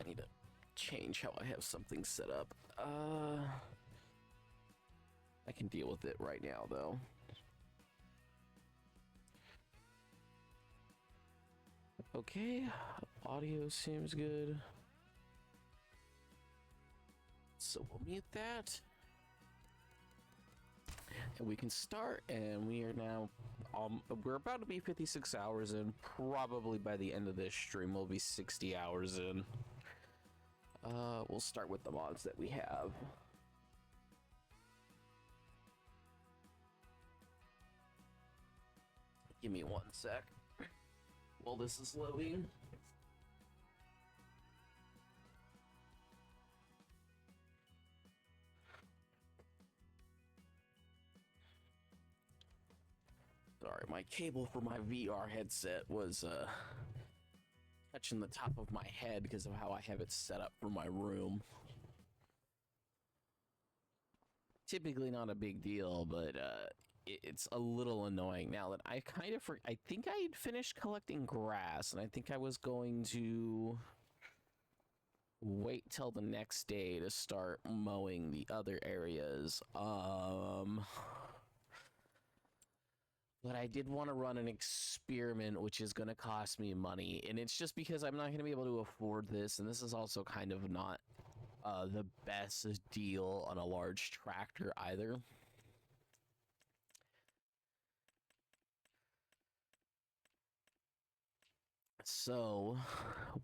need to change how I have something set up. I can deal with it right now, though. Okay, audio seems good. So we'll mute that. And we can start, and we are now, we're about to be 56 hours in. Probably by the end of this stream, we'll be 60 hours in. We'll start with the mods that we have. Give me 1 sec while this is loading. Sorry, my cable for my VR headset was touching the top of my head because of how I have it set up for my room. Typically not a big deal, but it's a little annoying now that I I think I had finished collecting grass, and I think I was going to wait till the next day to start mowing the other areas. But I did want to run an experiment, which is going to cost me money, and it's just because I'm not going to be able to afford this, and this is also kind of not the best deal on a large tractor either. So,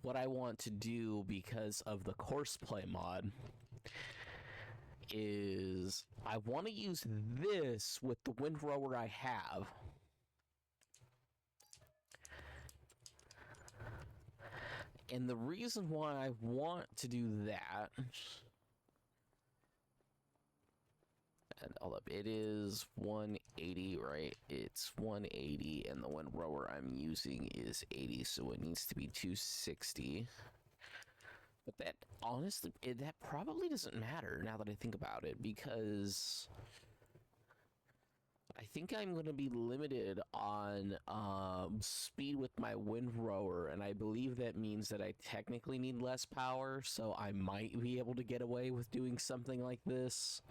what I want to do because of the Courseplay mod is I want to use this with the windrower I have. And the reason why I want to do that, and hold up, it is 180, right? It's 180, and the windrower I'm using is 80, so it needs to be 260. But that, honestly, that probably doesn't matter now that I think about it, because I think I'm going to be limited on speed with my windrower, and I believe that means that I technically need less power, so I might be able to get away with doing something like this.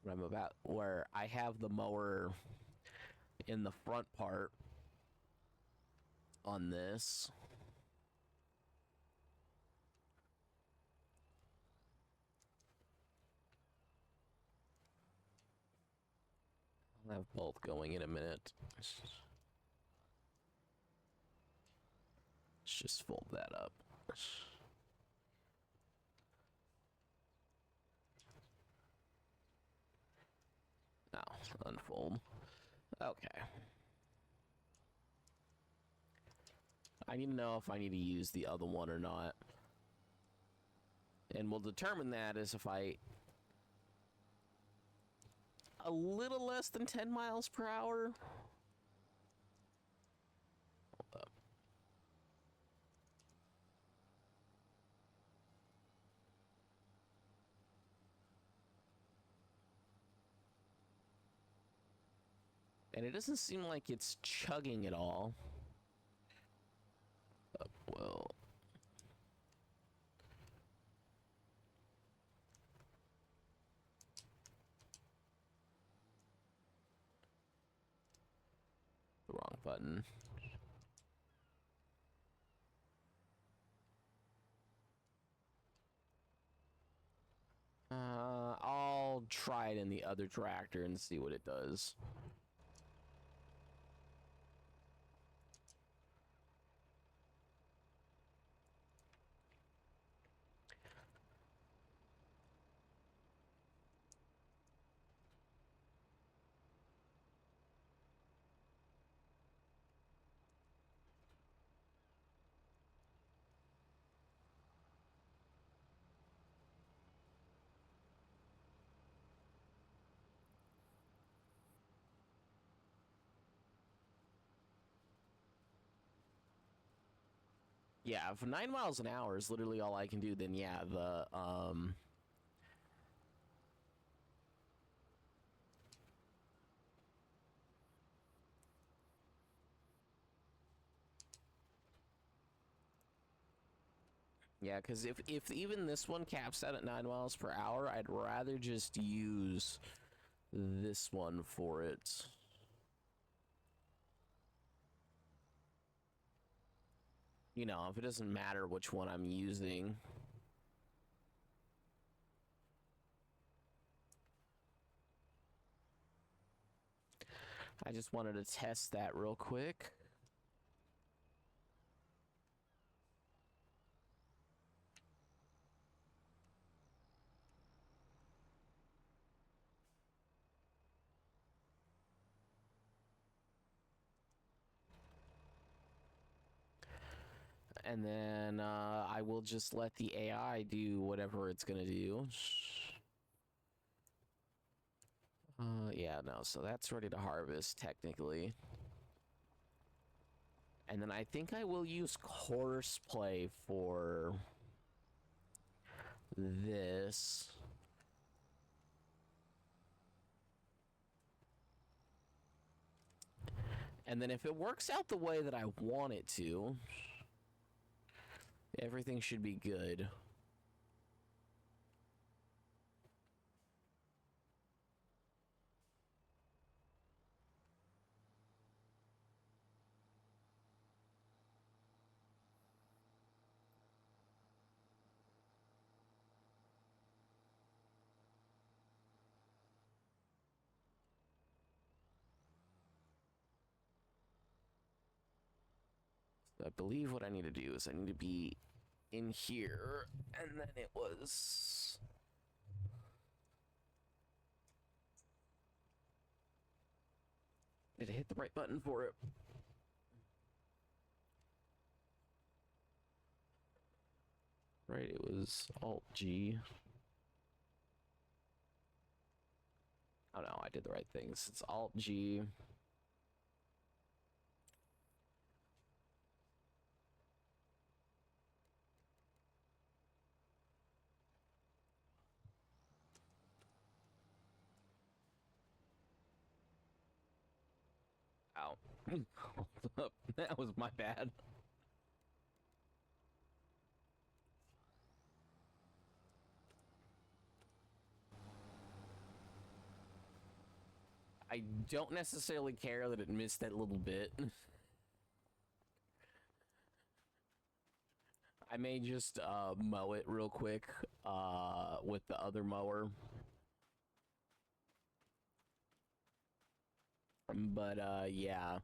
I'm about where I have the mower in the front part on this. I'll have both going in a minute. Let's just fold that up. Now, unfold. Okay. I need to know if I need to use the other one or not. And we'll determine that as if I... a little less than 10 miles per hour. Hold up. And it doesn't seem like it's chugging at all. Well... the wrong button. I'll try it in the other tractor and see what it does. Yeah, if 9 miles an hour is literally all I can do, then yeah, the Yeah, because if even this one caps out at 9 miles per hour, I'd rather just use this one for it. You know, if it doesn't matter which one I'm using. I just wanted to test that real quick. And then I will just let the AI do whatever it's gonna do. Yeah, no, so that's ready to harvest, technically. And then I think I will use Horseplay for this. And then if it works out the way that I want it to, everything should be good. I believe what I need to do is I need to be in here, and then it was... Did I hit the right button for it? Right, it was Alt-G. Oh no, I did the right things. It's Alt-G. Ow. Hold up. That was my bad. I don't necessarily care that it missed that little bit. I may just mow it real quick with the other mower. But yeah.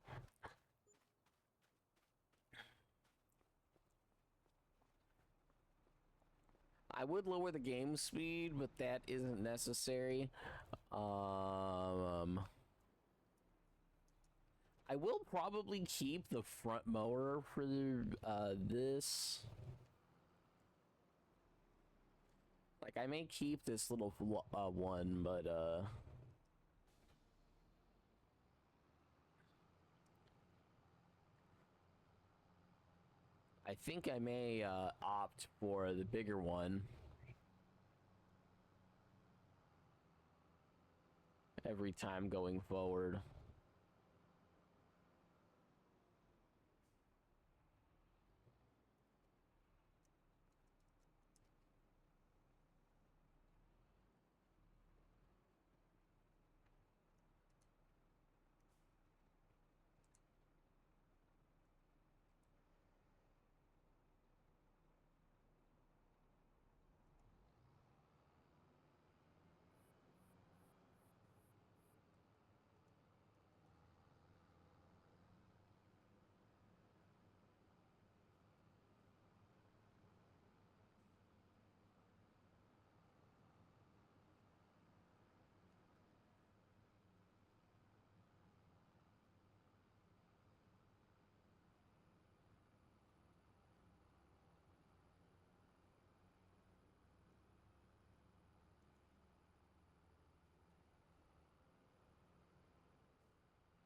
I would lower the game speed, but that isn't necessary. I will probably keep the front mower for this. Like, I may keep this little one, but I think I may opt for the bigger one every time going forward.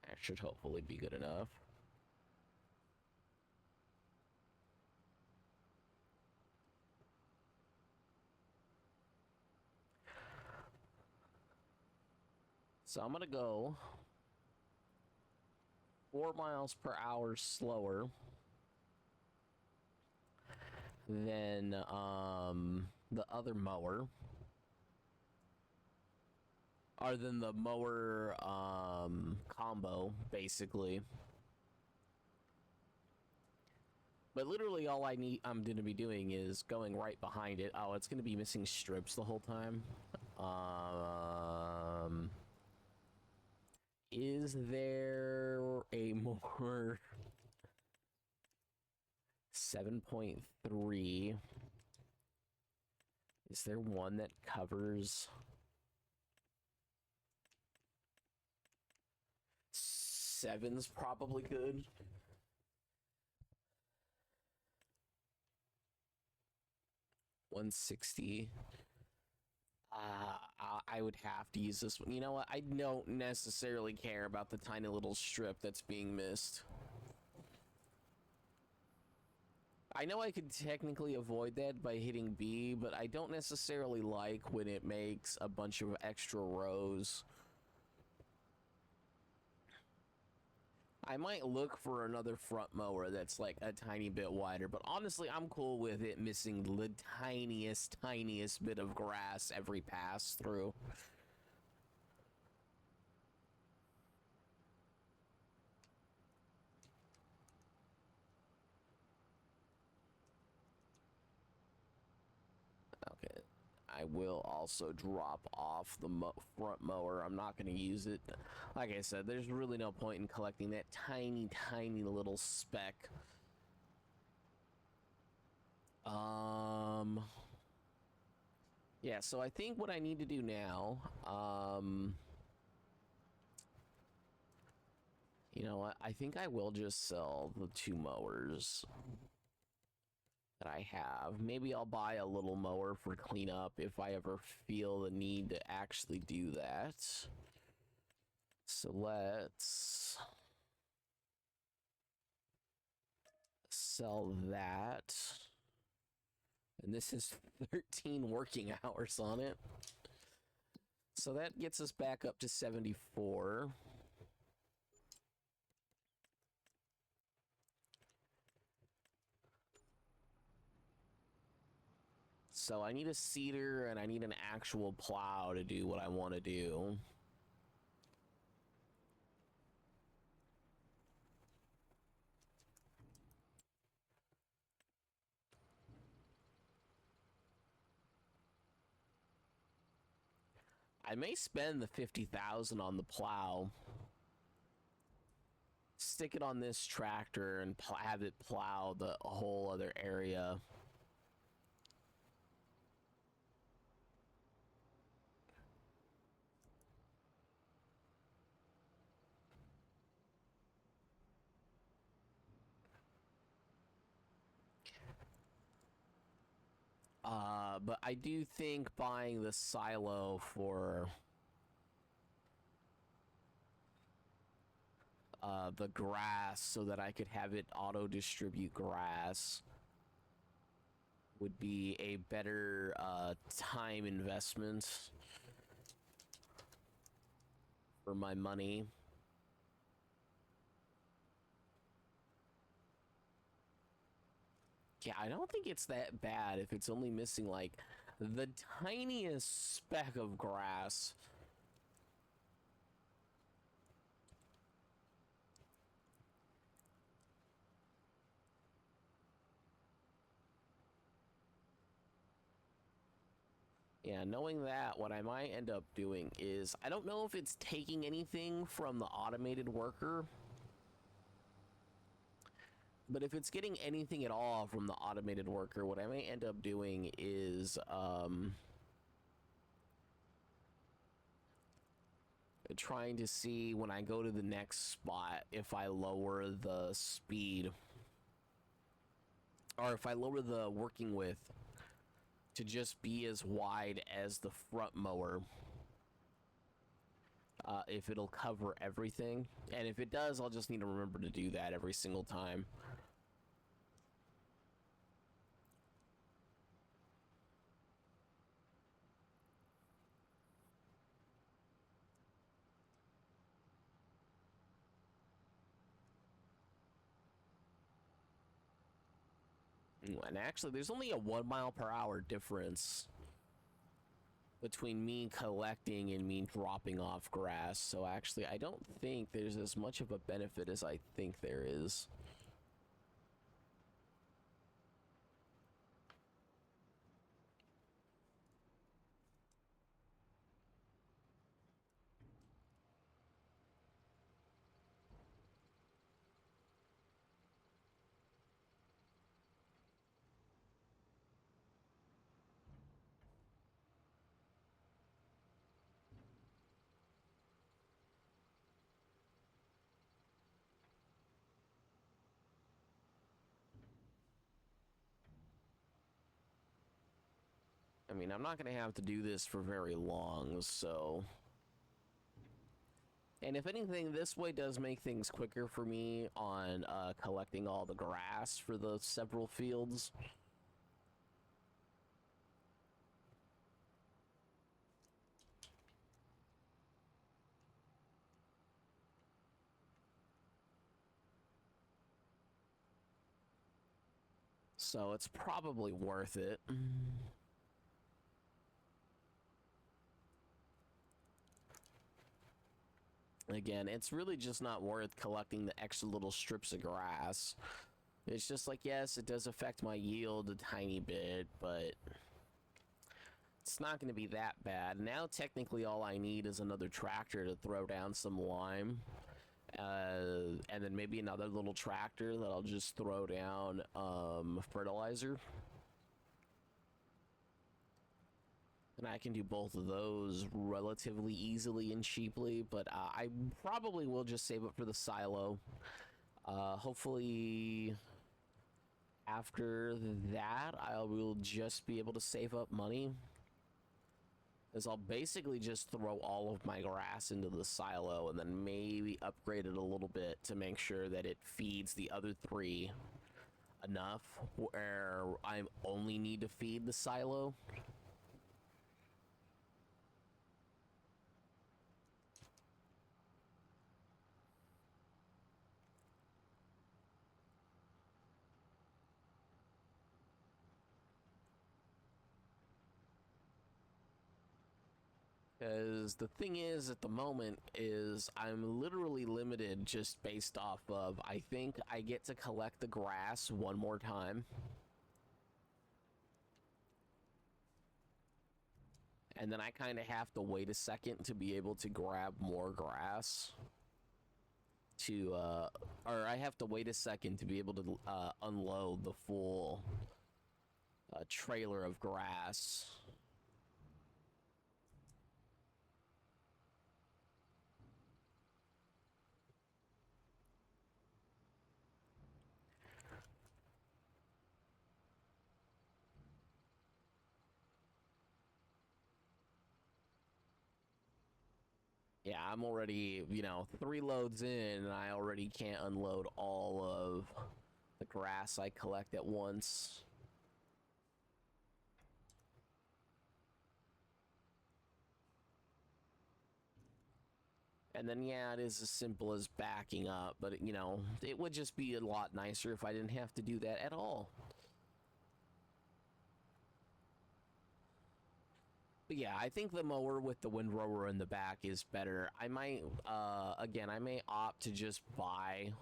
That should hopefully be good enough. So I'm gonna go 4 miles per hour slower. than the other mower, or than the mower combo, basically. But literally all I'm going to be doing is going right behind it. Oh, it's going to be missing strips the whole time. Is there a more 7.3? Is there one that covers 7's probably good. $160. I would have to use this one. You know what? I don't necessarily care about the tiny little strip that's being missed. I know I could technically avoid that by hitting B, but I don't necessarily like when it makes a bunch of extra rows. I might look for another front mower that's like a tiny bit wider, but honestly, I'm cool with it missing the tiniest bit of grass every pass through. Okay, I will also drop off the front mower. I'm not going to use it. Like I said, there's really no point in collecting that tiny little speck. Yeah, so I think what I need to do now, you know what? I think I will just sell the 2 mowers that I have. Maybe I'll buy a little mower for cleanup if I ever feel the need to actually do that. So let's sell that. And this is 13 working hours on it. So that gets us back up to 74. So I need a seeder and I need an actual plow to do what I want to do. I may spend the 50,000 on the plow. Stick it on this tractor and have it plow the whole other area. But I do think buying the silo for the grass so that I could have it auto distribute grass would be a better time investment for my money. Yeah, I don't think it's that bad if it's only missing like the tiniest speck of grass. Yeah, knowing that, what I might end up doing is, I don't know if it's taking anything from the automated worker, but if it's getting anything at all from the automated worker, what I may end up doing is, trying to see when I go to the next spot if I lower the speed, or if I lower the working width to just be as wide as the front mower, if it'll cover everything. And if it does, I'll just need to remember to do that every single time. And actually, there's only a 1 mile per hour difference between me collecting and me dropping off grass. So actually, I don't think there's as much of a benefit as I think there is. I mean, I'm not going to have to do this for very long, so... And if anything, this way does make things quicker for me on collecting all the grass for the several fields. So it's probably worth it. Again, it's really just not worth collecting the extra little strips of grass. It's just like, yes, it does affect my yield a tiny bit, but it's not going to be that bad. Now, technically, all I need is another tractor to throw down some lime. And then maybe another little tractor that I'll just throw down fertilizer. And I can do both of those relatively easily and cheaply, but I probably will just save it for the silo. Hopefully after that, I will just be able to save up money. As I'll basically just throw all of my grass into the silo and then maybe upgrade it a little bit to make sure that it feeds the other three enough where I only need to feed the silo. Because the thing is, at the moment, is I'm literally limited just based off of, I think I get to collect the grass one more time. And then I kind of have to wait a second to be able to grab more grass. Or I have to wait a second to be able to unload the full trailer of grass. Yeah, I'm already, 3 loads in, and I already can't unload all of the grass I collect at once. And then, yeah, it is as simple as backing up, but, it would just be a lot nicer if I didn't have to do that at all. But yeah, I think the mower with the windrower in the back is better. I might, again, I may opt to just buy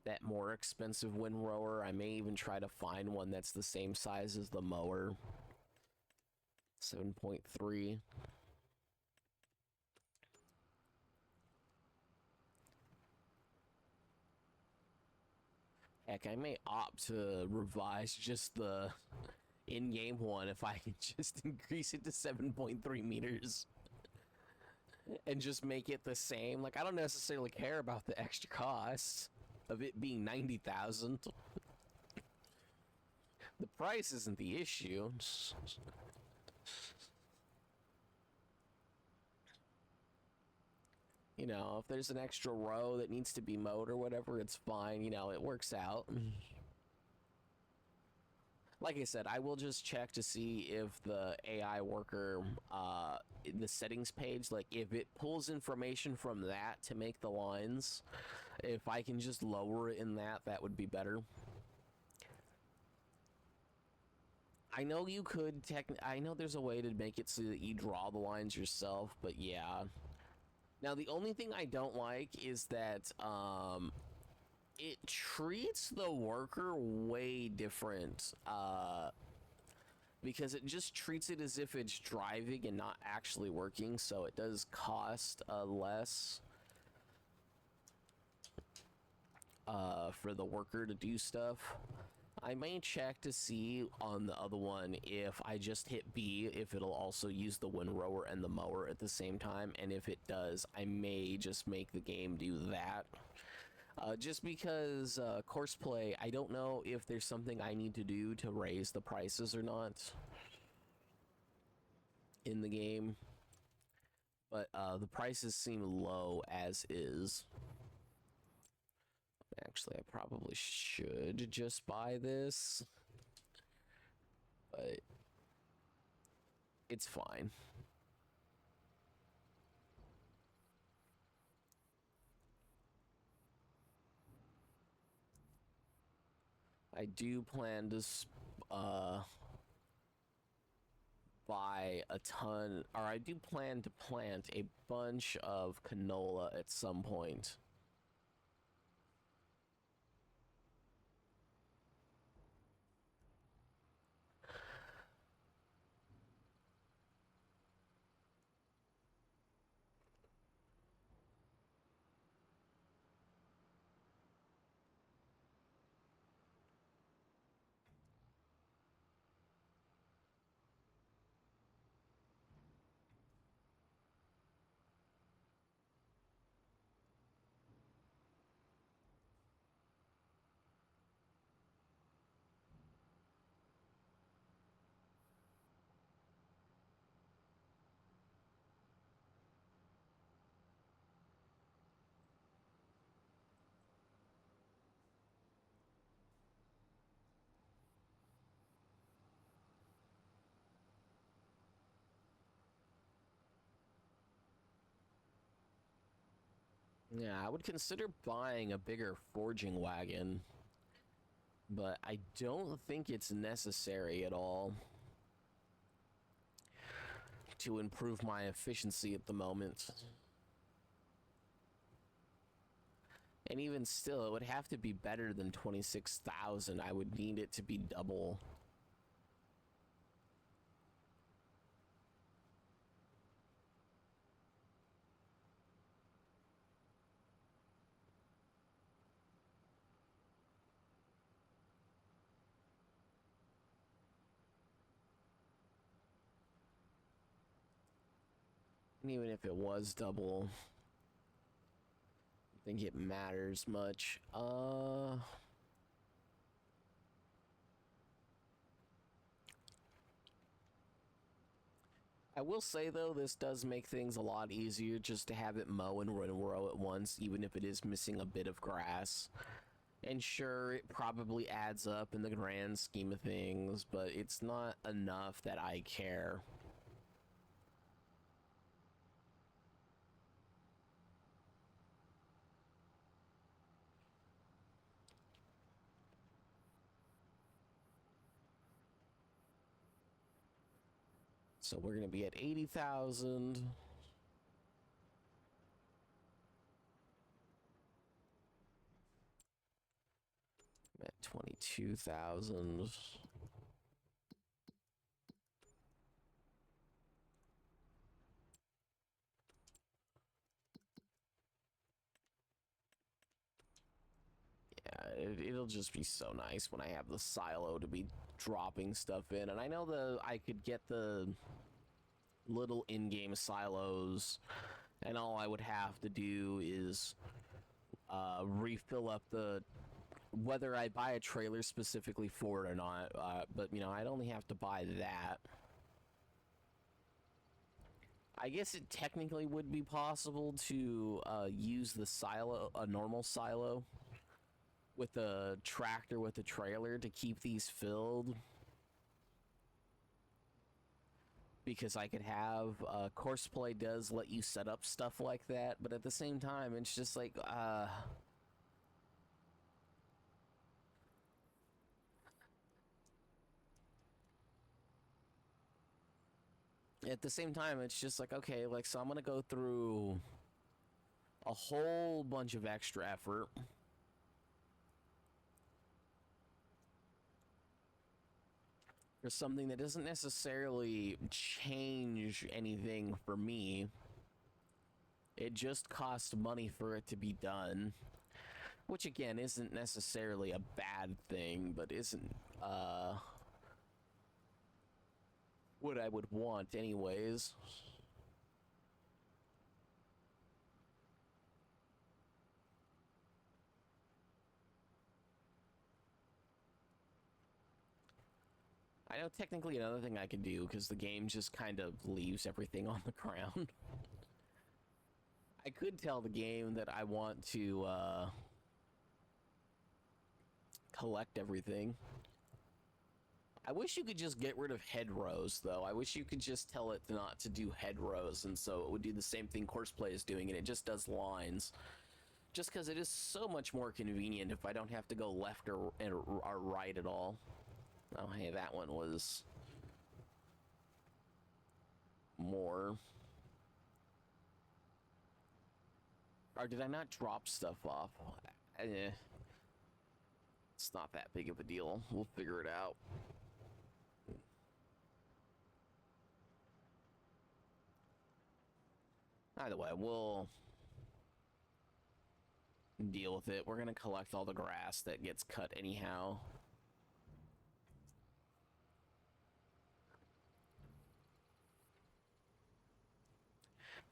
that more expensive windrower. I may even try to find one that's the same size as the mower. 7.3. Heck, I may opt to revise just the in-game one if I can just increase it to 7.3 meters and just make it the same. Like, I don't necessarily care about the extra cost of it being 90,000. The price isn't the issue. If there's an extra row that needs to be mowed or whatever, it's fine. It works out. Like I said, I will just check to see if the AI worker, in the settings page, like if it pulls information from that to make the lines, if I can just lower it in that, that would be better. I know you could I know there's a way to make it so that you draw the lines yourself, but yeah. Now the only thing I don't like is that it treats the worker way different. Because it just treats it as if it's driving and not actually working, so it does cost less for the worker to do stuff. I may check to see on the other one if I just hit B, if it'll also use the windrower and the mower at the same time, and if it does, I may just make the game do that. Just because Courseplay, I don't know if there's something I need to do to raise the prices or not in the game, but the prices seem low as is. Actually, I probably should just buy this, but it's fine. I do plan to buy a ton, or I do plan to plant a bunch of canola at some point. Yeah, I would consider buying a bigger forging wagon, but I don't think it's necessary at all to improve my efficiency at the moment. And even still, it would have to be better than 26,000. I would need it to be double. And even if it was double, I think it matters much. I will say though, this does make things a lot easier just to have it mow and run a row at once, even if it is missing a bit of grass. And sure, it probably adds up in the grand scheme of things, but it's not enough that I care. So we're going to be at 80,000. At 22,000. Yeah, it'll just be so nice when I have the silo to be dropping stuff in. And I know I could get the little in-game silos, and all I would have to do is refill up the, whether I buy a trailer specifically for it or not, but you know, I'd only have to buy that. I guess it technically would be possible to use the silo, a normal silo, with a tractor with a trailer to keep these filled. Because I could have, Courseplay does let you set up stuff like that, but at the same time, it's just like, at the same time, it's just like, okay, like, so I'm gonna go through a whole bunch of extra effort for something that doesn't necessarily change anything for me. It just costs money for it to be done, which again isn't necessarily a bad thing, but isn't what I would want anyways. I know technically another thing I could do, because the game just kind of leaves everything on the ground. I could tell the game that I want to collect everything. I wish you could just get rid of head rows, though. I wish you could just tell it not to do head rows, and so it would do the same thing Courseplay is doing, and it just does lines. Just because it is so much more convenient if I don't have to go left or right at all. Oh, hey, that one was more. Or did I not drop stuff off? It's not that big of a deal. We'll figure it out. Either way, we'll deal with it. We're going to collect all the grass that gets cut anyhow.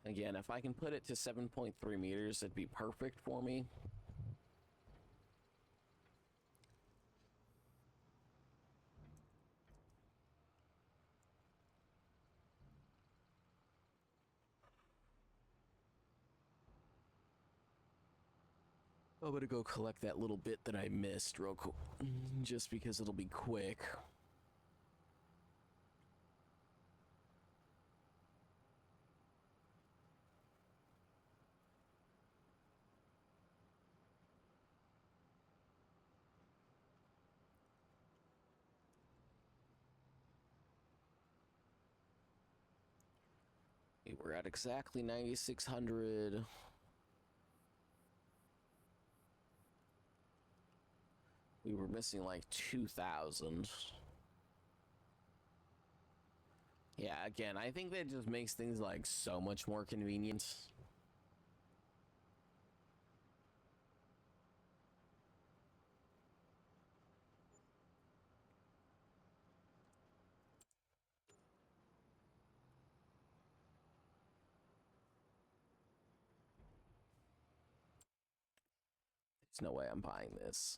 Again, if I can put it to 7.3 meters, it'd be perfect for me. I'm gonna go collect that little bit that I missed real quick, just because it'll be quick. We're at exactly 9,600. We were missing like 2,000. Yeah, again, I think that just makes things like so much more convenient. There's no way I'm buying this.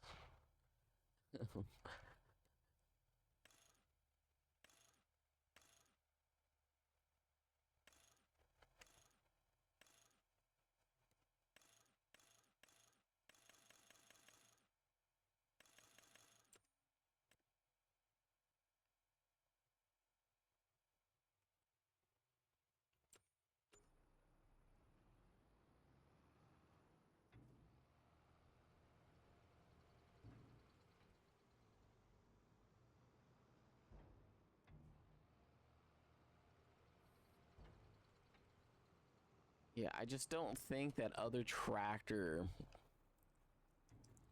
Yeah, I just don't think that other tractor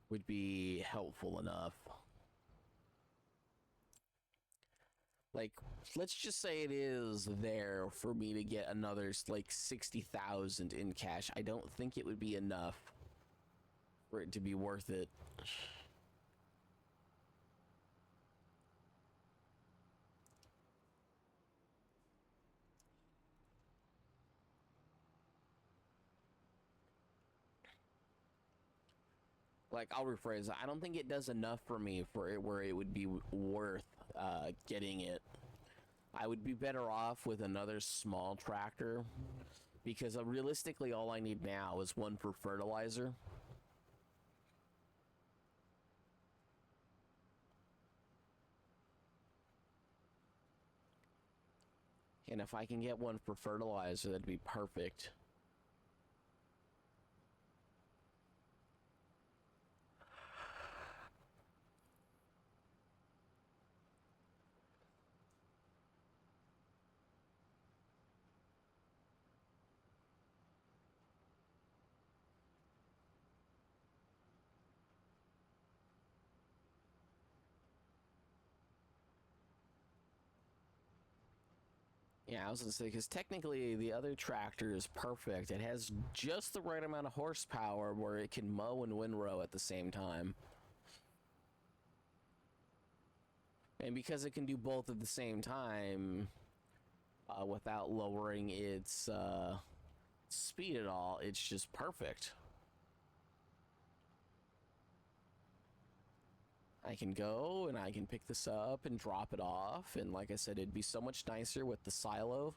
would be helpful enough. Like, let's just say it is there for me to get another, like, 60,000 in cash. I don't think it would be enough for it to be worth it. Like, I'll rephrase, I don't think it does enough for me for it where it would be worth getting it. I would be better off with another small tractor, because realistically all I need now is one for fertilizer. And if I can get one for fertilizer, that'd be perfect. Yeah, I was gonna say, because technically the other tractor is perfect. It has just the right amount of horsepower where it can mow and windrow at the same time. And because it can do both at the same time, without lowering its speed at all, it's just perfect. I can go and I can pick this up and drop it off, and like I said, it'd be so much nicer with the silo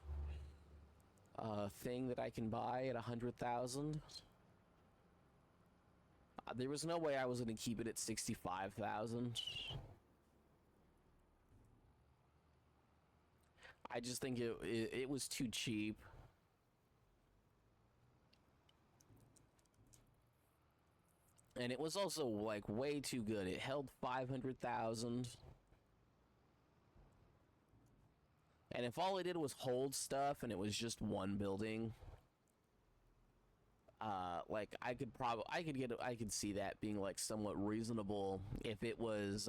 thing that I can buy at 100,000. There was no way I was going to keep it at 65,000. I just think it was too cheap. And it was also like way too good. It held 500,000. And if all it did was hold stuff and it was just one building, like I could see that being like somewhat reasonable if it was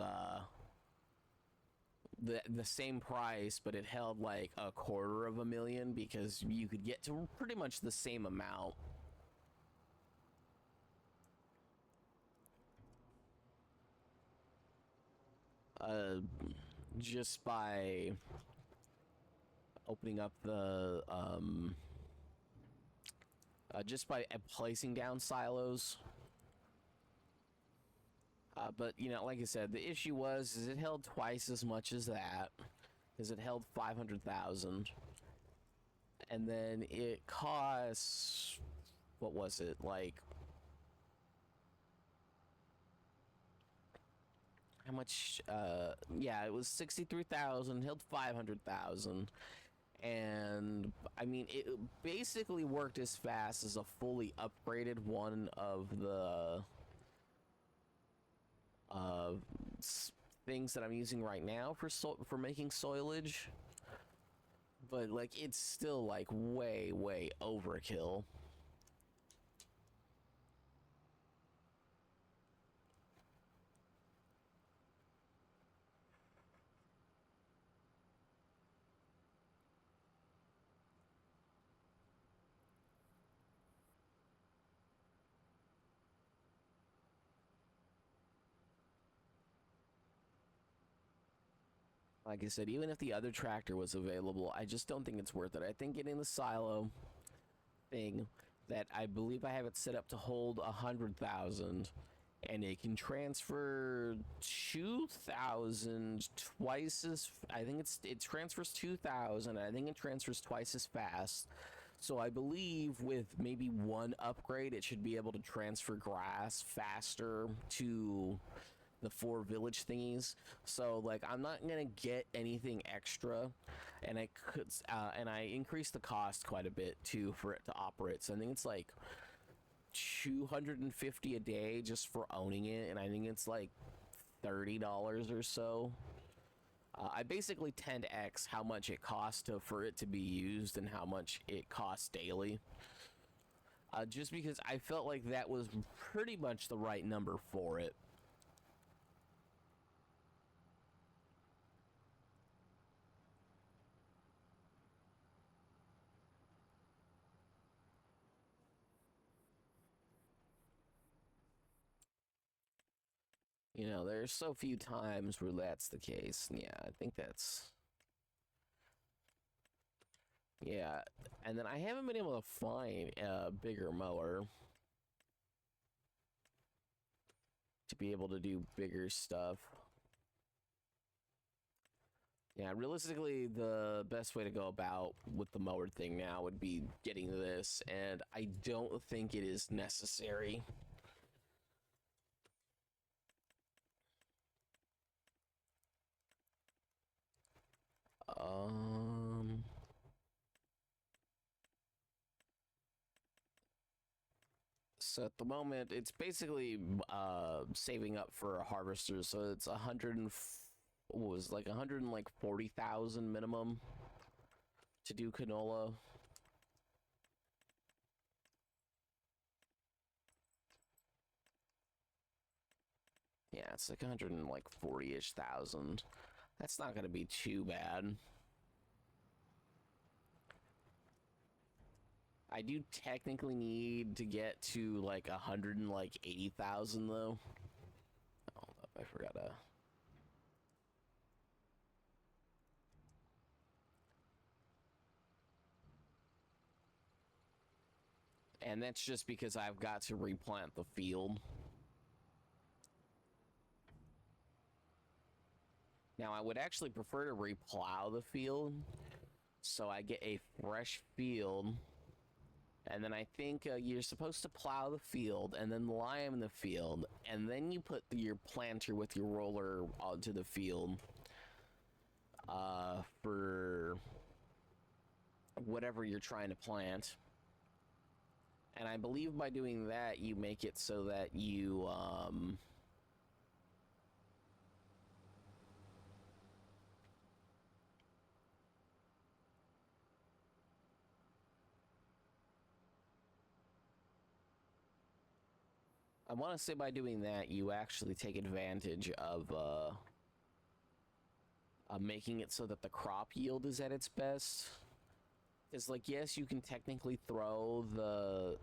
the same price, but it held like 250,000, because you could get to pretty much the same amount. Just by opening up the just by placing down silos. But you know, like I said, the issue is it held twice as much as that, because it held 500,000, and then it costs, what was it, like, how much? Yeah, it was 63,000, held 500,000. And I mean, it basically worked as fast as a fully upgraded one of the uh, things that I'm using right now for making soilage. But like, it's still like way overkill. Like I said, even if the other tractor was available, I just don't think it's worth it. I think getting the silo thing, that I believe I have it set up to hold 100,000, and it can transfer 2,000 twice as. I think it transfers 2,000. I think it transfers twice as fast. So I believe with maybe one upgrade, it should be able to transfer grass faster to the 4 village thingies. So like, I'm not gonna get anything extra, and I increased the cost quite a bit too for it to operate. So I think it's like 250 a day just for owning it, and I think it's like $30 or so. I basically 10x how much it costs for it to be used and how much it costs daily. Just because I felt like that was pretty much the right number for it. You know, there's so few times where that's the case. Yeah, I think that's. Yeah, and then I haven't been able to find a bigger mower to be able to do bigger stuff. Yeah, realistically, the best way to go about with the mower thing now would be getting this, and I don't think it is necessary. Um, so at the moment, it's basically saving up for a harvester. So it's 100 and what was like 140,000 minimum to do canola. Yeah, it's like 140-ish thousand. That's not going to be too bad. I do technically need to get to like 180,000 though. Hold up, I forgot to. And that's just because I've got to replant the field. Now, I would actually prefer to replow the field, so I get a fresh field. And then I think you're supposed to plow the field and then lime the field, and then you put your planter with your roller onto the field for whatever you're trying to plant. And I believe by doing that, you make it so that you I want to say by doing that, you actually take advantage of making it so that the crop yield is at its best. Because, like, yes, you can technically throw the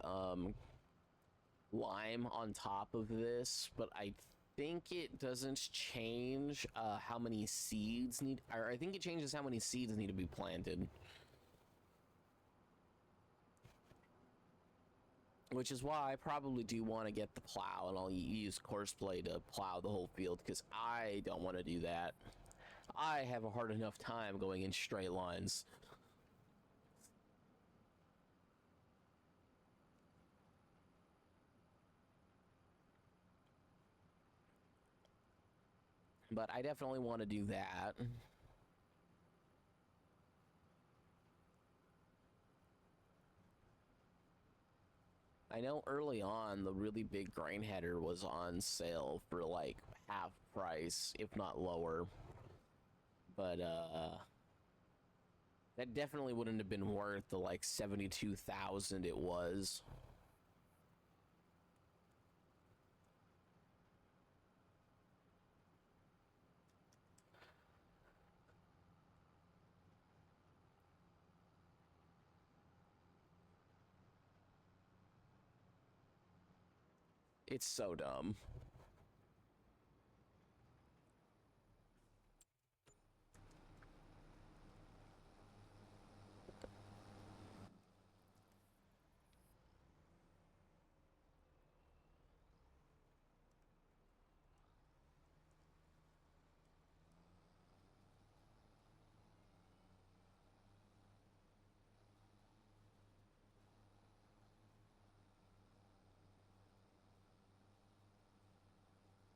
lime on top of this, but I think it doesn't change how many seeds need, or I think it changes how many seeds need to be planted. Which is why I probably do want to get the plow, and I'll use Courseplay to plow the whole field, because I don't want to do that. I have a hard enough time going in straight lines. But I definitely want to do that. I know early on, the really big grain header was on sale for like half price, if not lower. But that definitely wouldn't have been worth the like 72,000 it was. It's so dumb.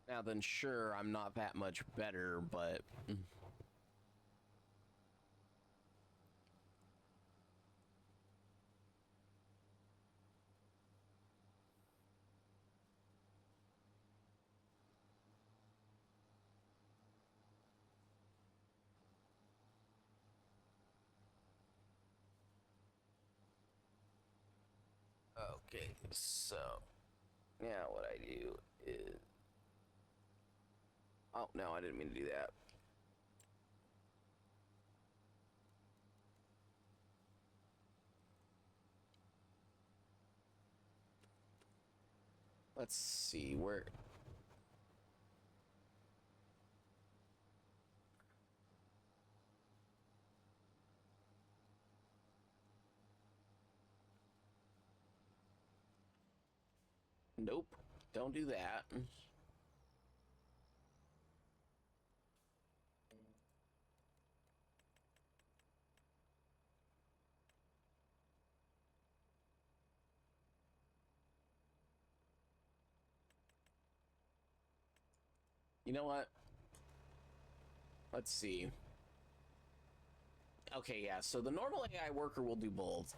Now then, sure, I'm not that much better, but... Okay, so... yeah, what I do is... oh, no, I didn't mean to do that. Let's see, where... nope, don't do that. You know what? Let's see. Okay, yeah, so the normal AI worker will do both.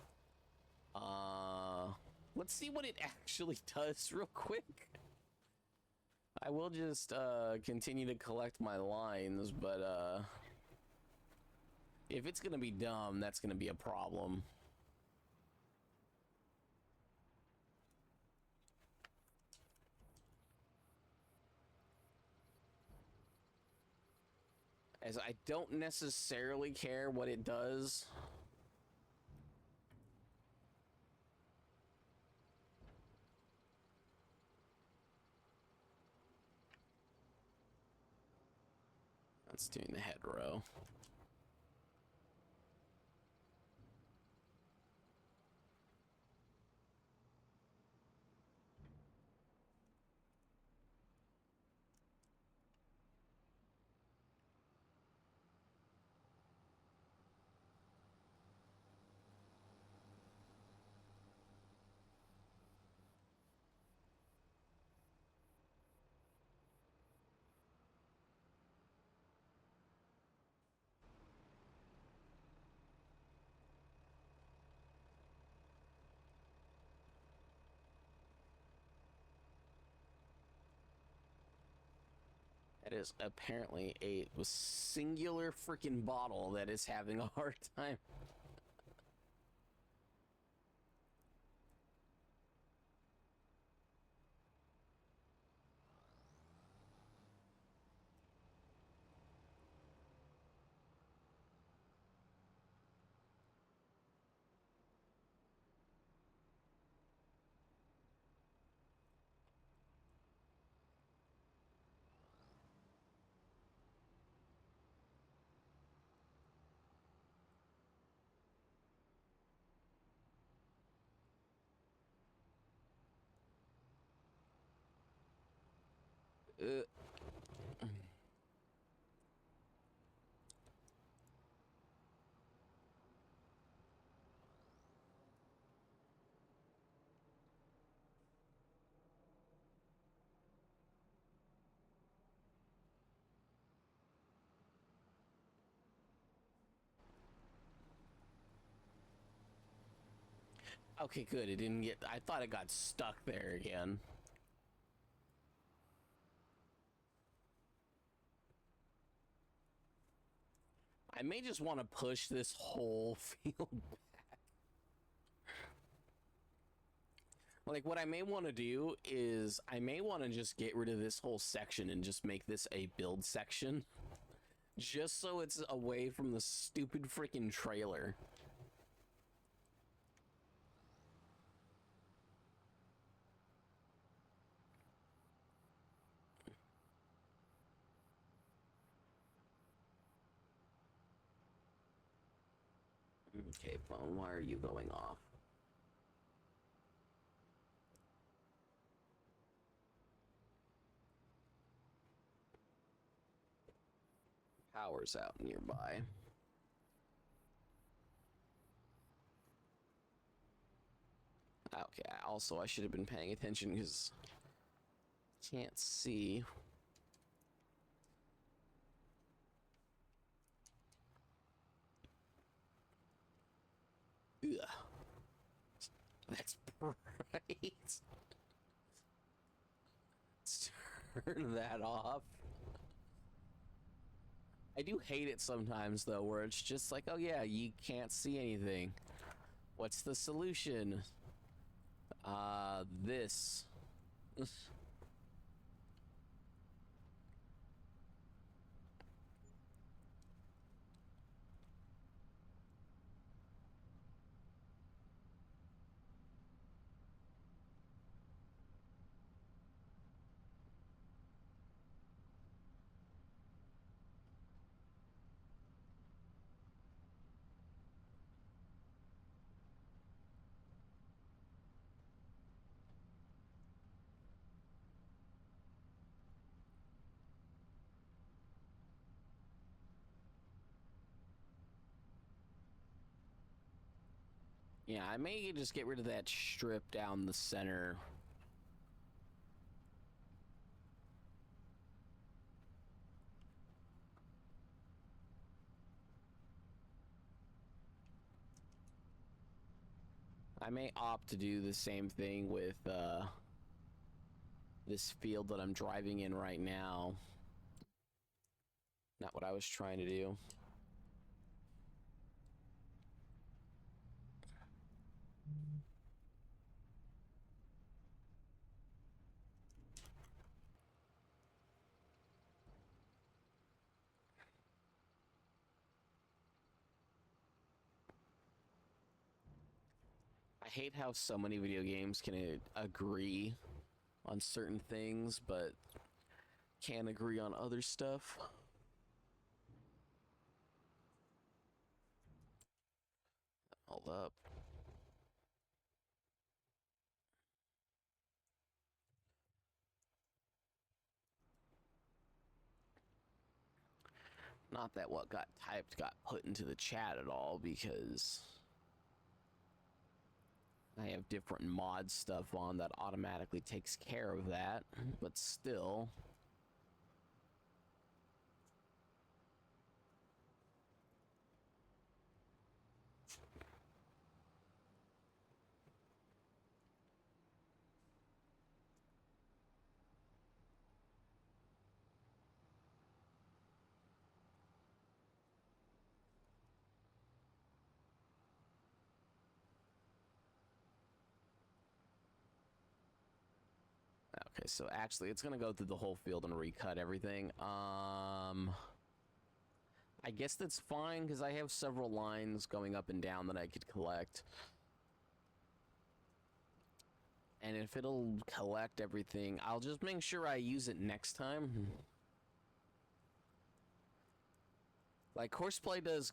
Let's see what it actually does real quick. I will just, continue to collect my lines, but, if it's gonna be dumb, that's gonna be a problem. As I don't necessarily care what it does. That's doing the head row. That is apparently a singular freaking bottle that is having a hard time. Uh, okay, good. It didn't get. I thought it got stuck there again. I may just want to push this whole field back. Like, what I may want to do is I may want to just get rid of this whole section and just make this a build section. Just so it's away from the stupid freaking trailer. Okay, phone, why are you going off? Power's out nearby. Okay, also I should have been paying attention because can't see. Ugh. That's bright. Let's turn that off. I do hate it sometimes though, where it's just like, oh yeah, you can't see anything. What's the solution? This. Yeah, I may just get rid of that strip down the center. I may opt to do the same thing with this field that I'm driving in right now. Not what I was trying to do. I hate how so many video games can agree on certain things, but can't agree on other stuff. Hold up. Not that what got typed got put into the chat at all, because I have different mod stuff on that automatically takes care of that, but still. Okay, so actually it's gonna go through the whole field and recut everything. I guess that's fine, because I have several lines going up and down that I could collect. And if it'll collect everything, I'll just make sure I use it next time. Like, Horseplay does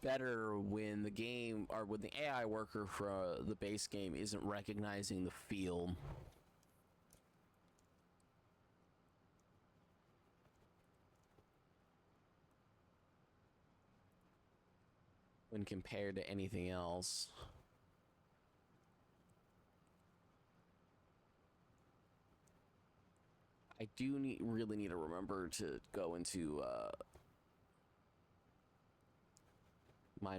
better when the game, or when the AI worker for the base game isn't recognizing the field. When compared to anything else. I do really need to remember to go into my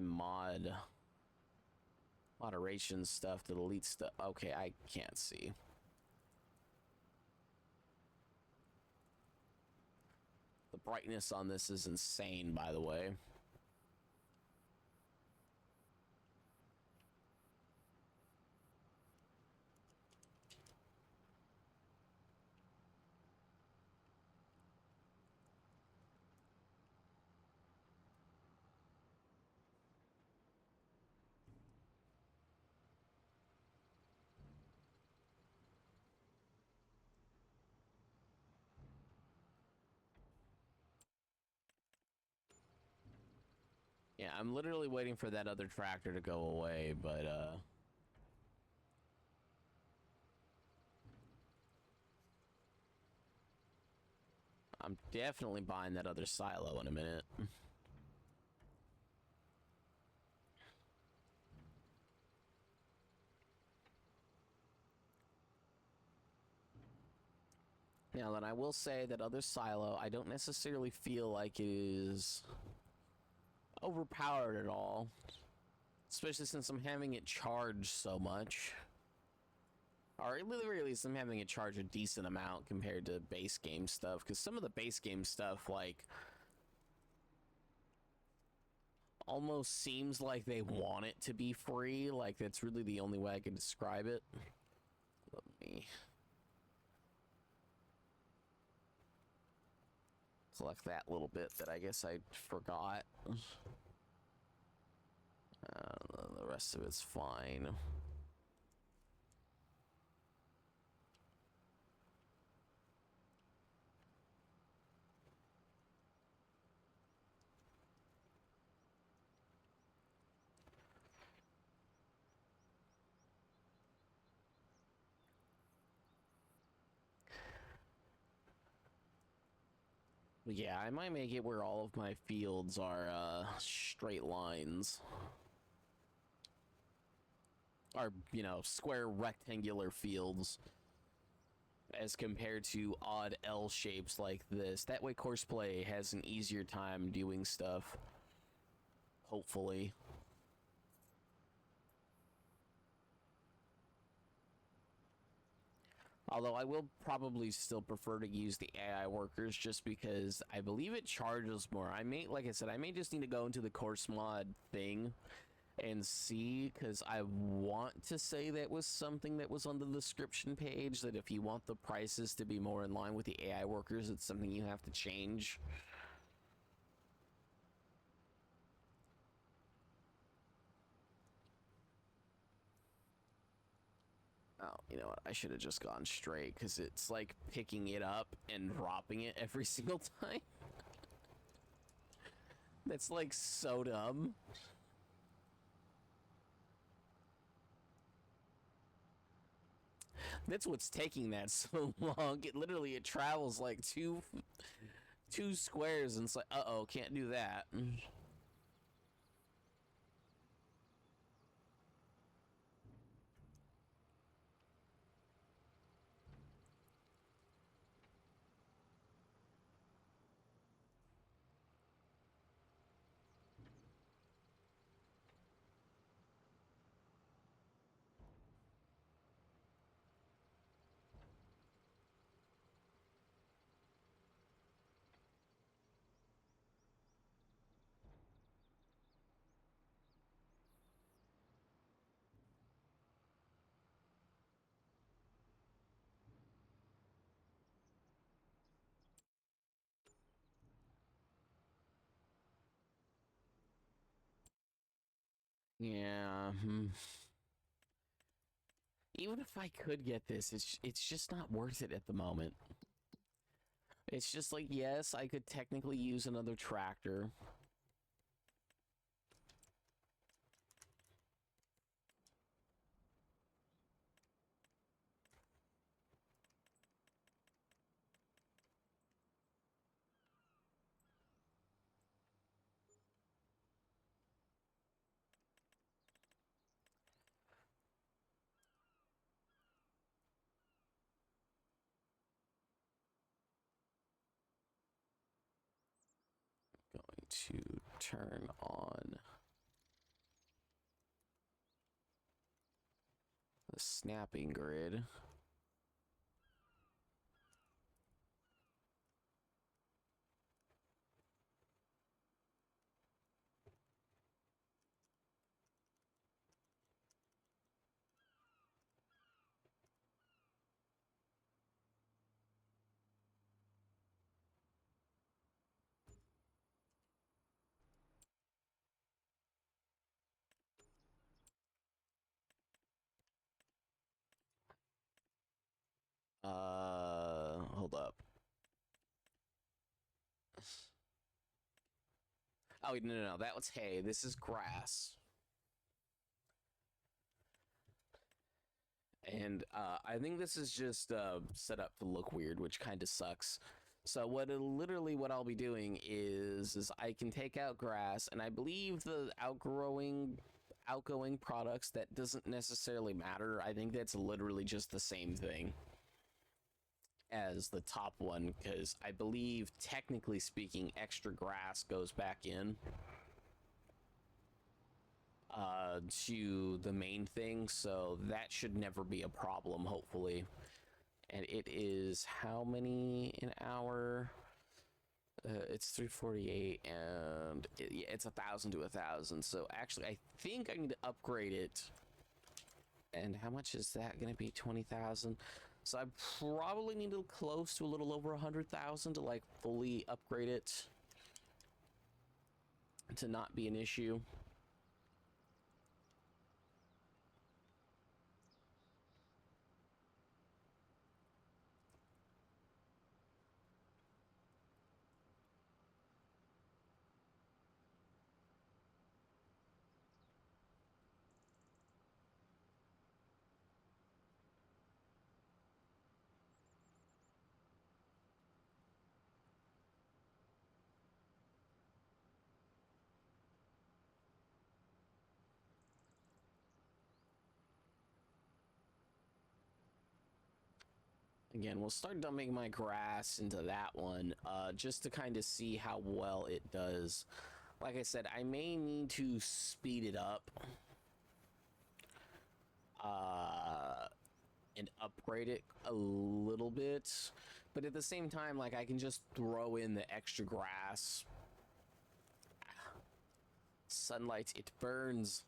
moderation stuff to delete stuff. Okay, I can't see. The brightness on this is insane, by the way. Yeah, I'm literally waiting for that other tractor to go away, but I'm definitely buying that other silo in a minute. Now, then I will say that other silo, I don't necessarily feel like it is overpowered at all. Especially since I'm having it charge so much. Or at the very least, I'm having it charge a decent amount compared to base game stuff. Because some of the base game stuff, like, almost seems like they want it to be free. Like, that's really the only way I can describe it. Let me collect that little bit that I guess I forgot. The rest of it's fine. But yeah, I might make it where all of my fields are straight lines. Or, you know, square rectangular fields. As compared to odd L shapes like this. That way Courseplay has an easier time doing stuff. Hopefully. Although I will probably still prefer to use the AI workers just because I believe it charges more. I may, like I said, I may just need to go into the course mod thing and see, because I want to say that was something that was on the description page, that if you want the prices to be more in line with the AI workers, it's something you have to change. Oh, you know what? I should have just gone straight, because it's like picking it up and dropping it every single time. That's like so dumb. That's what's taking that so long. It travels like two squares, and it's like, uh-oh, can't do that. Yeah. Even if I could get this, it's just not worth it at the moment. It's just like, yes, I could technically use another tractor. Going to turn on the snapping grid. Hold up. Oh, no, that was hay. This is grass. And I think this is just set up to look weird, which kind of sucks. So what I'll be doing is I can take out grass, and I believe the outgoing products, that doesn't necessarily matter. I think that's literally just the same thing as the top one, because I believe, technically speaking, extra grass goes back in to the main thing, so that should never be a problem, hopefully. And it is how many an hour? It's 348, and yeah, it's 1,000 to 1,000. So actually, I think I need to upgrade it. And how much is that going to be? 20,000. So I probably need to close to a little over 100,000 to like fully upgrade it to not be an issue. Again, we'll start dumping my grass into that one, just to kind of see how well it does. Like I said, I may need to speed it up and upgrade it a little bit. But at the same time, like, I can just throw in the extra grass. Sunlight, it burns.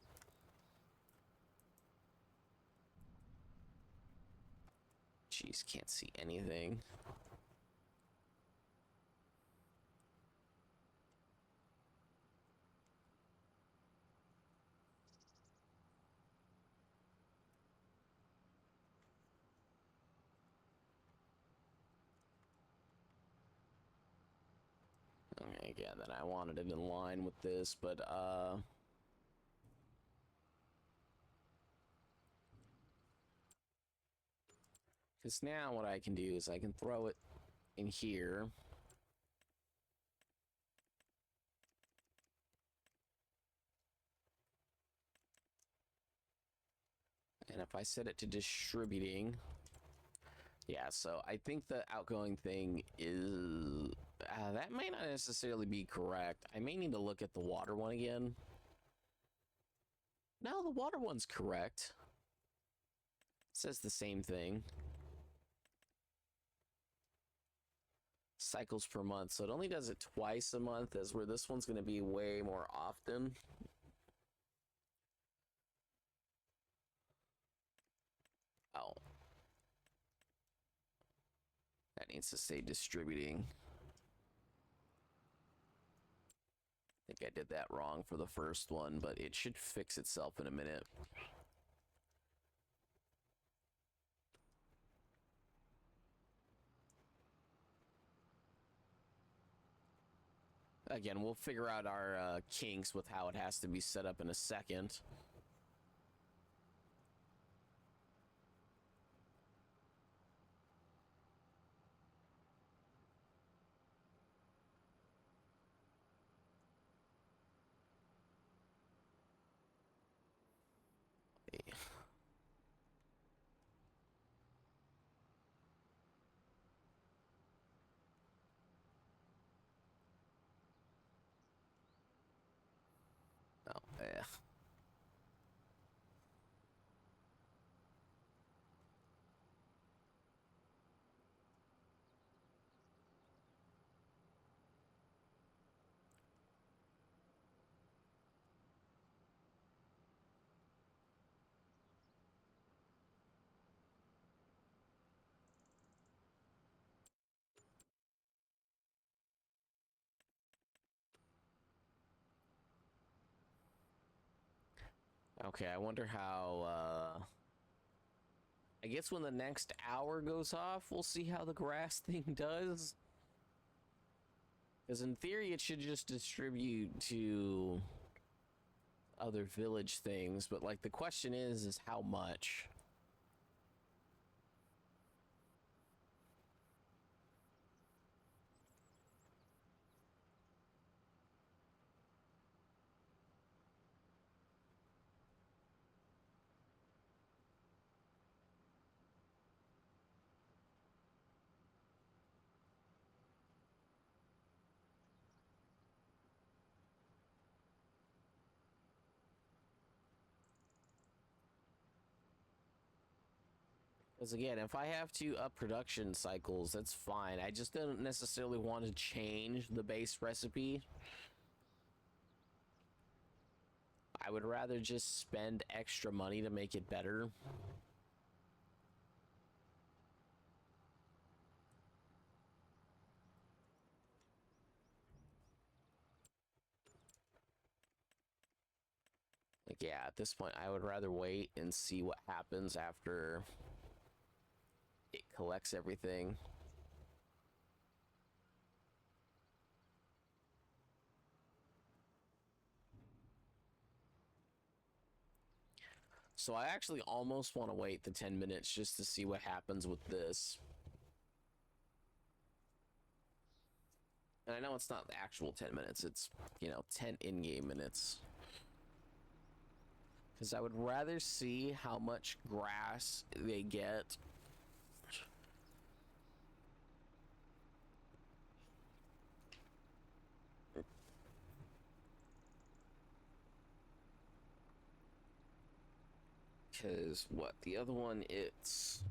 Jeez, can't see anything. Okay, again, then I wanted it in line with this, but Because now what I can do is I can throw it in here. And if I set it to distributing, yeah, so I think the outgoing thing is, that may not necessarily be correct. I may need to look at the water one again. No, the water one's correct. It says the same thing. Cycles per month, so it only does it twice a month, as where this one's going to be way more often. Oh. That needs to say distributing. I think I did that wrong for the first one, but it should fix itself in a minute. Again, we'll figure out our kinks with how it has to be set up in a second. Oh, yeah. Okay, I wonder how, I guess when the next hour goes off, we'll see how the grass thing does. Because in theory, it should just distribute to other village things, but like the question is how much? Because again, if I have to up production cycles, that's fine. I just don't necessarily want to change the base recipe. I would rather just spend extra money to make it better. Like, yeah, at this point, I would rather wait and see what happens after it collects everything. So I actually almost want to wait the 10 minutes just to see what happens with this. And I know it's not the actual 10 minutes, it's, 10 in-game minutes. Because I would rather see how much grass they get. Because what? The other one, it's...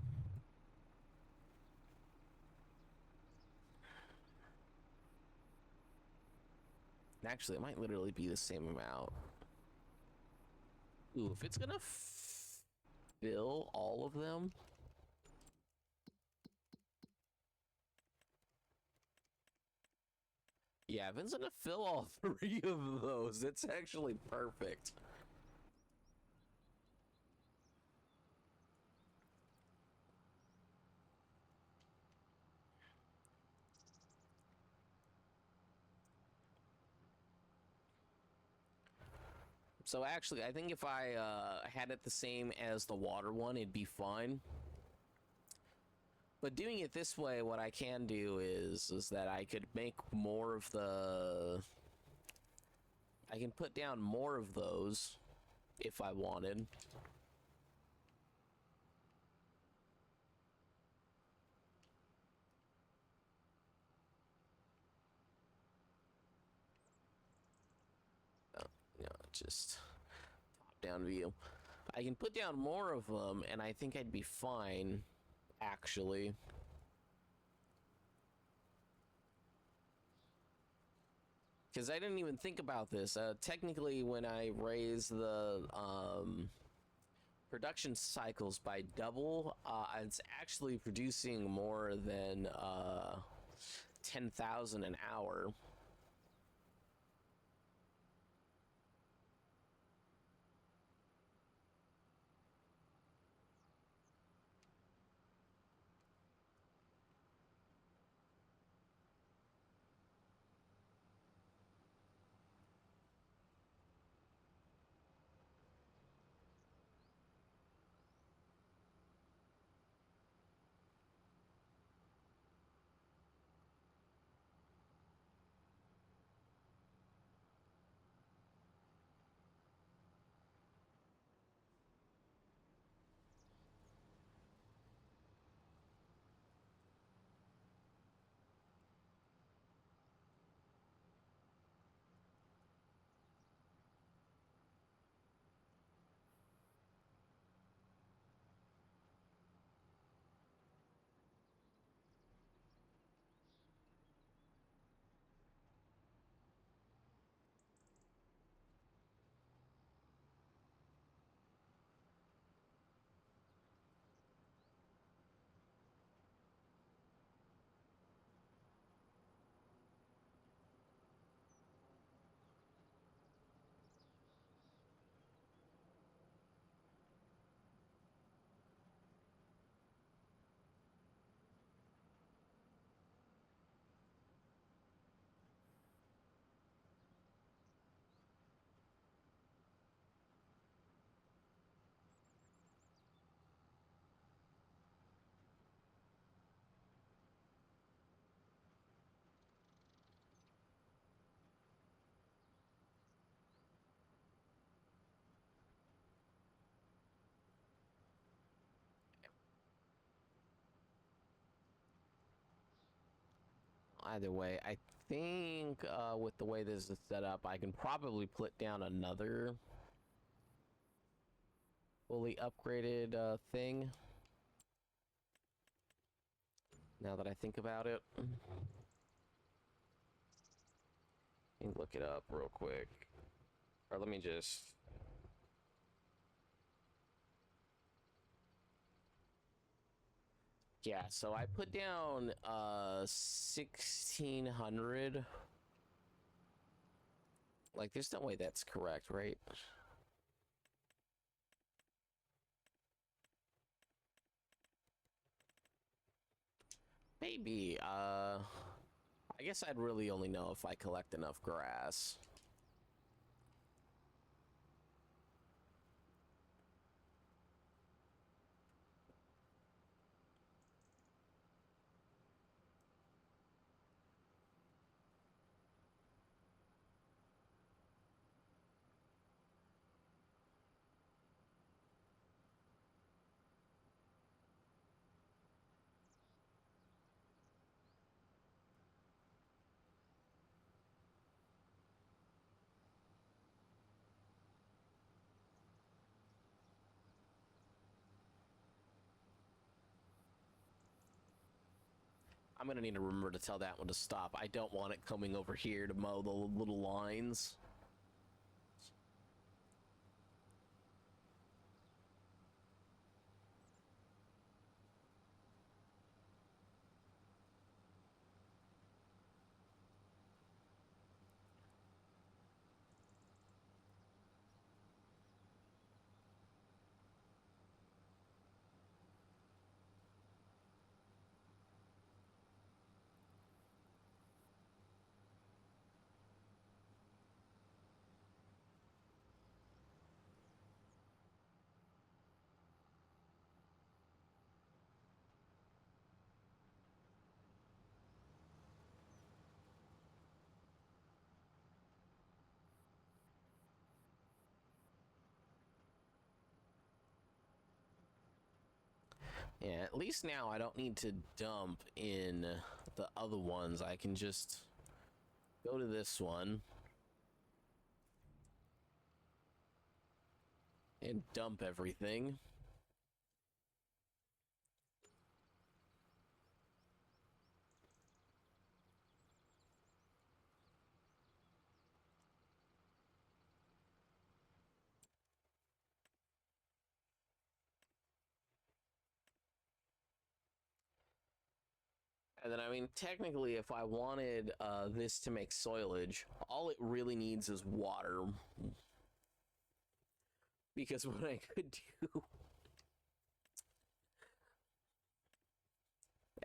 Actually, it might literally be the same amount. Ooh, if it's gonna fill all of them... Yeah, if it's gonna fill all 3 of those, that's actually perfect. So actually, I think if I had it the same as the water one, it'd be fine. But doing it this way, what I can do is that I could make more of the. I can put down more of those if I wanted. Oh, no, just top down view. I can put down more of them, and I think I'd be fine, actually. Because I didn't even think about this. Technically, when I raise the production cycles by double, it's actually producing more than 10,000 an hour. Either way, I think with the way this is set up, I can probably put down another fully upgraded thing. Now that I think about it. Let me look it up real quick. Or let me just... Yeah, so I put down 1,600. Like, there's no way that's correct, right? Maybe. I guess I'd really only know if I collect enough grass. I'm gonna need to remember to tell that one to stop. I don't want it coming over here to mow the little lines. Yeah, at least now I don't need to dump in the other ones. I can just go to this one and dump everything. And then, I mean, technically, if I wanted this to make soilage, all it really needs is water. Because what I could do...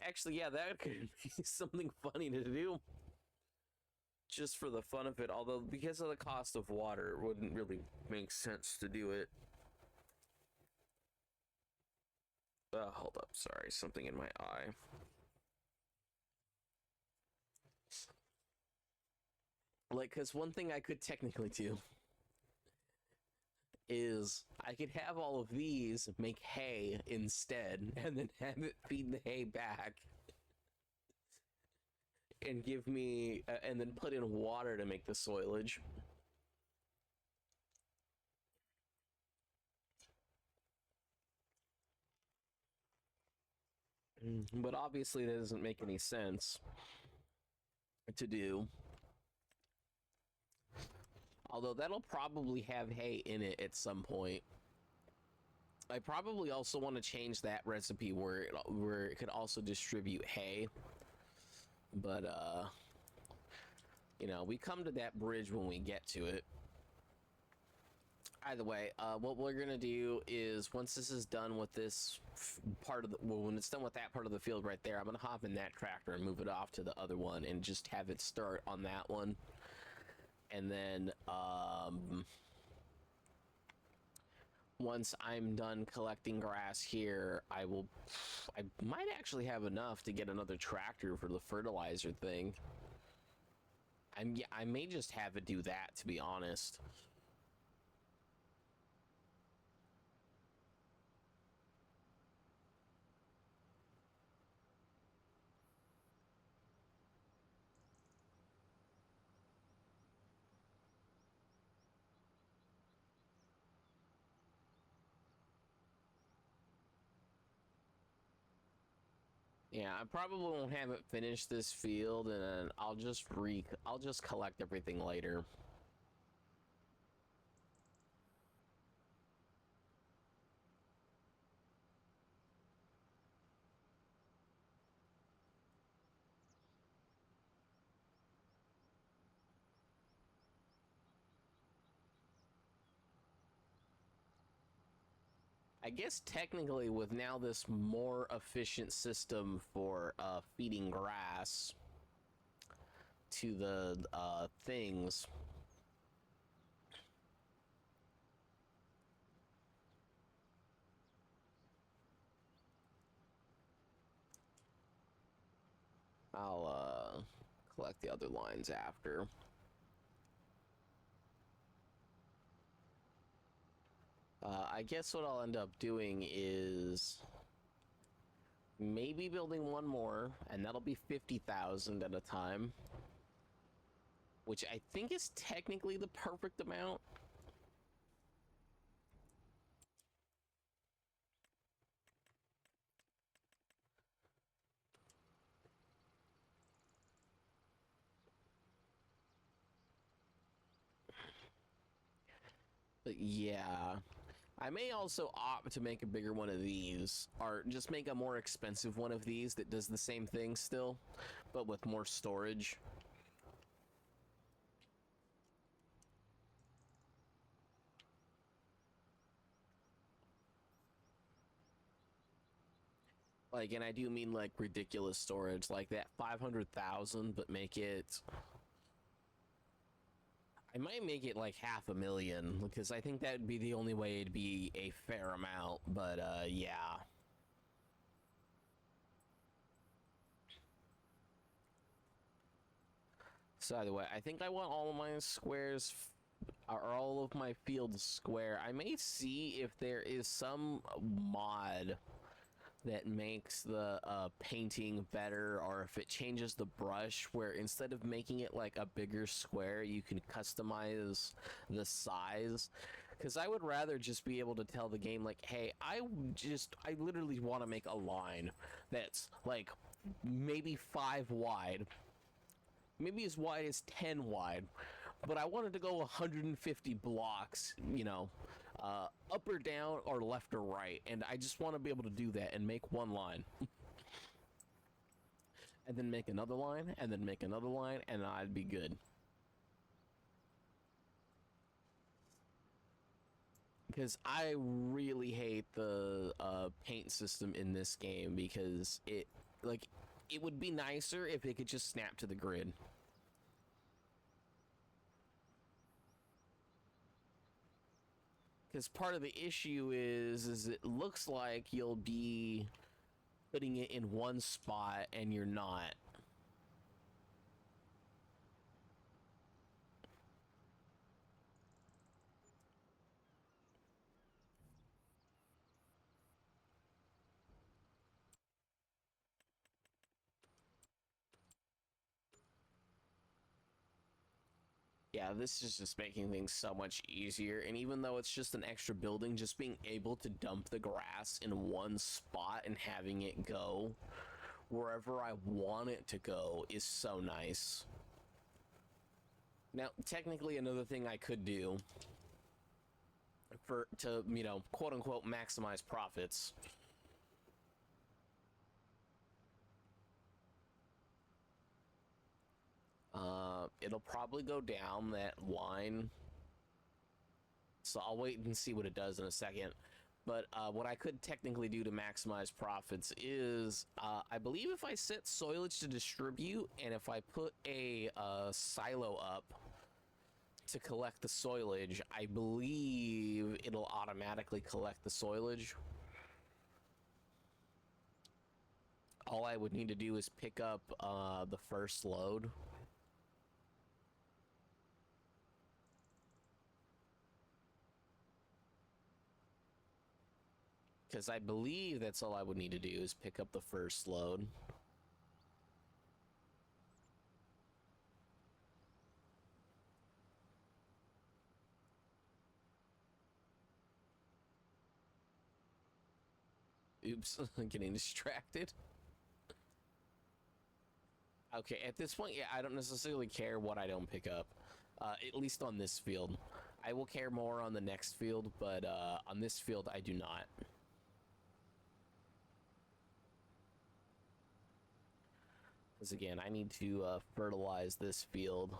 Actually, yeah, that could be something funny to do. Just for the fun of it. Although, because of the cost of water, it wouldn't really make sense to do it. Hold up. Sorry, something in my eye. Like, because one thing I could technically do is I could have all of these make hay instead, and then have it feed the hay back. And give me, and then put in water to make the soilage. But obviously that doesn't make any sense to do. Although that'll probably have hay in it at some point. I probably also want to change that recipe where it could also distribute hay. But you know, we come to that bridge when we get to it. Either way, what we're gonna do is once this is done with this part of the, well, when it's done with that part of the field right there, I'm gonna hop in that tractor and move it off to the other one and just have it start on that one. And then once I'm done collecting grass here, I might actually have enough to get another tractor for the fertilizer thing. I may just have it do that, to be honest. Yeah, I probably won't have it finish this field, and then I'll just collect everything later. I guess technically with now this more efficient system for feeding grass to the things, I'll collect the other lines after. I guess what I'll end up doing is maybe building one more, and that'll be 50,000 at a time, which I think is technically the perfect amount. But yeah, I may also opt to make a bigger one of these, or just make a more expensive one of these that does the same thing still, but with more storage. Like, and I do mean like ridiculous storage, like that 500,000, but make it... I might make it like 500,000, because I think that would be the only way it'd be a fair amount, but yeah. So either way, I think I want all of my squares, or all of my fields square. I may see if there is some mod that makes the painting better, or if it changes the brush where instead of making it like a bigger square, you can customize the size. Because I would rather just be able to tell the game, like, hey, I literally want to make a line that's like maybe 5 wide, maybe as wide as 10 wide, but I wanted to go 150 blocks, up or down or left or right, and I just want to be able to do that and make one line. And then make another line, and then make another line, and I'd be good. Because I really hate the paint system in this game, because it would be nicer if it could just snap to the grid. Because part of the issue is it looks like you'll be putting it in one spot and you're not. Yeah, this is just making things so much easier, and even though it's just an extra building, just being able to dump the grass in one spot and having it go wherever I want it to go is so nice. Now, technically, another thing I could do to quote unquote maximize profits, it'll probably go down that line, so I'll wait and see what it does in a second. But what I could technically do to maximize profits is, I believe if I set soilage to distribute, and if I put a silo up to collect the soilage, I believe it'll automatically collect the soilage. All I would need to do is pick up the first load. Because I believe that's all I would need to do is pick up the first load. Oops, I'm getting distracted. Okay, at this point, yeah, I don't necessarily care what I don't pick up. At least on this field. I will care more on the next field, but on this field, I do not. Because again, I need to fertilize this field.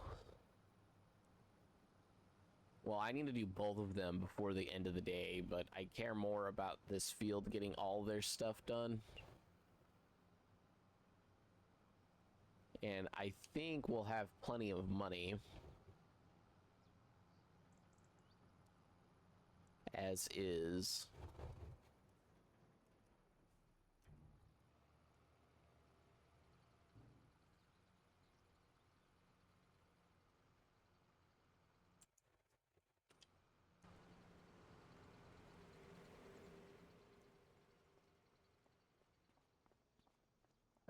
Well, I need to do both of them before the end of the day, but I care more about this field getting all their stuff done. And I think we'll have plenty of money. As is.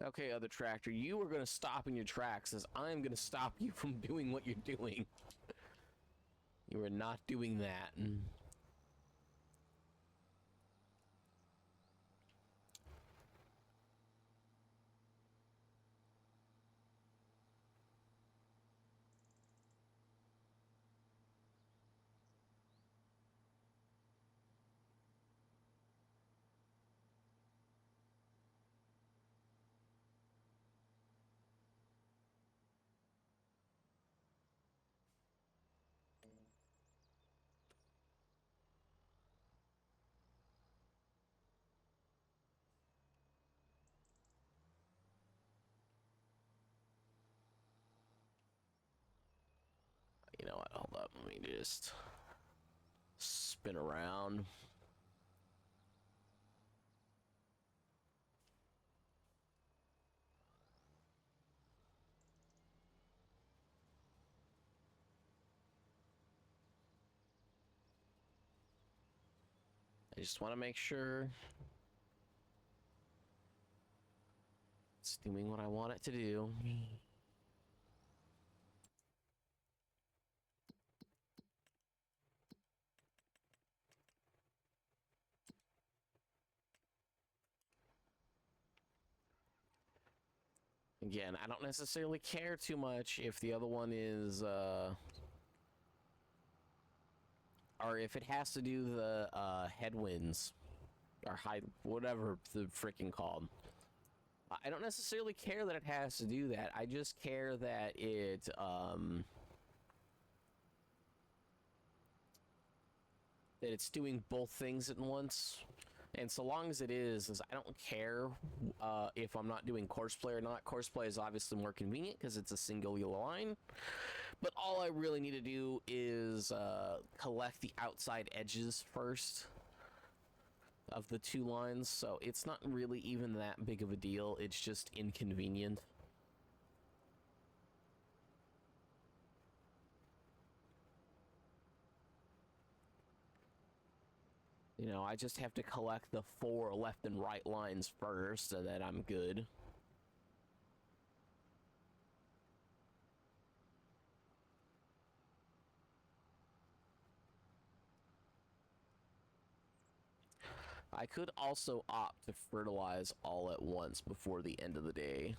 Okay, other tractor, you are going to stop in your tracks, as I'm going to stop you from doing what you're doing. You are not doing that. You know what? Hold up. Let me just spin around. I just want to make sure. doing what I want it to do. Again, I don't necessarily care too much if the other one is, or if it has to do the, headwinds, or high, whatever the freaking called. I don't necessarily care that it has to do that. I just care that that it's doing both things at once. And so long as it is I don't care if I'm not doing courseplay or not. Courseplay is obviously more convenient because it's a single line. But all I really need to do is collect the outside edges first of the two lines. So it's not really even that big of a deal. It's just inconvenient. You know, I just have to collect the 4 left and right lines first so that I'm good. I could also opt to fertilize all at once before the end of the day,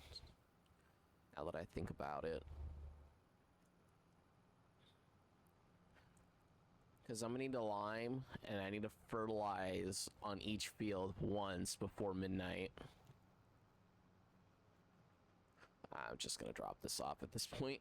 now that I think about it. Because I'm going to need a lime, and I need to fertilize on each field once before midnight. I'm just going to drop this off at this point.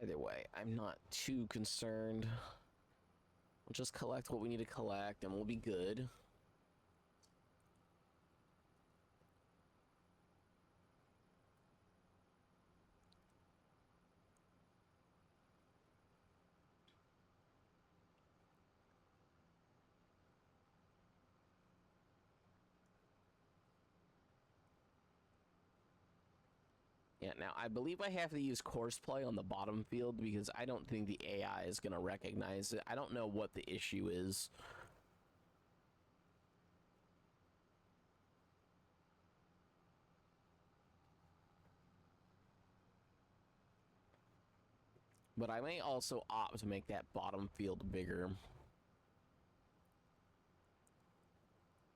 Either way, I'm not too concerned. We'll just collect what we need to collect, and we'll be good. Yeah, now I believe I have to use courseplay on the bottom field because I don't think the AI is going to recognize it. I don't know what the issue is. But I may also opt to make that bottom field bigger.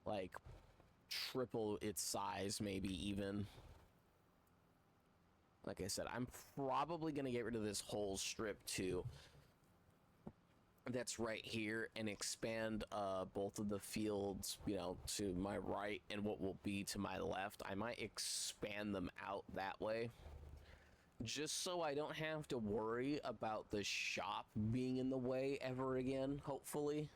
Like, triple its size, maybe even. Like I said, I'm probably going to get rid of this whole strip too. That's right here, and expand both of the fields, you know, to my right and what will be to my left. I might expand them out that way, just so I don't have to worry about the shop being in the way ever again, hopefully.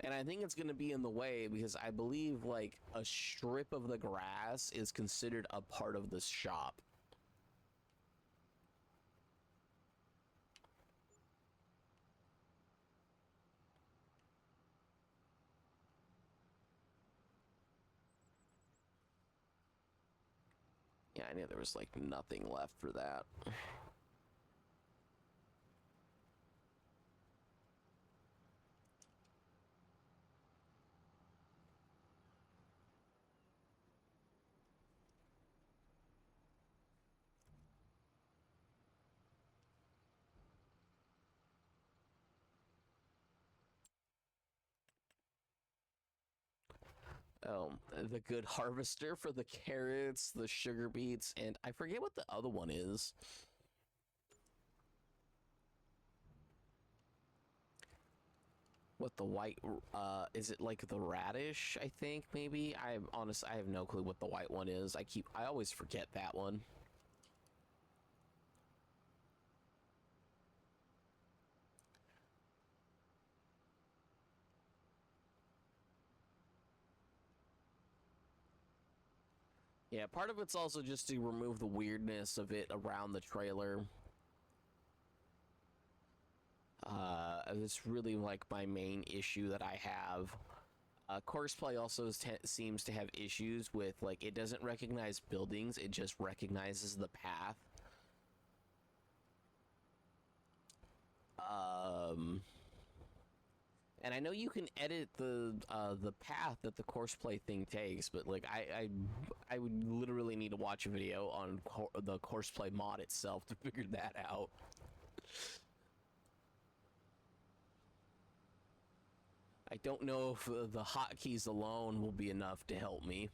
And I think it's going to be in the way because I believe, like, a strip of the grass is considered a part of the shop. Yeah, I knew there was, like, nothing left for that. The good harvester for the carrots, the sugar beets, and I forget what the other one is. What the white, is it like the radish, I think, maybe? I have no clue what the white one is. I always forget that one. Yeah, part of it's also just to remove the weirdness of it around the trailer. It's really like my main issue that I have. Courseplay also seems to have issues with, like, it doesn't recognize buildings, it just recognizes the path. And I know you can edit the path that the courseplay thing takes, but like I would literally need to watch a video on the courseplay mod itself to figure that out. I don't know if the hotkeys alone will be enough to help me.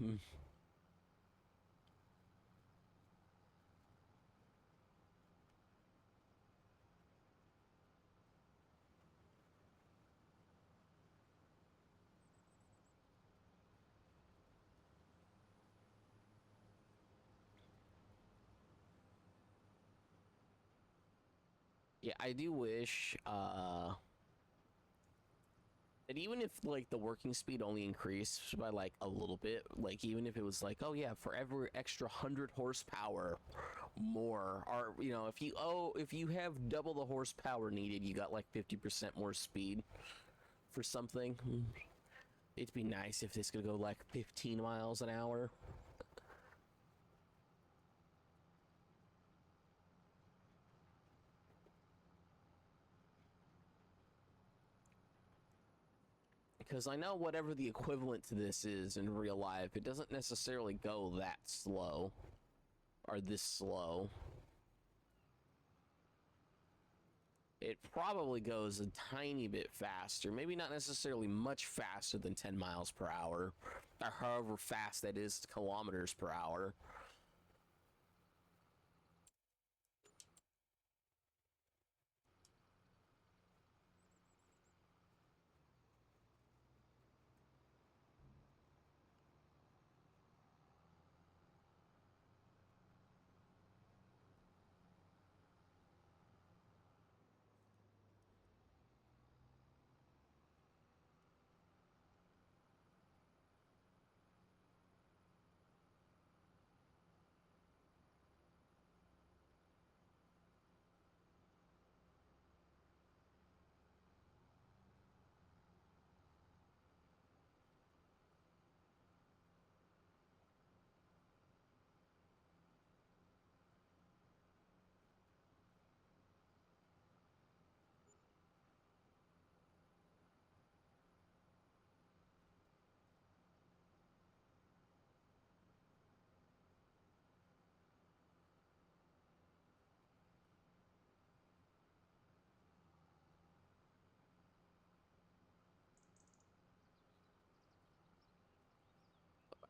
Yeah, I do wish that even if like the working speed only increased by like a little bit, like even if it was like, oh yeah, for every extra 100 horsepower more, or you know, if you have double the horsepower needed, you got like 50% more speed for something. It'd be nice if this could go like 15 miles an hour. Because I know whatever the equivalent to this is in real life, it doesn't necessarily go that slow or this slow. It probably goes a tiny bit faster, maybe not necessarily much faster than 10 miles per hour, or however fast that is kilometers per hour.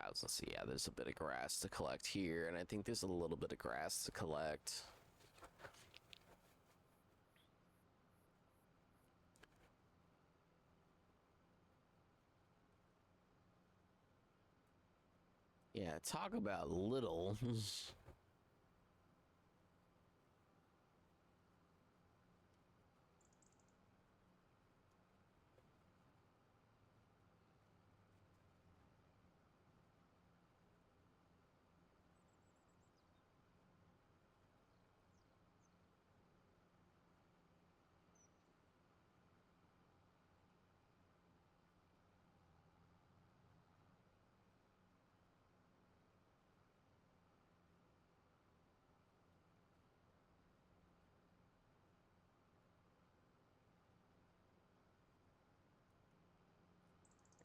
I was gonna see, yeah, there's a bit of grass to collect here, and I think there's a little bit of grass to collect. Yeah, talk about little.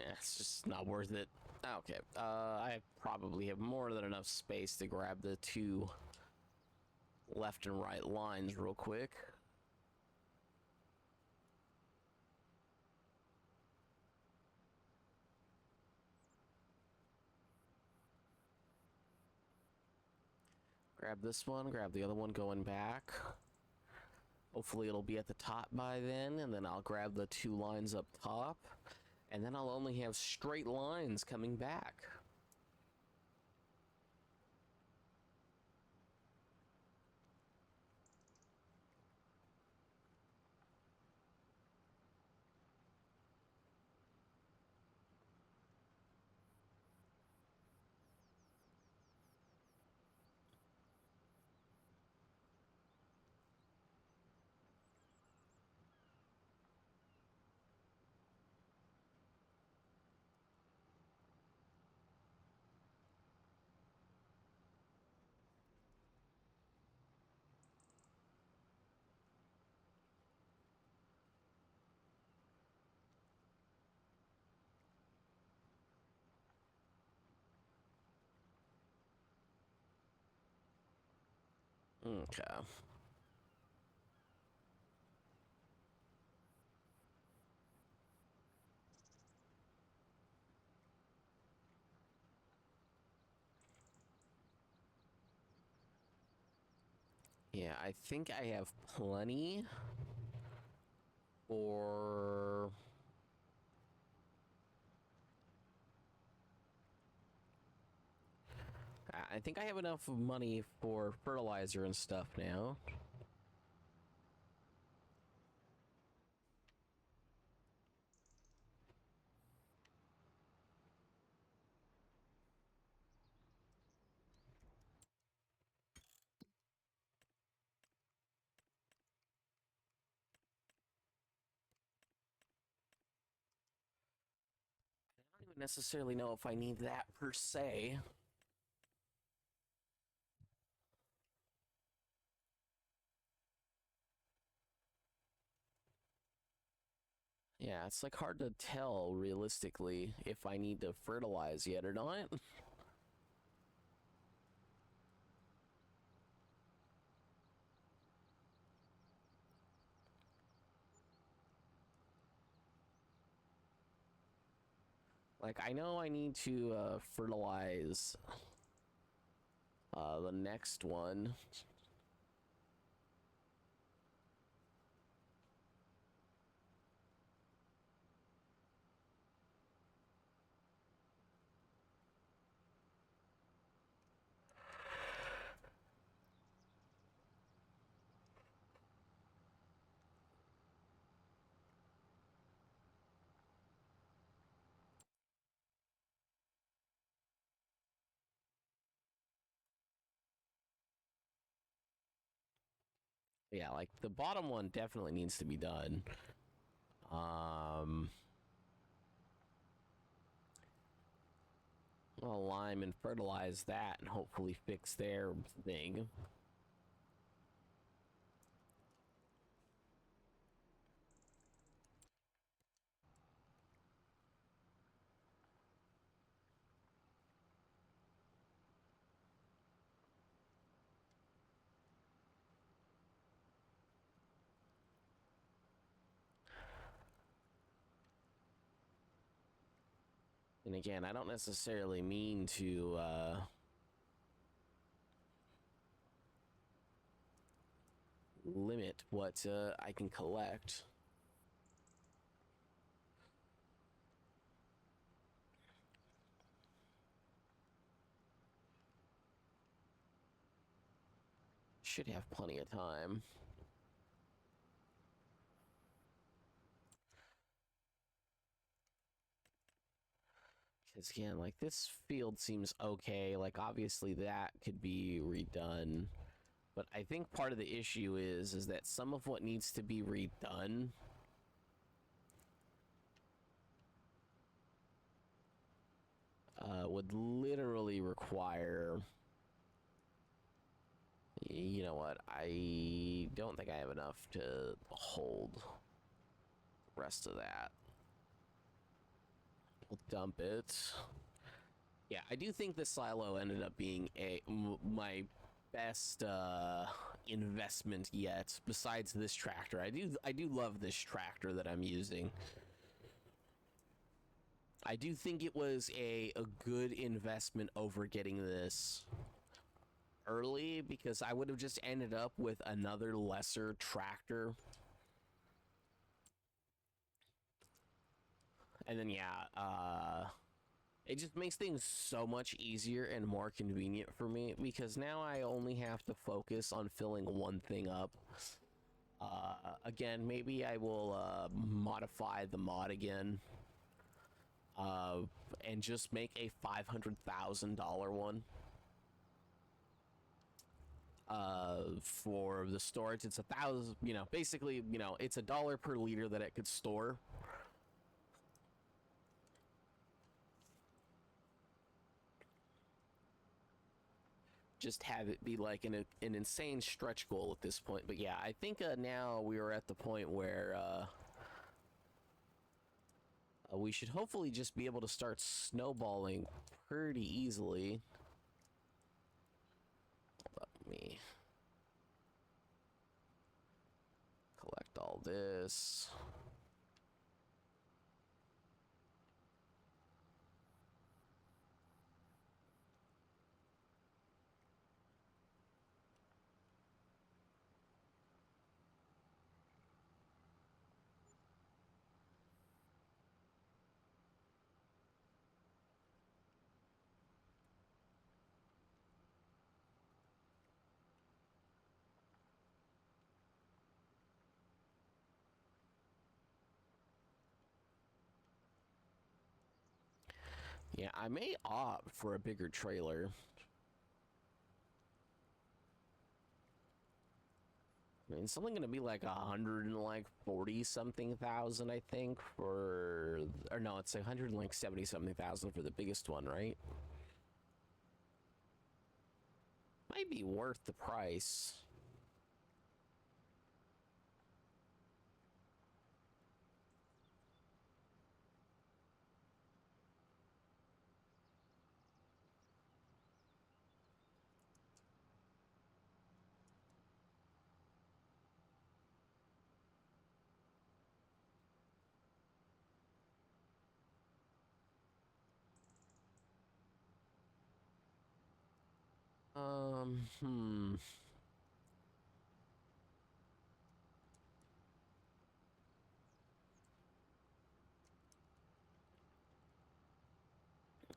Yeah, it's just not worth it. Okay, I probably have more than enough space to grab the two left and right lines real quick. Grab this one, grab the other one going back. Hopefully it'll be at the top by then, and then I'll grab the 2 lines up top, and then I'll only have straight lines coming back. Okay. Yeah, I think I have plenty for... I think I have enough money for fertilizer and stuff now. I don't even necessarily know if I need that per se. Yeah, it's like hard to tell realistically if I need to fertilize yet or not. Like, I know I need to fertilize the next one. Yeah, like the bottom one definitely needs to be done. I'll lime and fertilize that and hopefully fix their thing. And again, I don't necessarily mean to limit what I can collect. Should have plenty of time. Because again, like this field seems okay. Like obviously that could be redone. But I think part of the issue is that some of what needs to be redone would literally require... You know what? I don't think I have enough to hold the rest of that. We'll dump it. Yeah, I do think the silo ended up being my best investment yet, besides this tractor. I do love this tractor that I'm using. I do think it was a good investment over getting this early because I would have just ended up with another lesser tractor. And then, yeah, it just makes things so much easier and more convenient for me because now I only have to focus on filling one thing up. Again, maybe I will modify the mod again uh, and just make a $500,000 one. For the storage, it's 1,000, basically, it's $1 per liter that it could store. Just have it be like an insane stretch goal at this point. But yeah, I think now we are at the point where we should hopefully just be able to start snowballing pretty easily. Let me collect all this. Yeah, I may opt for a bigger trailer. I mean, it's only gonna be like 140 something thousand, I think, or no, it's 170 something thousand for the biggest one, right? Might be worth the price. Hmm.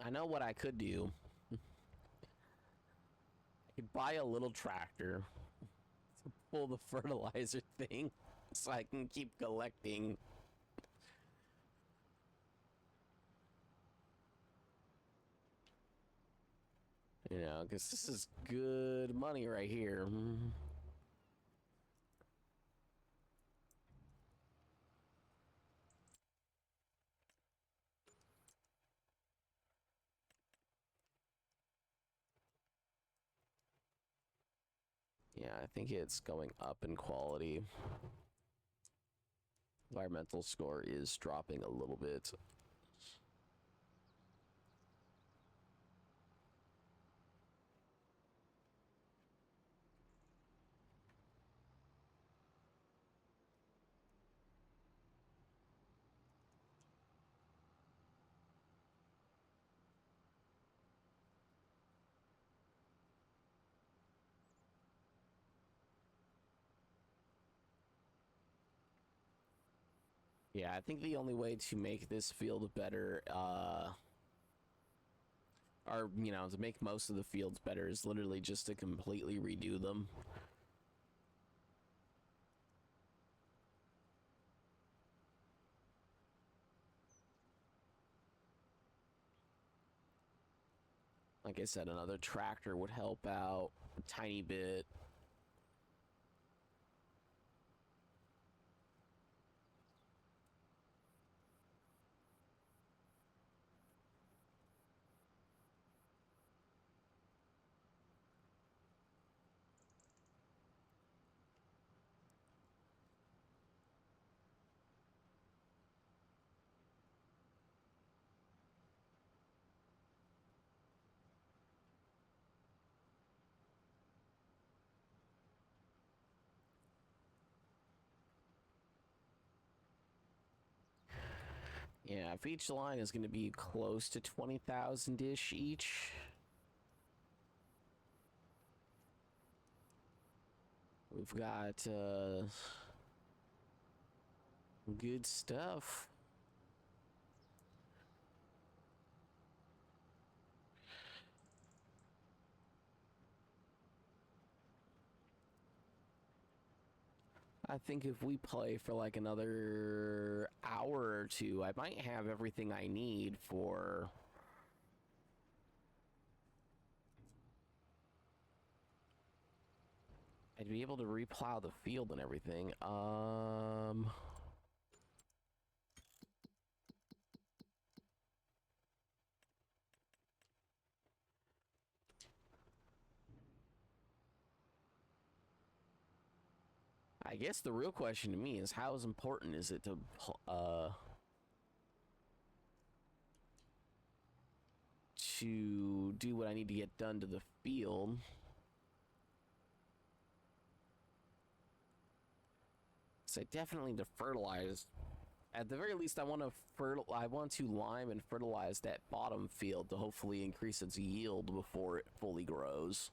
I know what I could do. I could buy a little tractor to pull the fertilizer thing so I can keep collecting. Because this is good money right here. Yeah, I think it's going up in quality. Environmental score is dropping a little bit. Yeah, I think the only way to make this field better, or, to make most of the fields better is literally just to completely redo them. Like I said, another tractor would help out a tiny bit. Yeah, if each line is going to be close to 20,000-ish each. We've got good stuff. I think if we play for like another hour or two, I might have everything I need for... I'd be able to replow the field and everything. I guess the real question to me is how important is it to do what I need to get done to the field? So I definitely need to fertilize. At the very least, I want to lime and fertilize that bottom field to hopefully increase its yield before it fully grows.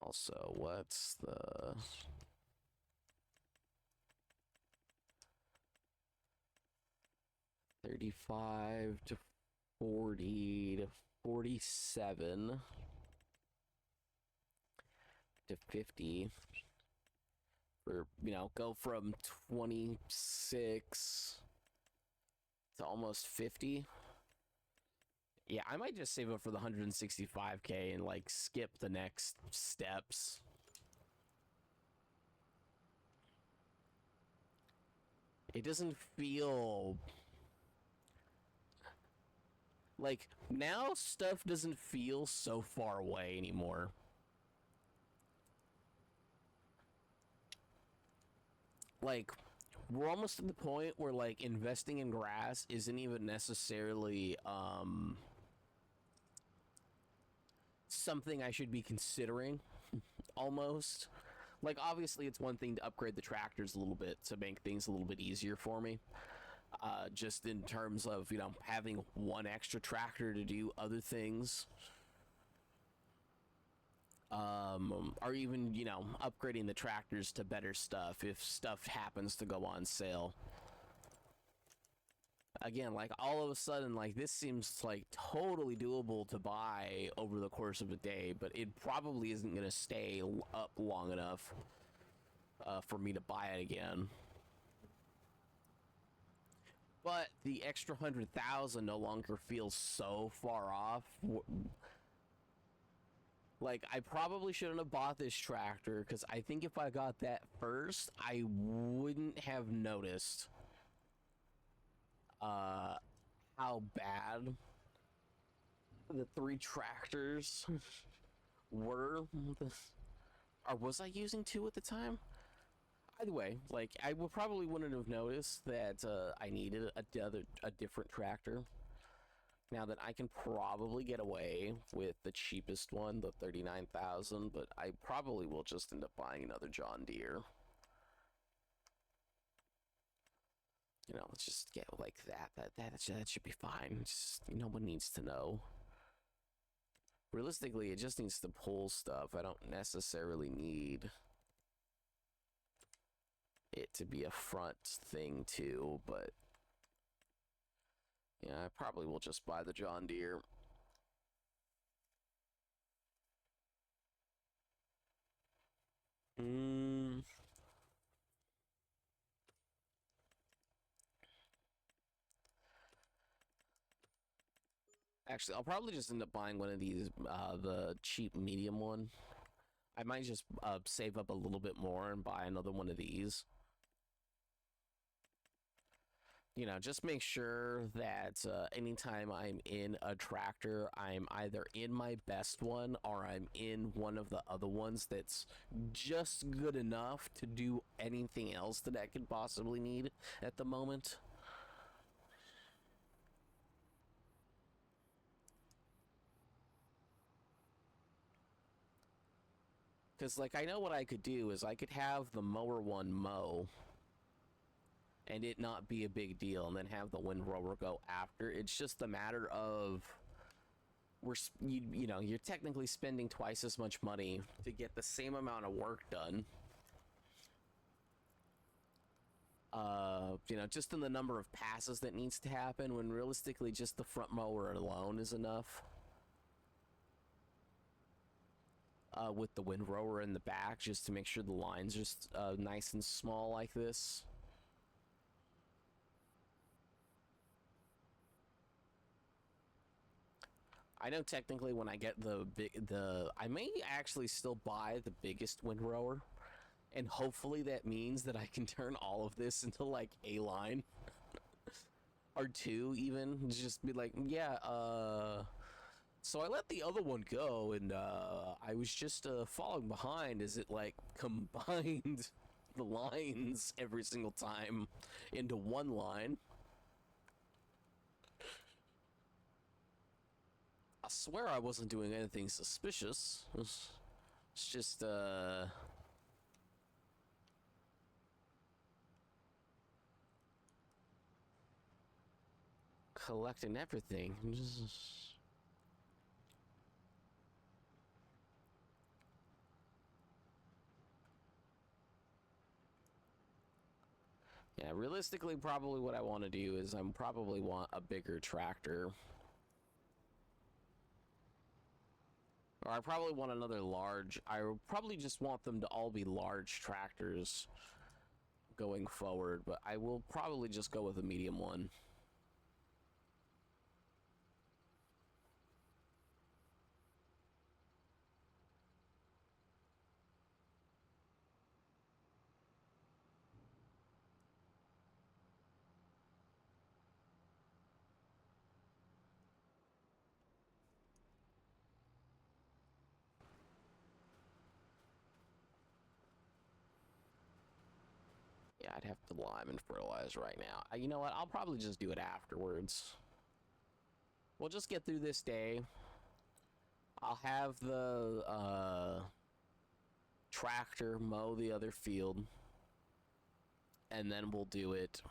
Also, what's the... 35 to 40 to 47 to 50 for, you know, go from 26 to almost 50. Yeah, I might just save up for the 165k and like skip the next steps. It doesn't feel like now stuff doesn't feel so far away anymore. Like, we're almost at the point where like investing in grass isn't even necessarily something I should be considering. Almost. Like, obviously it's one thing to upgrade the tractors a little bit to make things a little bit easier for me, just in terms of, you know, having one extra tractor to do other things, or even, you know, upgrading the tractors to better stuff if stuff happens to go on sale. Again, like, all of a sudden, like, this seems like totally doable to buy over the course of a day, but it probably isn't going to stay up long enough for me to buy it again. But the extra 100,000 no longer feels so far off. Like, I probably shouldn't have bought this tractor, because I think if I got that first, I wouldn't have noticed how bad the 3 tractors were. Or was I using 2 at the time? Either way, like, I probably wouldn't have noticed that I needed a different tractor. Now that I can probably get away with the cheapest one, the 39,000, but I probably will just end up buying another John Deere. You know, let's just get like that. That should be fine. Just, no one needs to know. Realistically, it just needs to pull stuff. I don't necessarily need it to be a front thing too, but yeah, I probably will just buy the John Deere. Actually, I'll probably just end up buying one of these, the cheap medium one. I might just save up a little bit more and buy another one of these. You know, just make sure that anytime I'm in a tractor, I'm either in my best one or I'm in one of the other ones that's just good enough to do anything else that I could possibly need at the moment. Because, like, I know what I could do is I could have the mower one mow, and it not be a big deal, and then have the windrower go after. It's just a matter of you know, you're technically spending twice as much money to get the same amount of work done. You know, just in the number of passes that needs to happen, when realistically just the front mower alone is enough. With the windrower in the back, just to make sure the line's just nice and small like this. I know technically when I get I may actually still buy the biggest windrower, and hopefully that means that I can turn all of this into like a line or two, even just be like, yeah, so I let the other one go, and I was just falling behind as it like combined the lines every single time into one line. I swear I wasn't doing anything suspicious. It's just collecting everything. Yeah, realistically, probably what I want to do is I probably want a bigger tractor. Or I probably want another large. I probably just want them to all be large tractors going forward, but I will probably just go with a medium one. Yeah, I'd have to lime and fertilize right now. You know what? I'll probably just do it afterwards. We'll just get through this day. I'll have the tractor mow the other field, and then we'll do it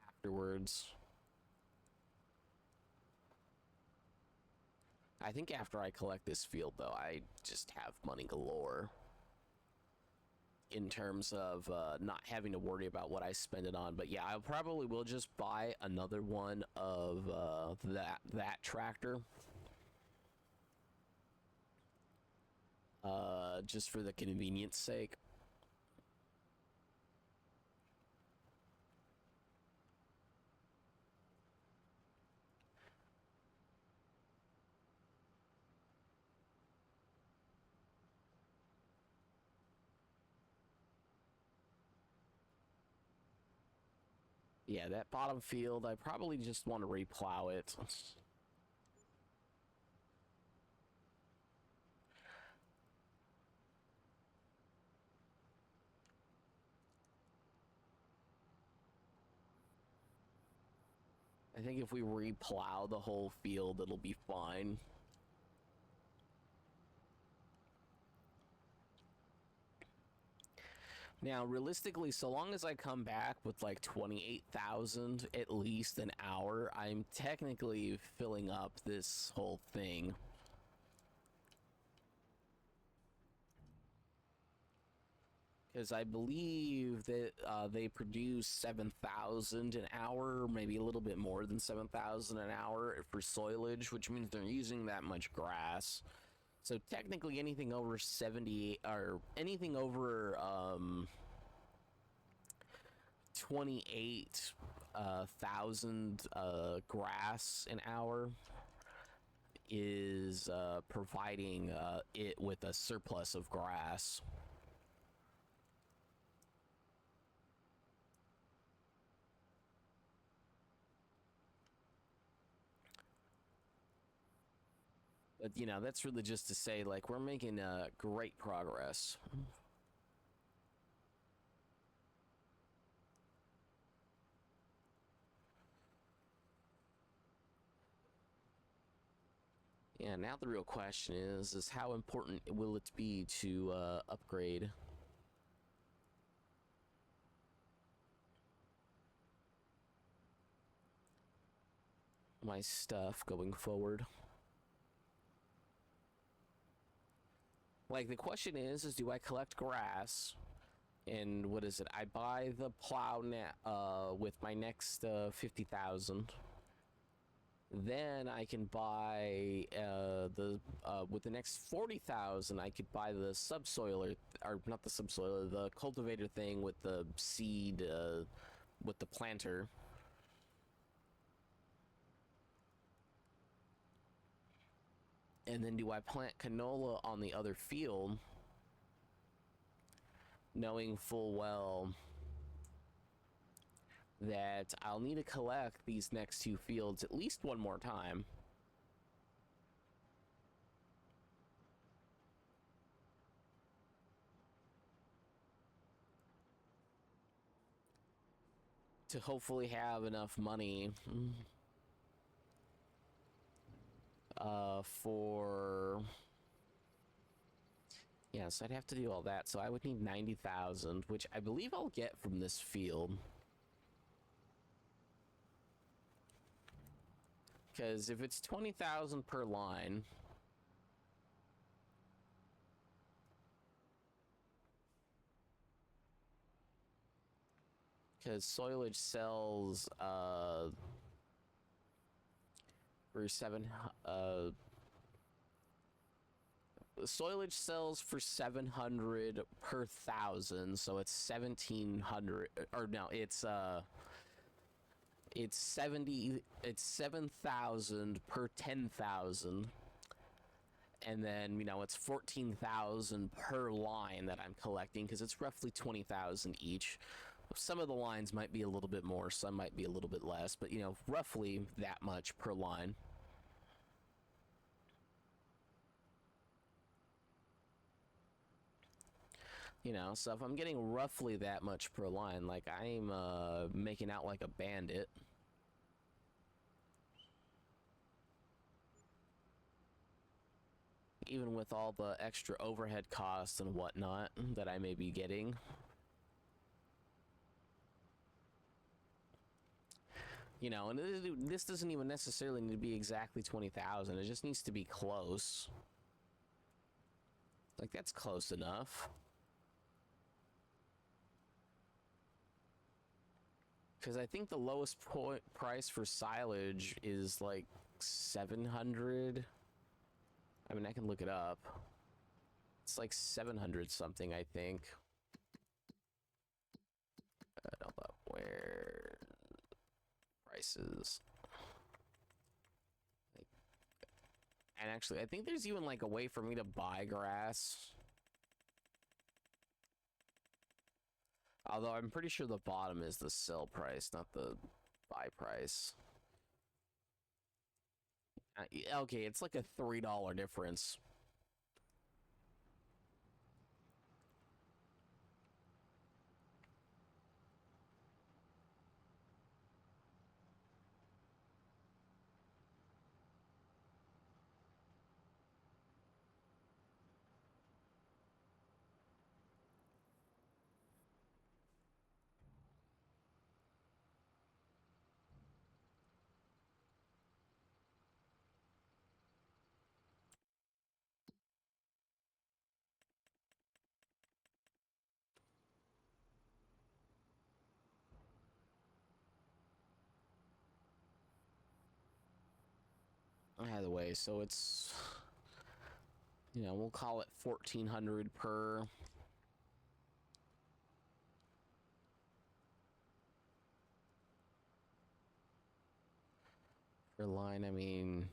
afterwards. I think after I collect this field, though, I just have money galore in terms of not having to worry about what I spend it on. But yeah, I probably will just buy another one of that tractor. Just for the convenience sake. Yeah, that bottom field, I probably just want to replow it. I think if we replow the whole field, it'll be fine. Now, realistically, so long as I come back with like 28,000 at least an hour, I'm technically filling up this whole thing. Because I believe that they produce 7,000 an hour, maybe a little bit more than 7,000 an hour for soilage, which means they're using that much grass. So technically anything over 70 or anything over 28,000 grass an hour is providing it with a surplus of grass. But, you know, that's really just to say, like, we're making great progress. Yeah, now the real question is how important will it be to upgrade? my stuff going forward. Like, the question is do I collect grass? And what is it? I buy the plow with my next 50,000. Then I can buy with the next 40,000, I could buy the subsoiler, or not the subsoiler, the cultivator thing with the seed, with the planter. And then do I plant canola on the other field, knowing full well that I'll need to collect these next two fields at least one more time. To hopefully have enough money for... Yes, I'd have to do all that, so I would need 90,000, which I believe I'll get from this field. Because if it's 20,000 per line... Because soilage sells, for soilage sells for 700 per thousand, so it's 1,700, or no, it's 7,000 per 10,000. And then, you know, it's 14,000 per line that I'm collecting, because it's roughly 20,000 each. Some of the lines might be a little bit more, some might be a little bit less, but, you know, roughly that much per line. You know, so if I'm getting roughly that much per line, like, I'm making out like a bandit. Even with all the extra overhead costs and whatnot that I may be getting. You know, and this doesn't even necessarily need to be exactly 20,000. It just needs to be close. Like, that's close enough. Because I think the lowest price for silage is like 700. I mean, I can look it up. It's like 700 something, I think. Hold up, where prices? And actually, I think there's even like a way for me to buy grass. Although I'm pretty sure the bottom is the sell price, not the buy price. Okay, it's like a $3 difference. Either way, so it's, you know, we'll call it 1,400 per. Per line, I mean,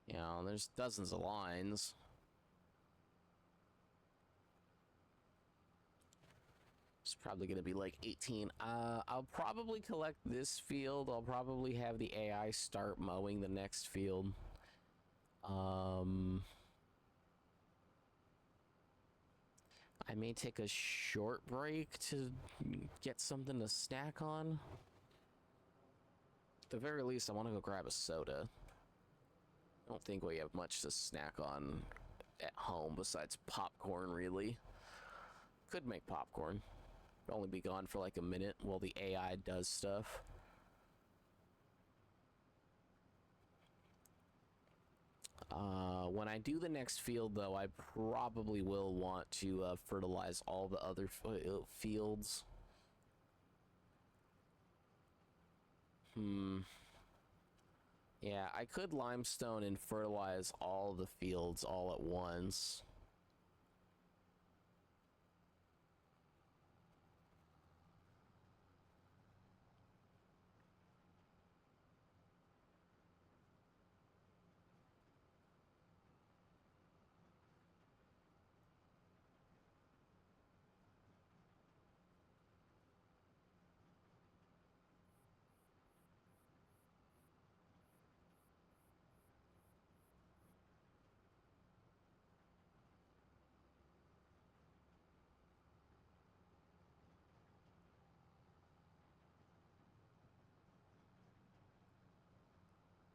you know, there's dozens of lines. It's probably going to be like 18. I'll probably collect this field. I'll probably have the AI start mowing the next field. I may take a short break to get something to snack on. At the very least, I want to go grab a soda. I don't think we have much to snack on at home besides popcorn, really. Could make popcorn. Only be gone for like a minute while the AI does stuff. When I do the next field, though, I probably will want to fertilize all the other fields. Yeah, I could limestone and fertilize all the fields all at once.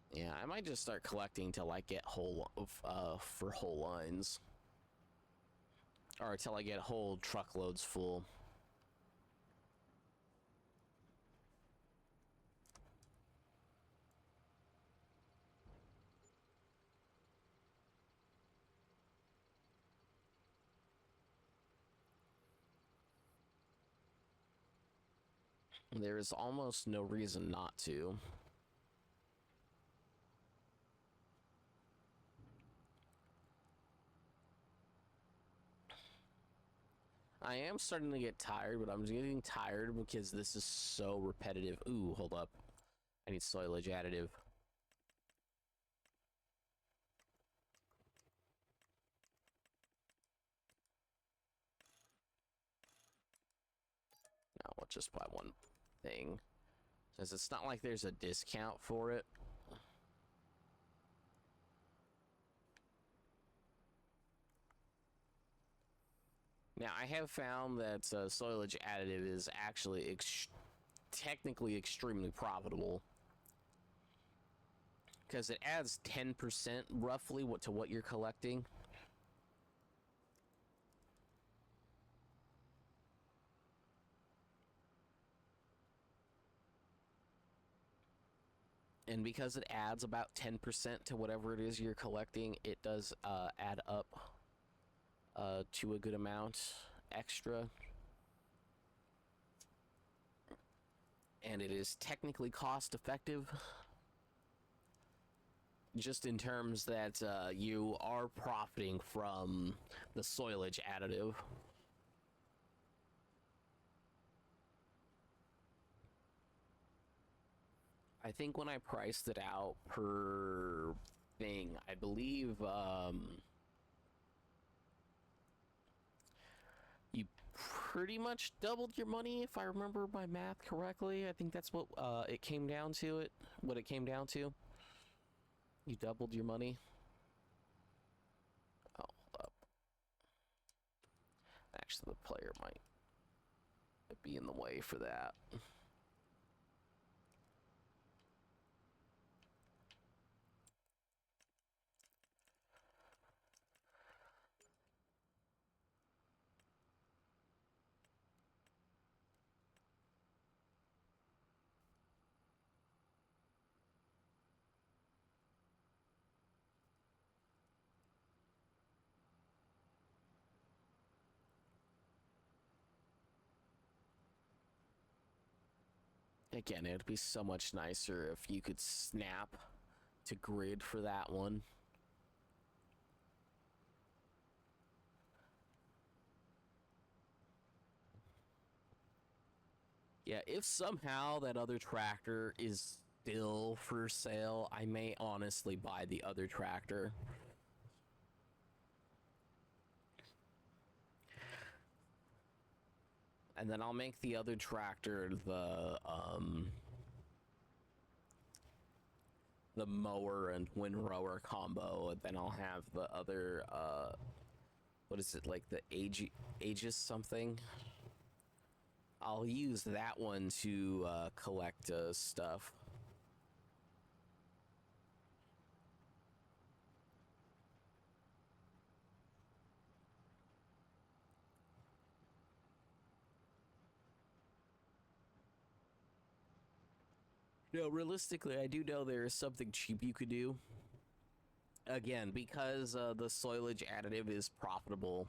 Yeah, I might just start collecting till I get for whole lines. Or till I get whole truckloads full. There is almost no reason not to. I am starting to get tired, but I'm getting tired because this is so repetitive. Ooh, hold up. I need soilage additive. No, we'll just buy one thing. Because it's not like there's a discount for it. Now, I have found that soilage additive is actually technically extremely profitable. Because it adds 10% roughly to what you're collecting. And because it adds about 10% to whatever it is you're collecting, it does add up to a good amount extra. And it is technically cost effective. Just in terms that you are profiting from the soilage additive. I think when I priced it out per thing, I believe you pretty much doubled your money, if I remember my math correctly. I think that's what it came down to. What it came down to. You doubled your money. Oh, hold up. Actually, the player might be in the way for that. Again, it'd be so much nicer if you could snap to grid for that one. Yeah, if somehow that other tractor is still for sale, I may honestly buy the other tractor. And then I'll make the other tractor the mower and windrower combo, and then I'll have the other what is it, like the Aegis something? I'll use that one to collect stuff. No, realistically, I do know there is something cheap you could do. again, because the soilage additive is profitable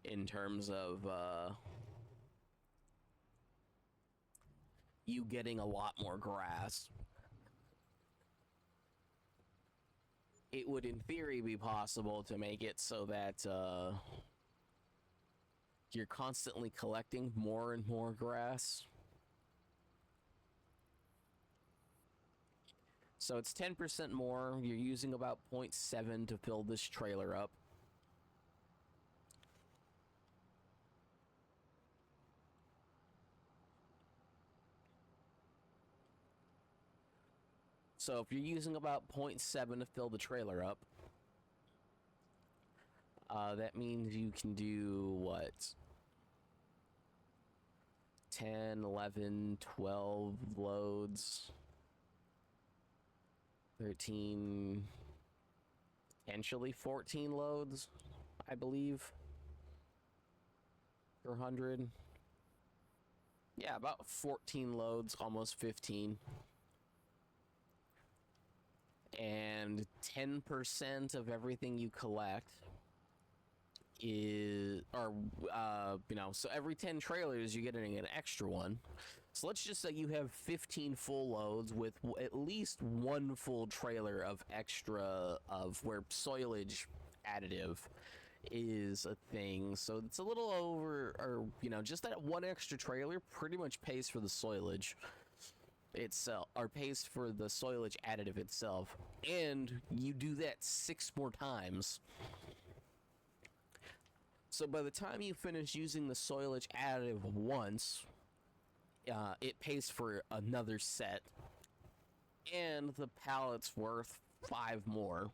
in terms of you getting a lot more grass, it would in theory be possible to make it so that you're constantly collecting more and more grass. So it's 10% more. You're using about 0.7 to fill this trailer up. So if you're using about 0.7 to fill the trailer up, that means you can do what? 10, 11, 12 loads. 13, potentially 14 loads, I believe, per 100. Yeah, about 14 loads, almost 15. And 10% of everything you collect is, or, so every 10 trailers, you're getting an extra one. So let's just say you have 15 full loads with at least one full trailer of extra of where soilage additive is a thing. So it's a little over, or, just that one extra trailer pretty much pays for the soilage itself, or pays for the soilage additive itself. And you do that 6 more times. So by the time you finish using the soilage additive once, it pays for another set, and the pallet's worth 5 more.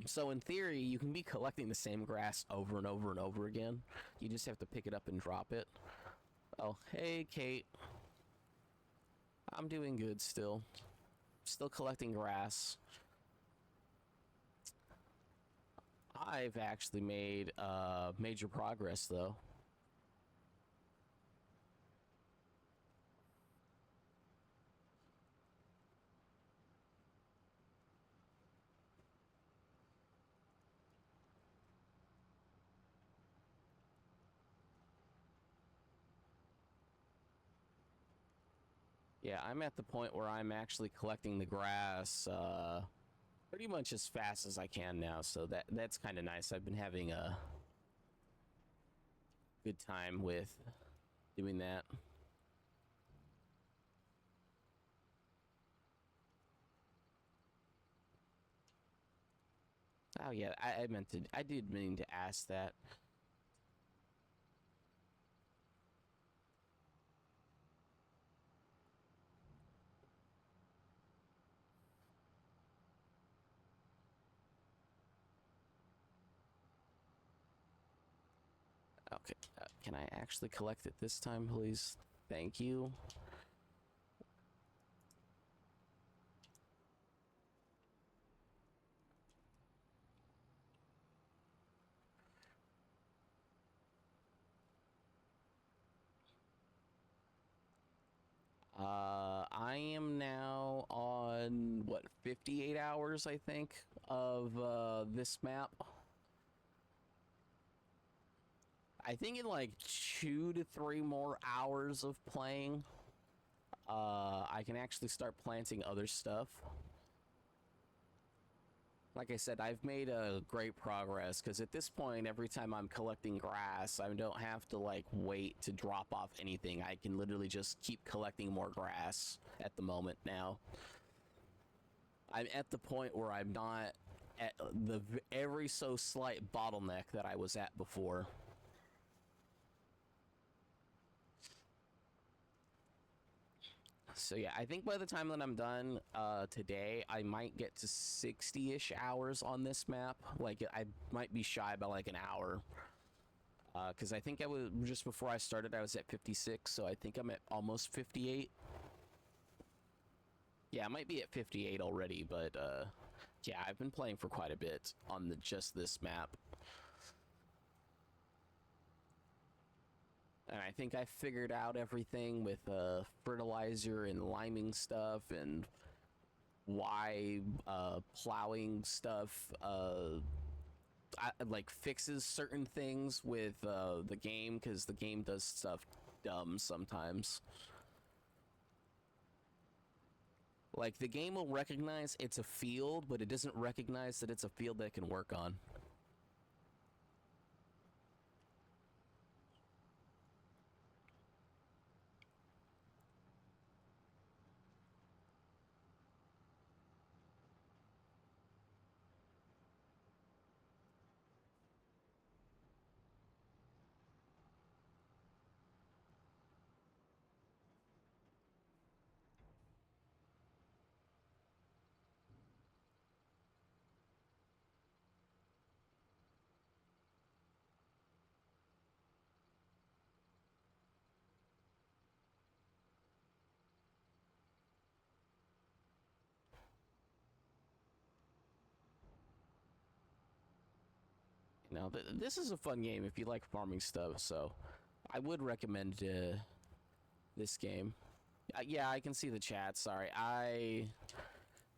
So in theory, you can be collecting the same grass over and over and over again. You just have to pick it up and drop it. Oh, hey, Kate. I'm doing good still. Still collecting grass. I've actually made major progress, though. Yeah, I'm at the point where I'm actually collecting the grass pretty much as fast as I can now, so that's kind of nice. I've been having a good time with doing that. Oh yeah, I did mean to ask that. Okay, can I actually collect it this time, please? Thank you. I am now on, what, 58 hours, I think, of this map. I think in like 2 to 3 more hours of playing, I can actually start planting other stuff. Like I said, I've made a great progress, because at this point, every time I'm collecting grass, I don't have to like wait to drop off anything. I can literally just keep collecting more grass at the moment now. I'm at the point where I'm not at the every so slight bottleneck that I was at before. So yeah, I think by the time that I'm done today, I might get to 60-ish hours on this map. Like, I might be shy by like an hour. Because I think I was, just before I started, I was at 56, so I think I'm at almost 58. Yeah, I might be at 58 already, but yeah, I've been playing for quite a bit on just this map. And I think I figured out everything with fertilizer and liming stuff and why plowing stuff like fixes certain things with the game, because the game does stuff dumb sometimes. Like, the game will recognize it's a field, but it doesn't recognize that it's a field that it can work on. Now, this is a fun game if you like farming stuff, so I would recommend this game. Yeah, I can see the chat. Sorry, I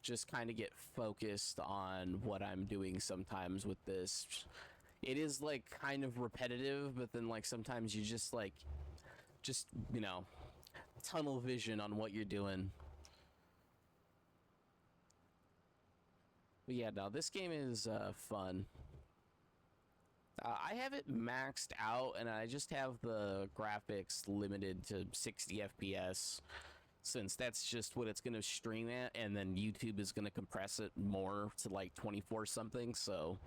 just kind of get focused on what I'm doing sometimes with this. It is like kind of repetitive, but then like sometimes you just like, you know, tunnel vision on what you're doing. But yeah, no, this game is fun. I have it maxed out, and I just have the graphics limited to 60 FPS, since that's just what it's going to stream at, and then YouTube is going to compress it more to like 24 something, so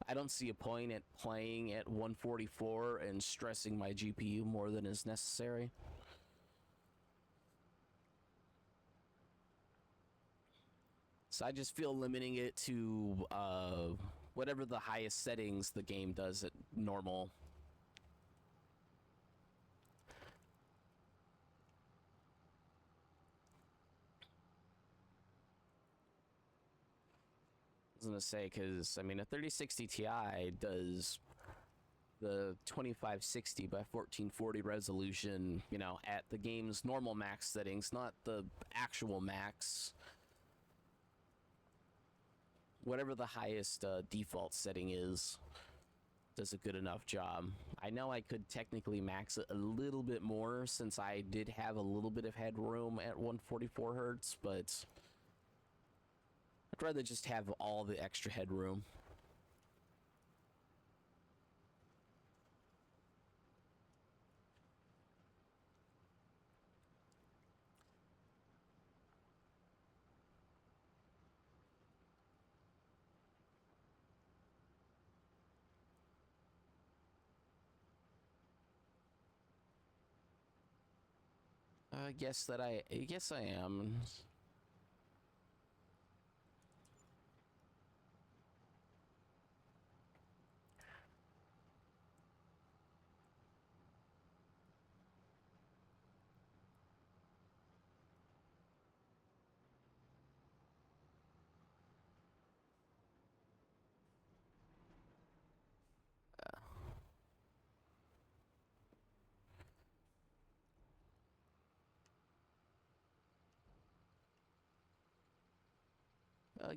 I don't see a point at playing at 144 and stressing my GPU more than is necessary. So I just feel limiting it to whatever the highest settings the game does at normal. I was gonna say, because I mean a 3060 Ti does the 2560 by 1440 resolution, you know, at the game's normal max settings, not the actual max. Whatever the highest default setting is, does a good enough job. I know I could technically max it a little bit more, since I did have a little bit of headroom at 144 hertz, but I'd rather just have all the extra headroom. I guess I am.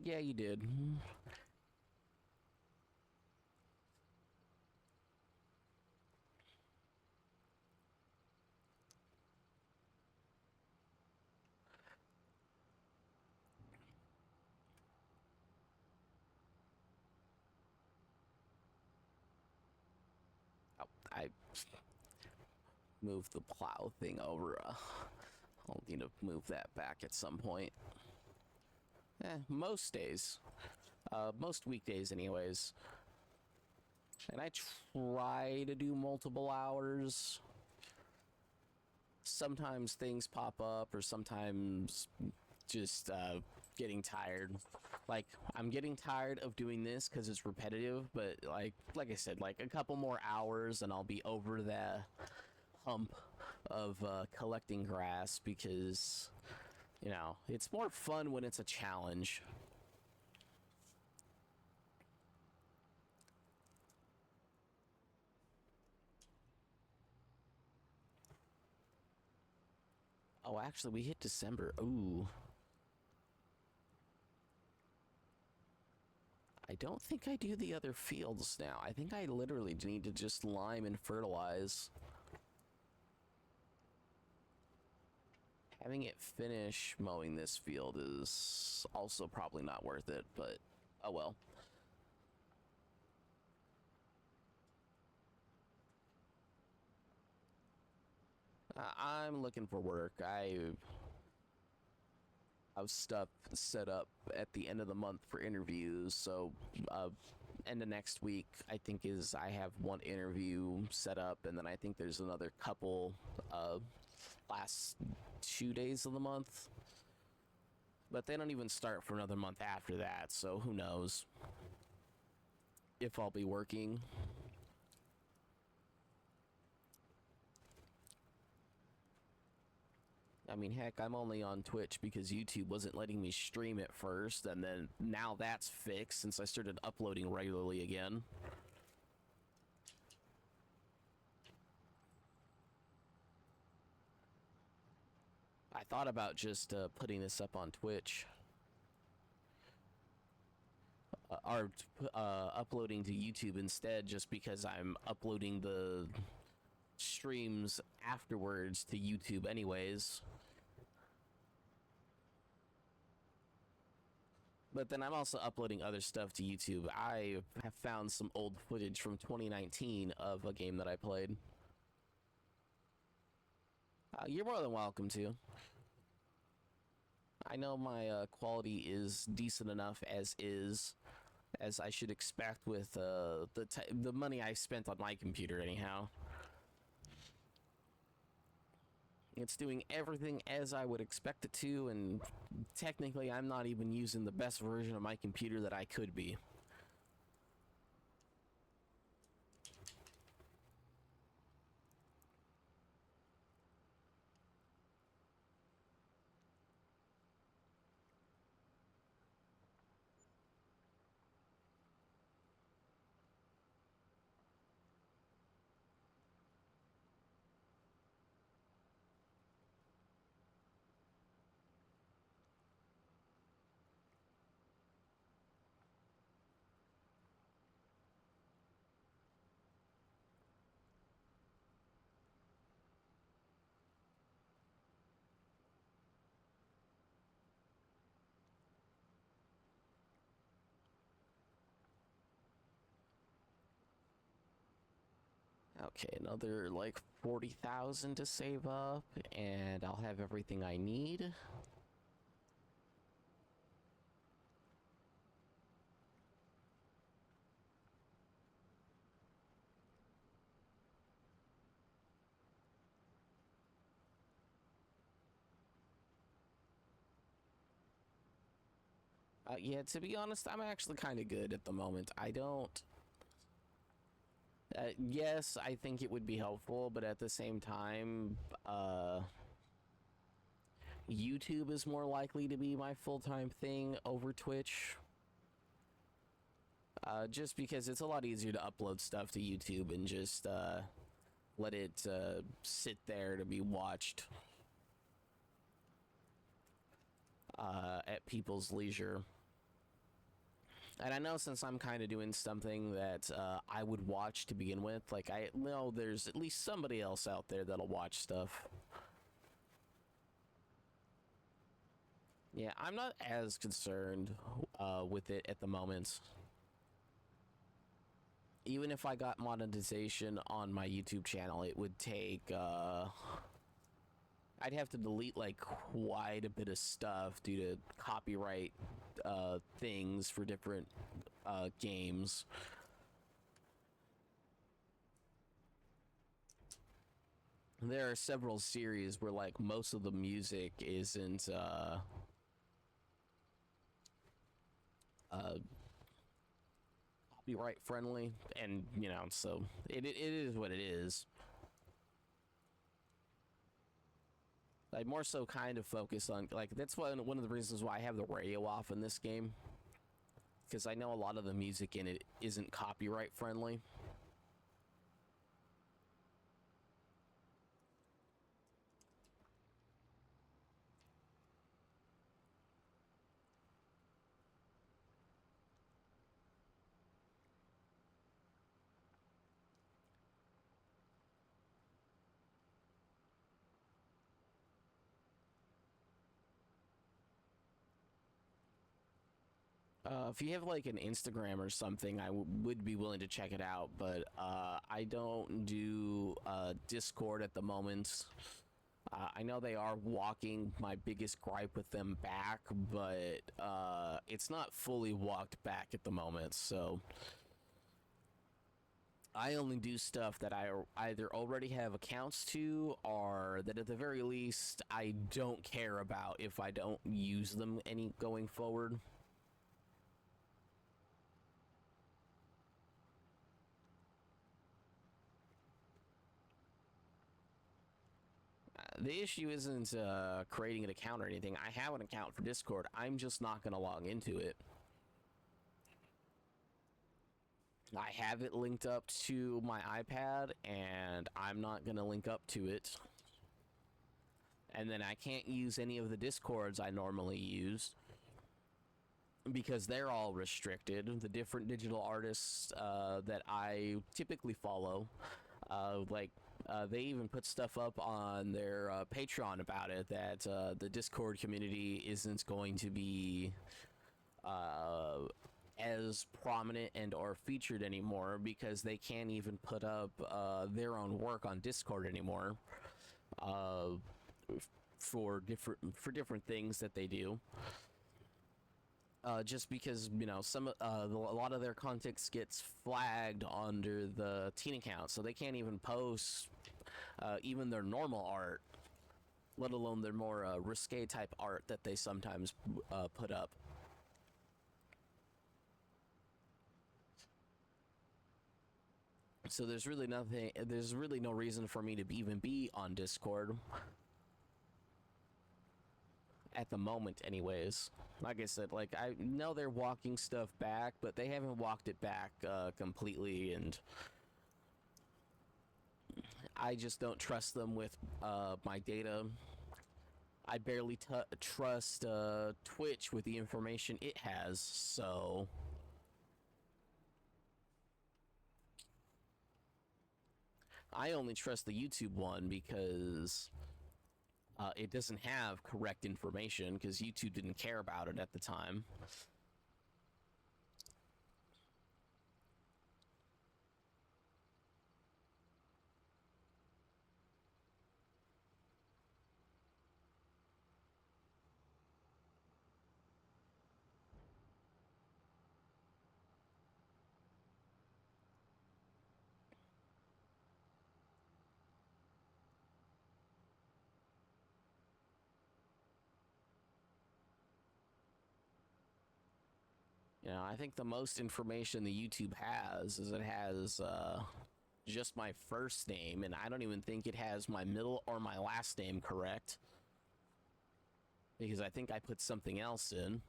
Yeah, you did. Oh, I moved the plow thing over. I'll need to move that back at some point. Most days. Most weekdays, anyways. And I try to do multiple hours. Sometimes things pop up, or sometimes just getting tired. Like, I'm getting tired of doing this because it's repetitive, but like I said, like a couple more hours and I'll be over the hump of collecting grass, because, you know, it's more fun when it's a challenge. Oh, actually, we hit December. Ooh. I don't think I do the other fields now. I think I literally need to just lime and fertilize. Having it finish mowing this field is also probably not worth it, but oh well. I'm looking for work. I have stuff set up at the end of the month for interviews, so end of next week I think is I have one interview set up, and then I think there's another couple last 2 days of the month, but they don't even start for another month after that, so who knows if I'll be working. I mean, heck, I'm only on Twitch because YouTube wasn't letting me stream at first, and then now that's fixed since I started uploading regularly again. I thought about just putting this up on Twitch. Or uploading to YouTube instead, just because I'm uploading the streams afterwards to YouTube anyways. But then I'm also uploading other stuff to YouTube. I have found some old footage from 2019 of a game that I played. You're more than welcome to. I know my quality is decent enough as is, as I should expect with the money I spent on my computer anyhow. It's doing everything as I would expect it to, and technically I'm not even using the best version of my computer that I could be. Okay, another like 40,000 to save up, and I'll have everything I need. Yeah, to be honest, I'm actually kind of good at the moment. I don't... yes, I think it would be helpful, but at the same time, YouTube is more likely to be my full-time thing over Twitch. Just because it's a lot easier to upload stuff to YouTube and just let it sit there to be watched at people's leisure. And I know since I'm kind of doing something that I would watch to begin with, like I know there's at least somebody else out there that'll watch stuff. Yeah, I'm not as concerned with it at the moment. Even if I got monetization on my YouTube channel, it would take... I'd have to delete like quite a bit of stuff due to copyright things for different games. There are several series where like most of the music isn't copyright friendly, and you know, so it is what it is. I more so kind of focus on, like, that's one of the reasons why I have the radio off in this game, because I know a lot of the music in it isn't copyright friendly. If you have like an Instagram or something, I would be willing to check it out, but I don't do Discord at the moment. I know they are walking my biggest gripe with them back, but it's not fully walked back at the moment, so I only do stuff that I either already have accounts to, or that at the very least I don't care about if I don't use them any going forward. The issue isn't creating an account or anything. I have an account for Discord. I'm just not going to log into it. I have it linked up to my iPad, and I'm not going to link up to it. And then I can't use any of the Discords I normally use because they're all restricted. The different digital artists that I typically follow, they even put stuff up on their Patreon about it, that the Discord community isn't going to be as prominent and or featured anymore because they can't even put up their own work on Discord anymore for different things that they do. Just because, you know, a lot of their content gets flagged under the teen account, so they can't even post even their normal art, let alone their more risque type art that they sometimes put up. So there's really no reason for me to even be on Discord at the moment, anyways. Like I said, like, I know they're walking stuff back, but they haven't walked it back completely, and I just don't trust them with my data. I barely trust Twitch with the information it has, so I only trust the YouTube one because it doesn't have correct information because YouTube didn't care about it at the time. You know, I think the most information the YouTube has is it has just my first name, and I don't even think it has my middle or my last name correct. Because I think I put something else in.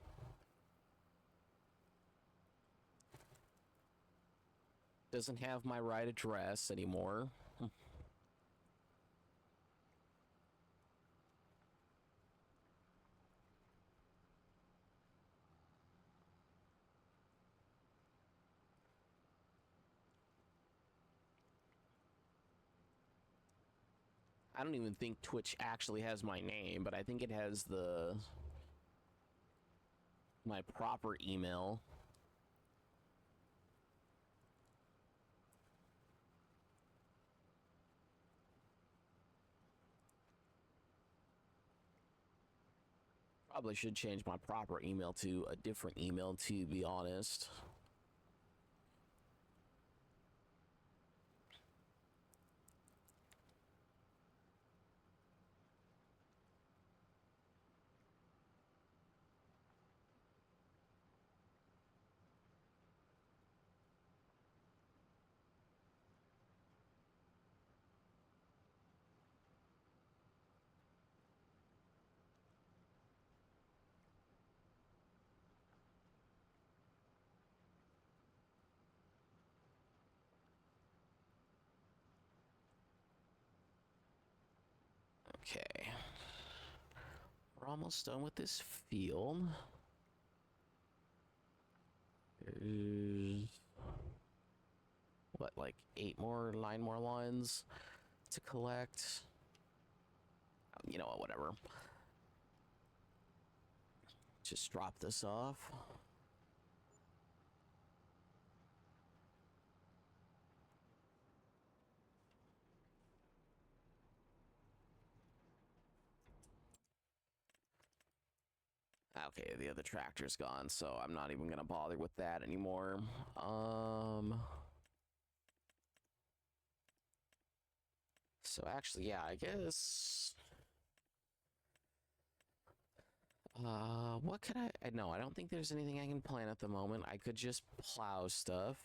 Doesn't have my right address anymore. I don't even think Twitch actually has my name, but I think it has my proper email. Probably should change my proper email to a different email, to be honest. Okay. We're almost done with this field. There's what, like 9 more lines to collect? You know what, whatever. Just drop this off. Okay, the other tractor's gone, so I'm not even gonna bother with that anymore. So actually, yeah, I guess. What could I? No, I don't think there's anything I can plant at the moment. I could just plow stuff.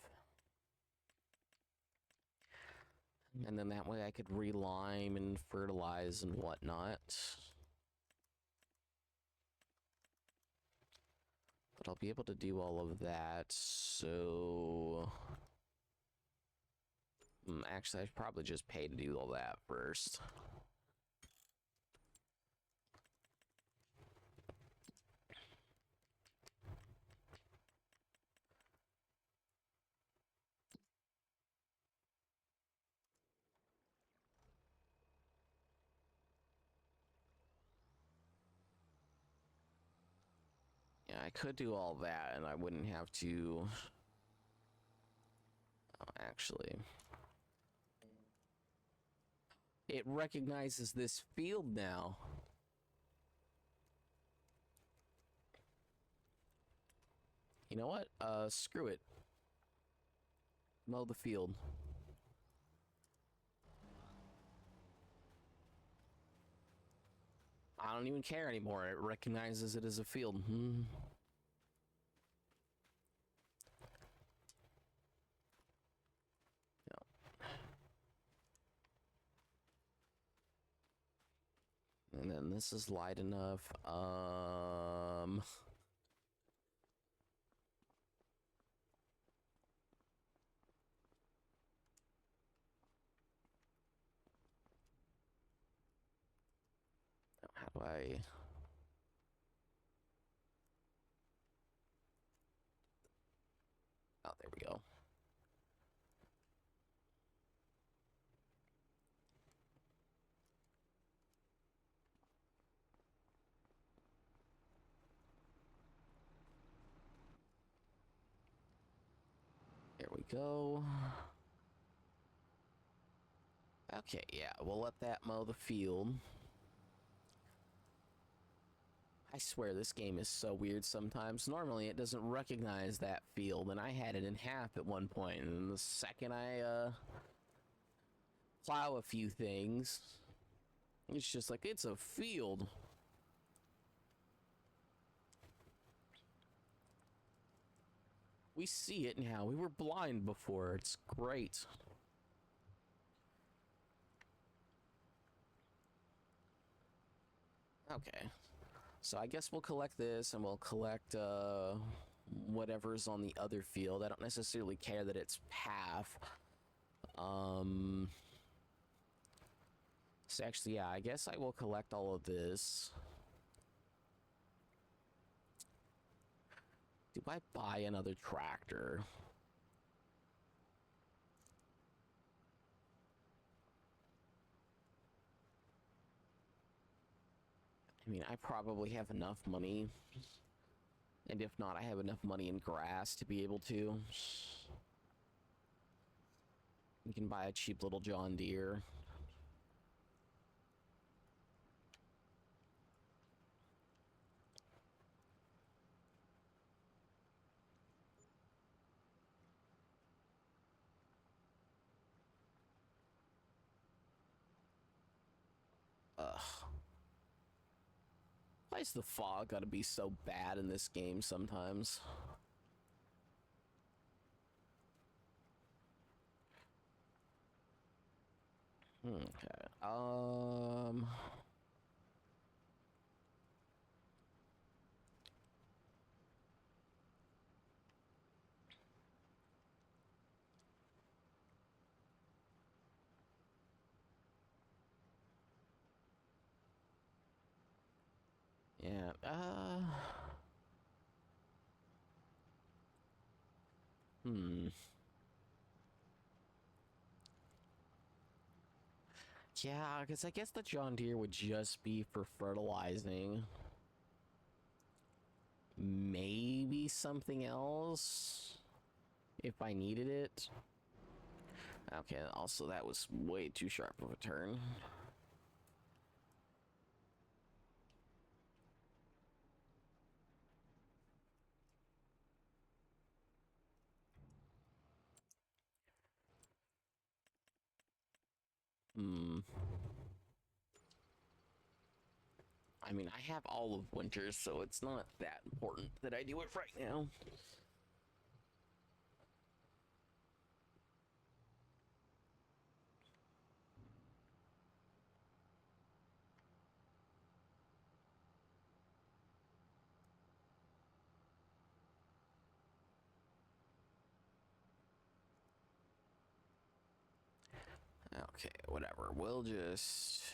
And then that way I could relime and fertilize and whatnot. But I'll be able to do all of that, so... actually, I'd probably just pay to do all that first. Yeah, I could do all that, and I wouldn't have to... Oh, actually... It recognizes this field now. You know what? Screw it. Mow the field. I don't even care anymore. It recognizes it as a field. And then this is light enough. How do I... Oh, there we go. There we go. Okay, yeah, we'll let that mow the field. I swear this game is so weird sometimes. Normally it doesn't recognize that field, and I had it in half at one point, and the second I plow a few things, it's just like, it's a field. We see it now. We were blind before. It's great. Okay. So I guess we'll collect this, and we'll collect whatever's on the other field. I don't necessarily care that it's half. So actually, yeah, I guess I will collect all of this. Do I buy another tractor? I mean, I probably have enough money. And if not, I have enough money in grass to be able to. You can buy a cheap little John Deere. Ugh. Why is the fog gotta be so bad in this game sometimes? Okay. Yeah, Yeah, because I guess the John Deere would just be for fertilizing. Maybe something else if I needed it. Okay, also that was way too sharp of a turn. Hmm. I mean, I have all of winter, so it's not that important that I do it right now. Okay, whatever. We'll just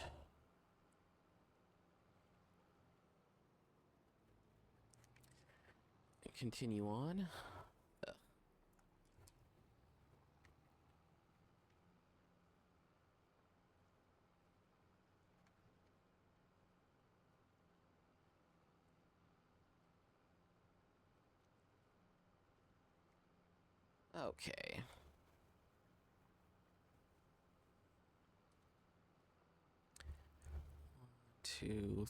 continue on. Okay. 2,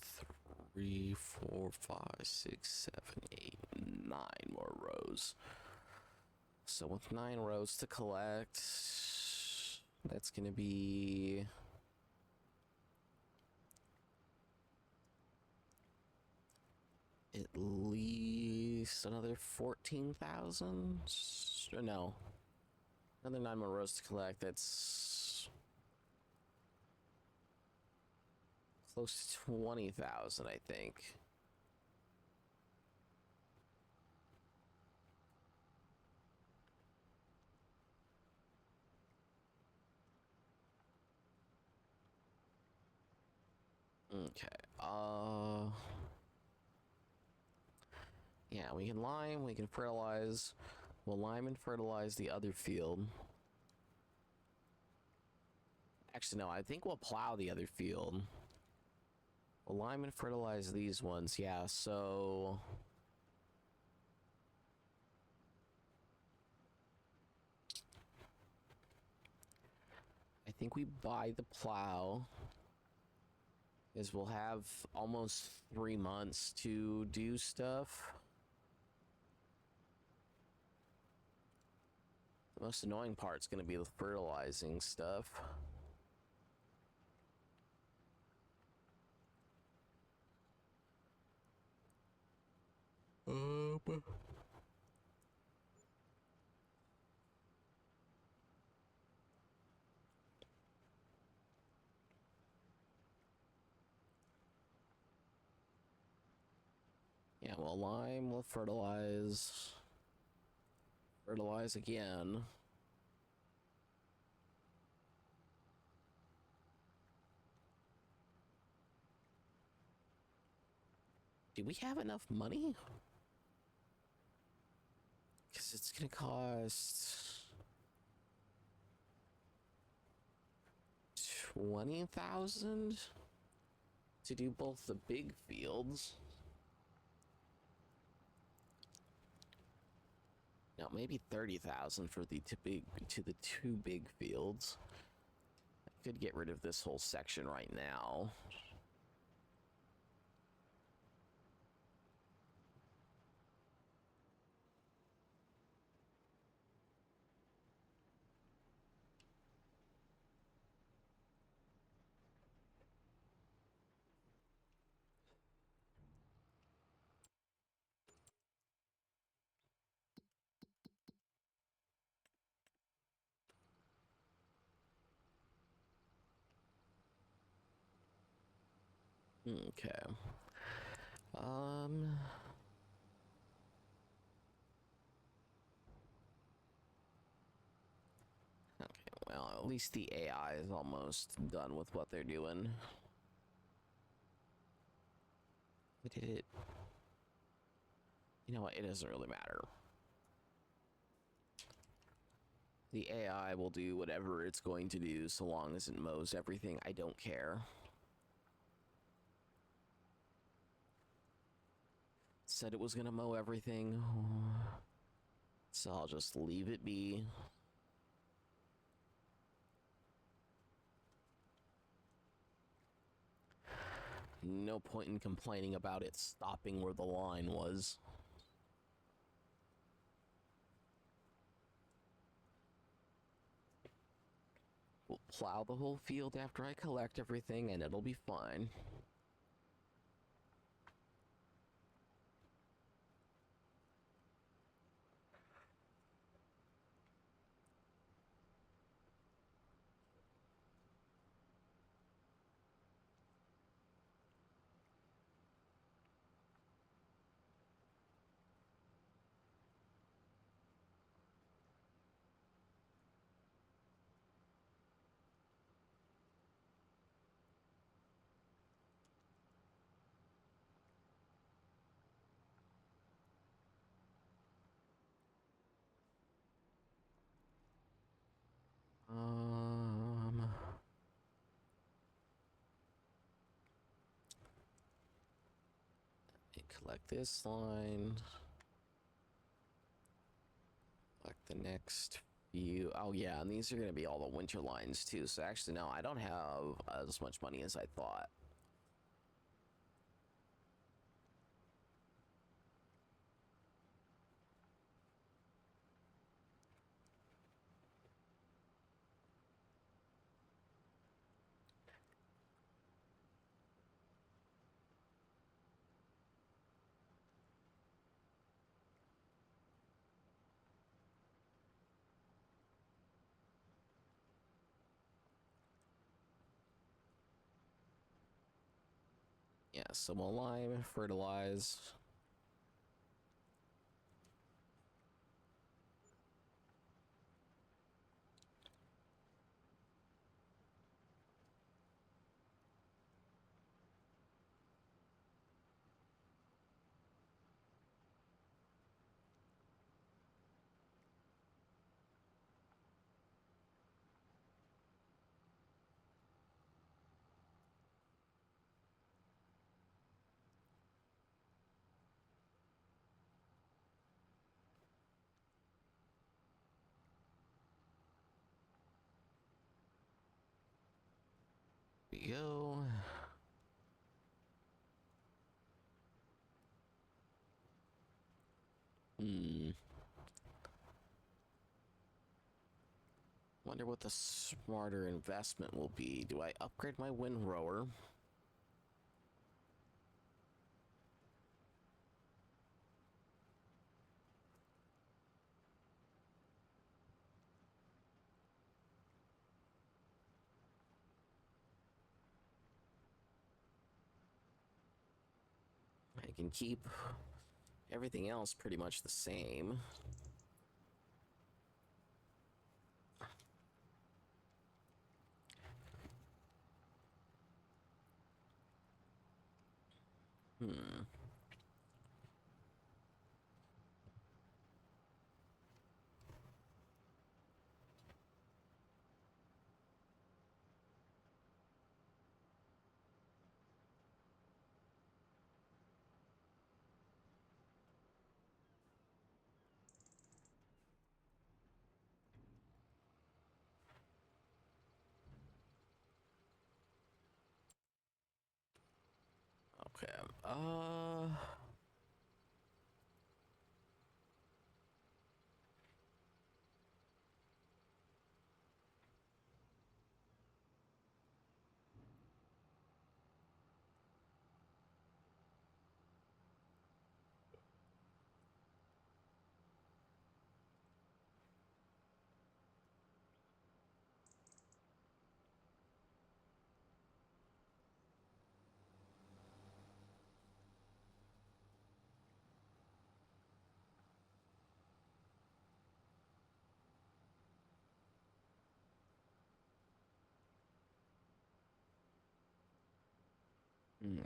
3, 4, 5, 6, 7, 8, 9 more rows. So with 9 rows to collect, that's gonna be at least another 14,000. No, another 9 more rows to collect. That's close to 20,000, I think. Okay. Yeah, we can lime, we can fertilize. We'll lime and fertilize the other field. Actually, no, I think we'll plow the other field. We'll lime and fertilize these ones, yeah, so... I think we buy the plow, because we'll have almost 3 months to do stuff. The most annoying part's gonna be the fertilizing stuff. Yeah, we'll lime, we'll fertilize. Fertilize again. Do we have enough money? Because it's gonna cost 20,000 to do both the big fields. No, maybe 30,000 for the two big fields. I could get rid of this whole section right now. Okay. Okay, well, at least the AI is almost done with what they're doing. What did it? You know what? It doesn't really matter. The AI will do whatever it's going to do so long as it mows everything. I don't care. Said it was gonna mow everything. So I'll just leave it be. No point in complaining about it stopping where the line was. We'll plow the whole field after I collect everything, and it'll be fine. Um, collect this line. Collect the next few. Oh yeah, and these are gonna be all the winter lines too. So actually, no, I don't have as much money as I thought. Yeah, some more lime, fertilize. Here we go. Wonder what the smarter investment will be. Do I upgrade my windrower? I can keep everything else pretty much the same. Okay.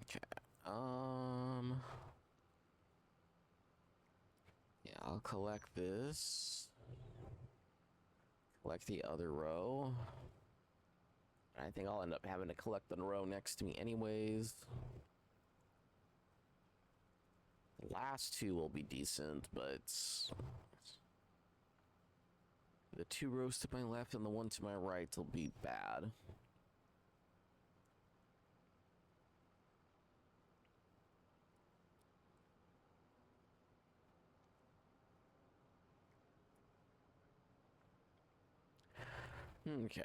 Okay. Yeah, I'll collect this. Collect the other row. I think I'll end up having to collect the row next to me anyways. The last two will be decent, but the two rows to my left and the one to my right will be bad. Okay.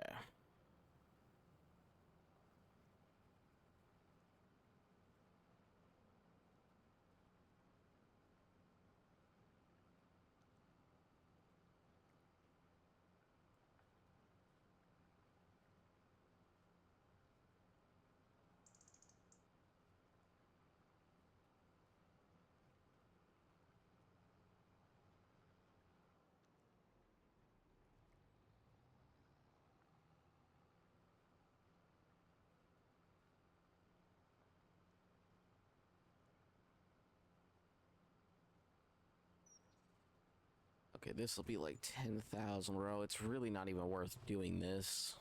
this will be like 10,000, bro. It's really not even worth doing this.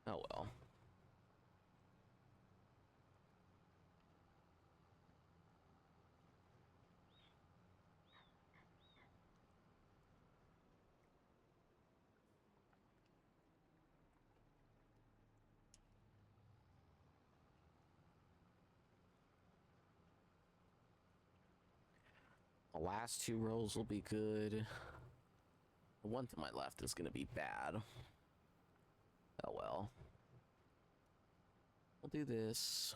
Oh well. The last two rows will be good. The one to my left is going to be bad. Oh well. We'll do this.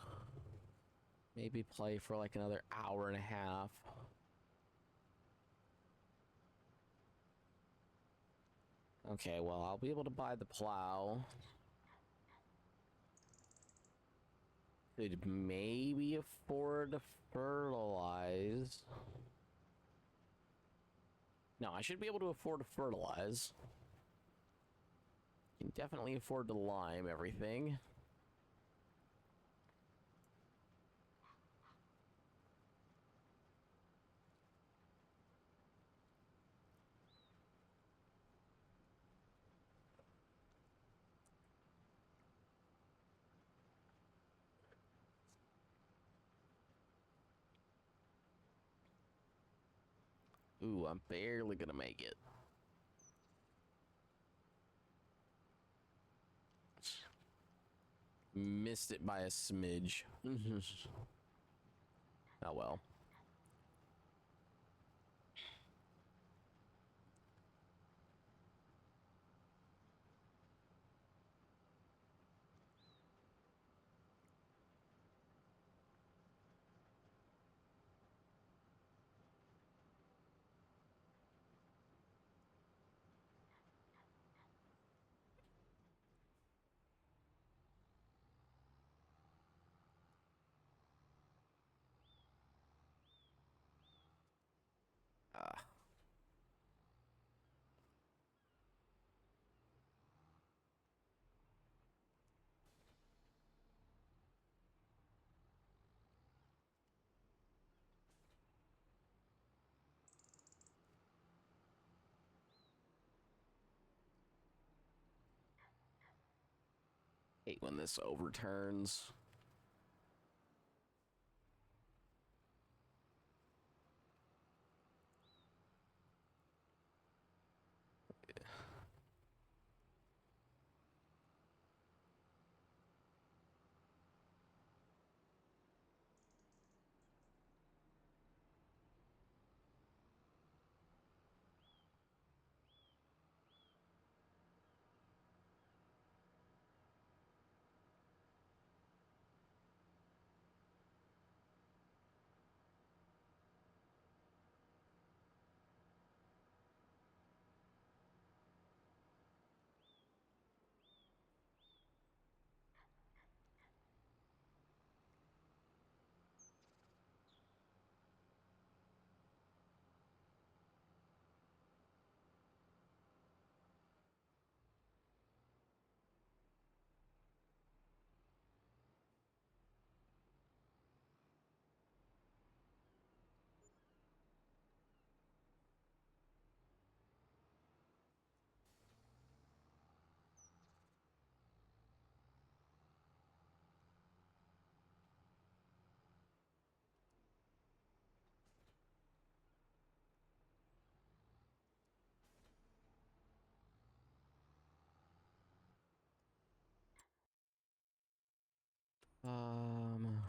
Maybe play for like another hour and a half. Okay, well, I'll be able to buy the plow. Could maybe afford to fertilize. No, I should be able to afford to fertilize. Can definitely afford to lime everything. Ooh, I'm barely gonna make it. Missed it by a smidge. Oh well. Ah. Hate when this overturns. Um,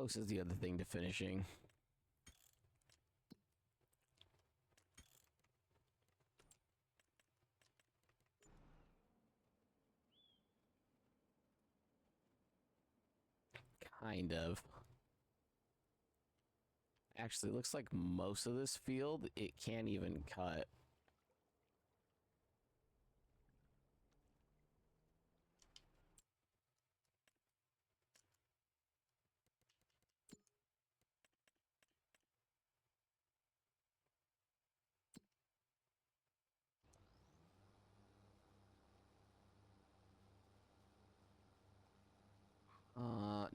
close is the other thing to finishing? Kind of. Actually, it looks like most of this field, it can't even cut.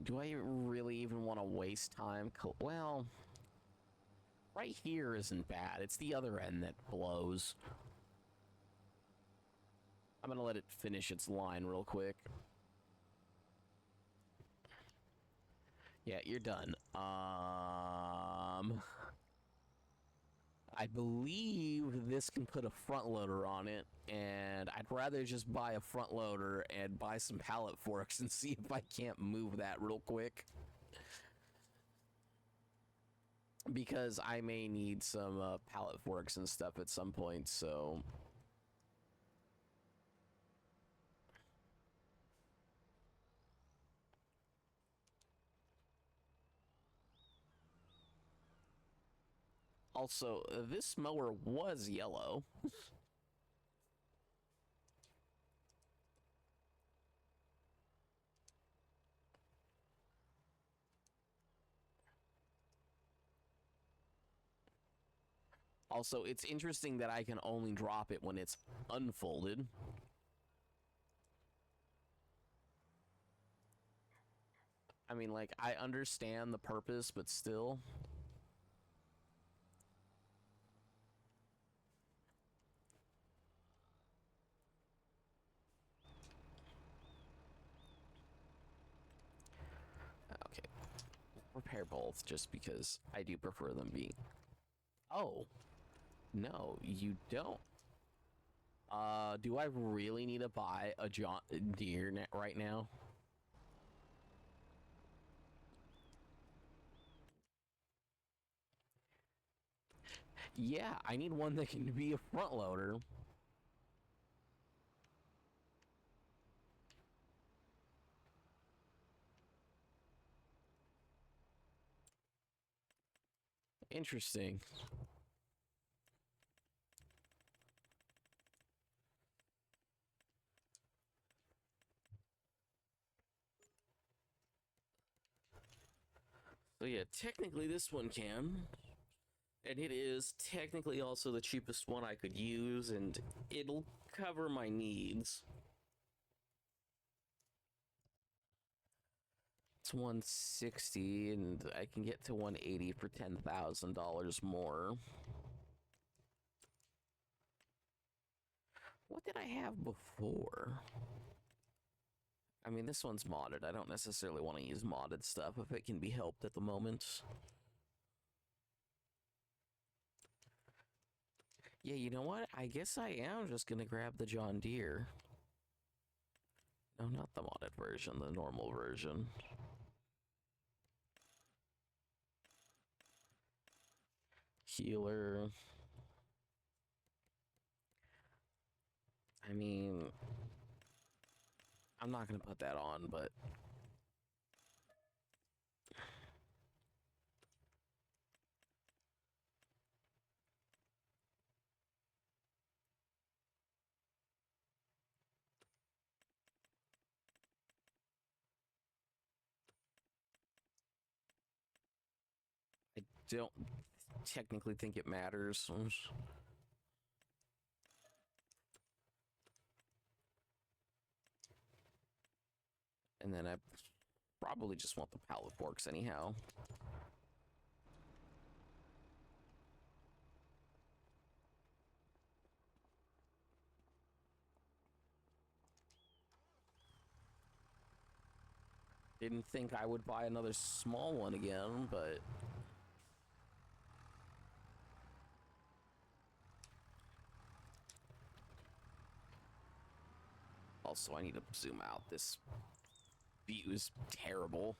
Do I really even want to waste time? Well, right here isn't bad. It's the other end that blows. I'm gonna let it finish its line real quick. Yeah, you're done. I believe this can put a front loader on it, and I'd rather just buy a front loader and buy some pallet forks and see if I can't move that real quick. Because I may need some pallet forks and stuff at some point, so... Also, this mower was yellow. Also, it's interesting that I can only drop it when it's unfolded. I mean, like, I understand the purpose, but still... Okay. Repair both, just because I do prefer them being... Oh. No, you don't. Do I really need to buy a John Deere right now? Yeah, I need one that can be a front loader. Interesting. So yeah, technically this one can. And it is technically also the cheapest one I could use, and it'll cover my needs. It's 160, and I can get to 180 for $10,000 more. What did I have before? I mean, this one's modded. I don't necessarily want to use modded stuff if it can be helped at the moment. Yeah, you know what? I guess I am just gonna grab the John Deere. No, not the modded version, the normal version. Healer. I mean, I'm not gonna put that on, but... I don't technically think it matters. And then I probably just want the pallet forks anyhow. Didn't think I would buy another small one again, but... Also, I need to zoom out. This view is terrible.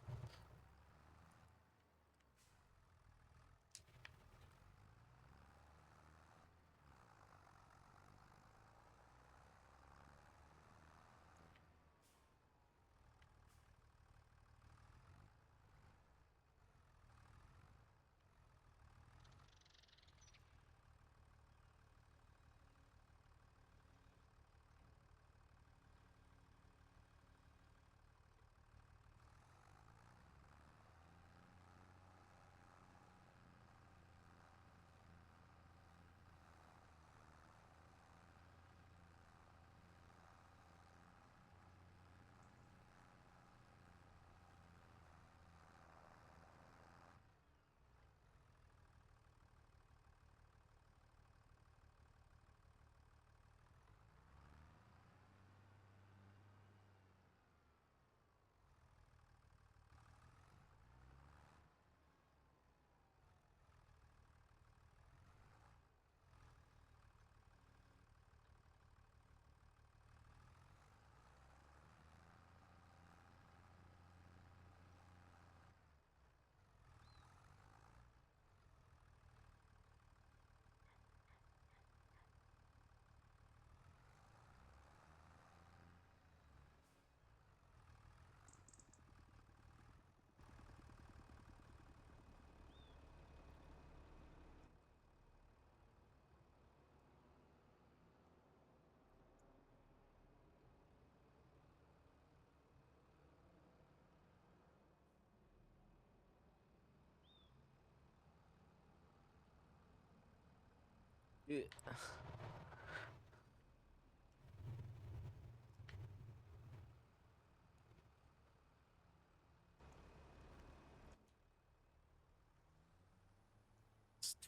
Ugh.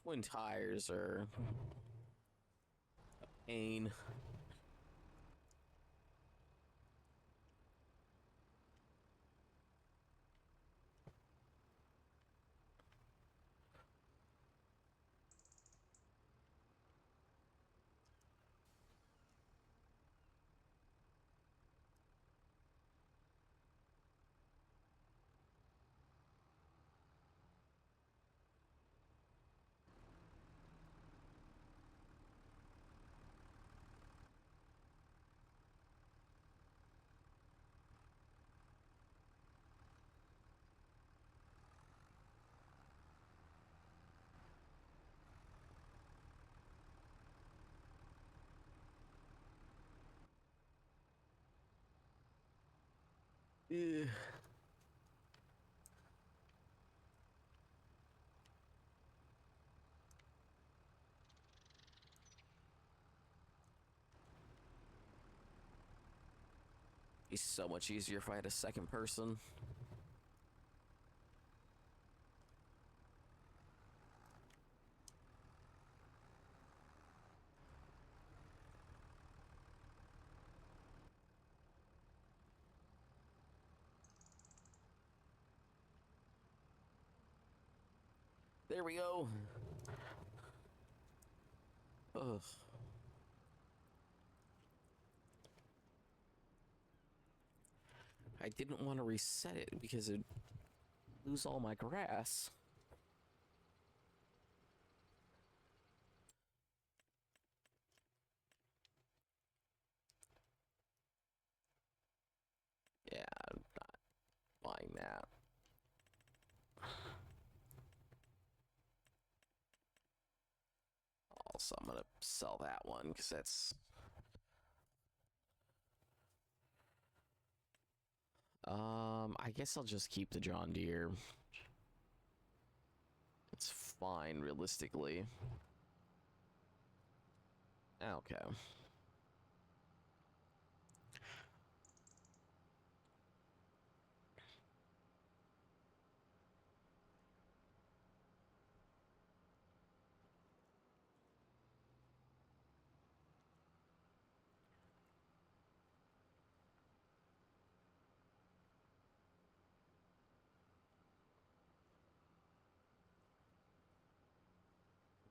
Twin tires are a pain. Ugh. Be so much easier if I had a second person. There we go. Ugh. I didn't want to reset it because it'd lose all my grass. Yeah, I'm not buying that. Also, I'm gonna sell that one because that's I guess I'll just keep the John Deere. It's fine realistically. Okay.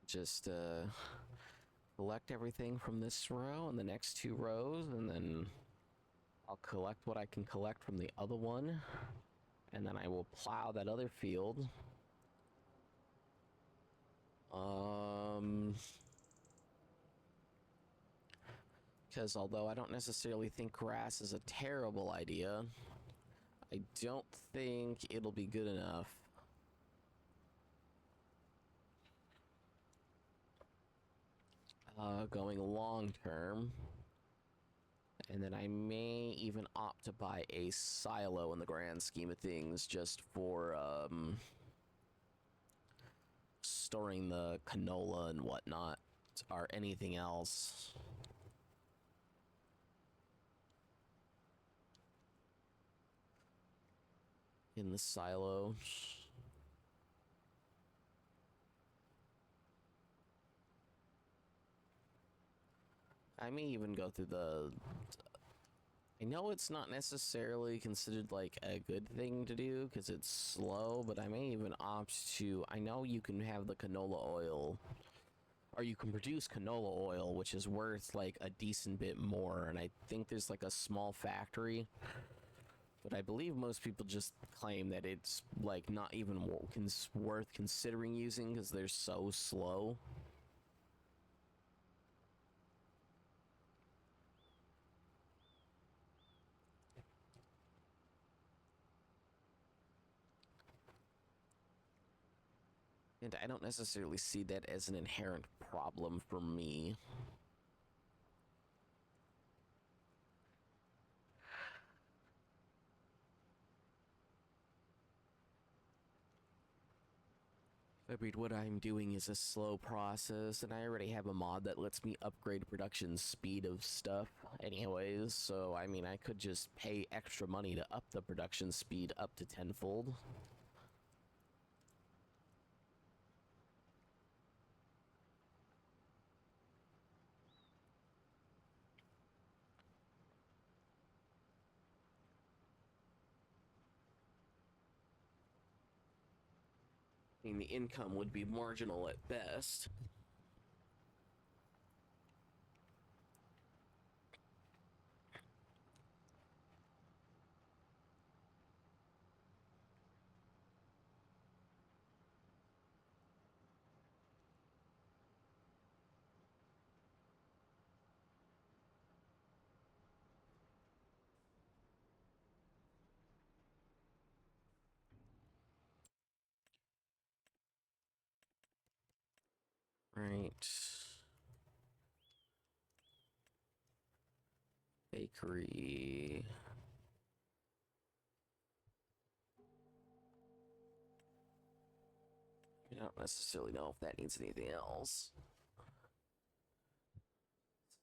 Just collect everything from this row and the next two rows, and then I'll collect what I can collect from the other one, and then I will plow that other field. Because although I don't necessarily think grass is a terrible idea, I don't think it'll be good enough. Going long term. And then I may even opt to buy a silo in the grand scheme of things just for storing the canola and whatnot, or anything else. In the silo. I may even go through the... I know it's not necessarily considered like a good thing to do because it's slow, but I may even opt to... I know you can have the canola oil, or you can produce canola oil, which is worth like a decent bit more, and I think there's like a small factory, but I believe most people just claim that it's like not even worth considering using because they're so slow. And I don't necessarily see that as an inherent problem for me. I mean, what I'm doing is a slow process, and I already have a mod that lets me upgrade production speed of stuff anyways, so I mean, I could just pay extra money to up the production speed up to tenfold. I mean, the income would be marginal at best. Right. Bakery. I don't necessarily know if that needs anything else.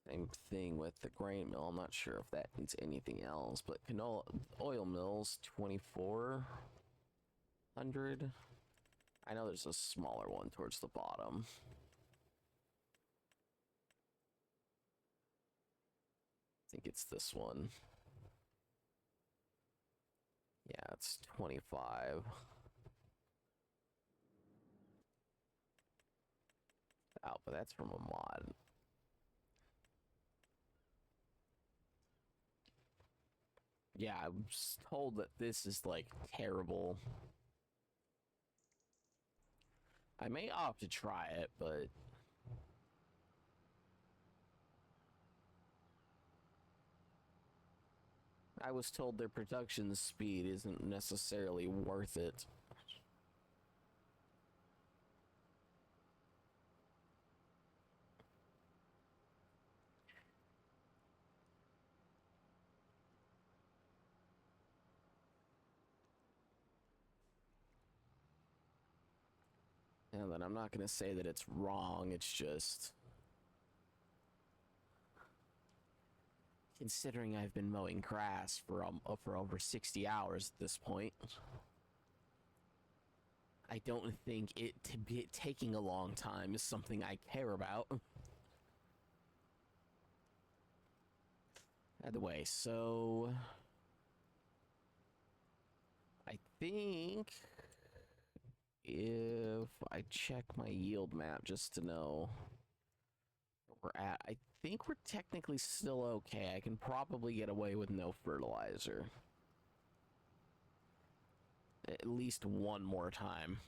Same thing with the grain mill. I'm not sure if that needs anything else, but canola oil mills 2400. I know there's a smaller one towards the bottom. I think it's this one. Yeah, it's 25. Oh, but that's from a mod. Yeah, I was told that this is like terrible. I may opt to try it, but I was told their production speed isn't necessarily worth it. And then I'm not going to say that it's wrong, it's just considering I've been mowing grass for over 60 hours at this point, I don't think it to be taking a long time is something I care about. Either way, so I think if I check my yield map just to know where we're at, I think we're technically still okay. I can probably get away with no fertilizer. At least one more time.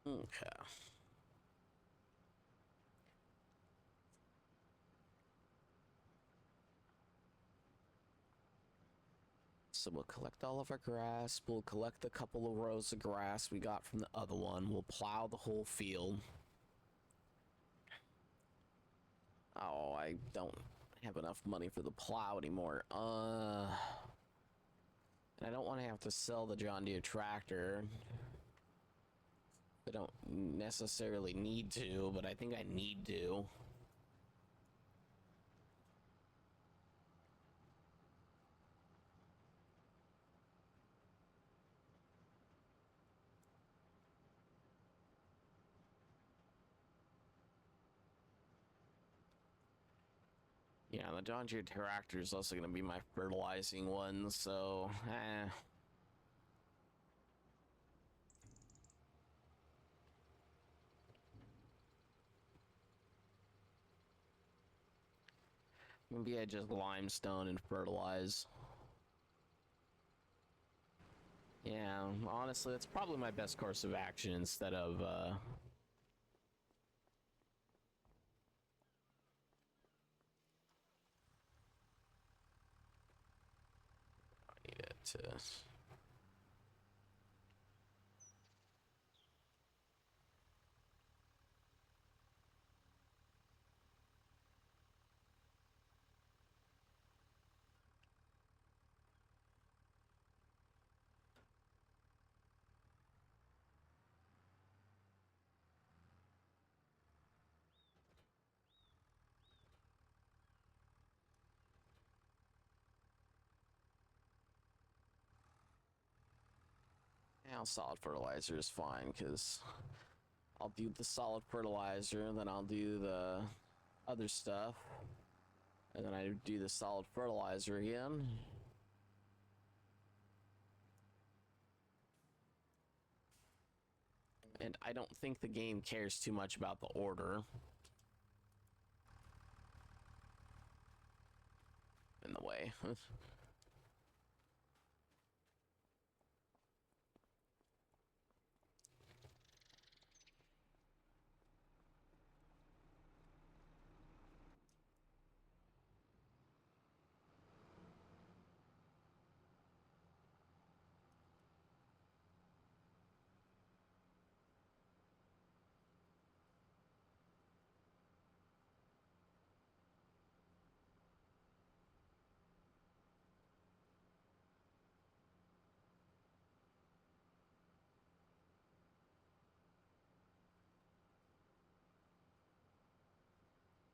Okay. So we'll collect all of our grass. We'll collect the couple of rows of grass we got from the other one. We'll plow the whole field. Oh, I don't have enough money for the plow anymore. I don't want to have to sell the John Deere tractor. I don't necessarily need to, but I think I need to. Yeah, the John Deere tractor is also going to be my fertilizing one, so Maybe I just limestone and fertilize. Yeah, honestly, that's probably my best course of action instead of, I need it to... Yeah, solid fertilizer is fine, because I'll do the solid fertilizer, then I'll do the other stuff, and then I do the solid fertilizer again. And I don't think the game cares too much about the order. In the way.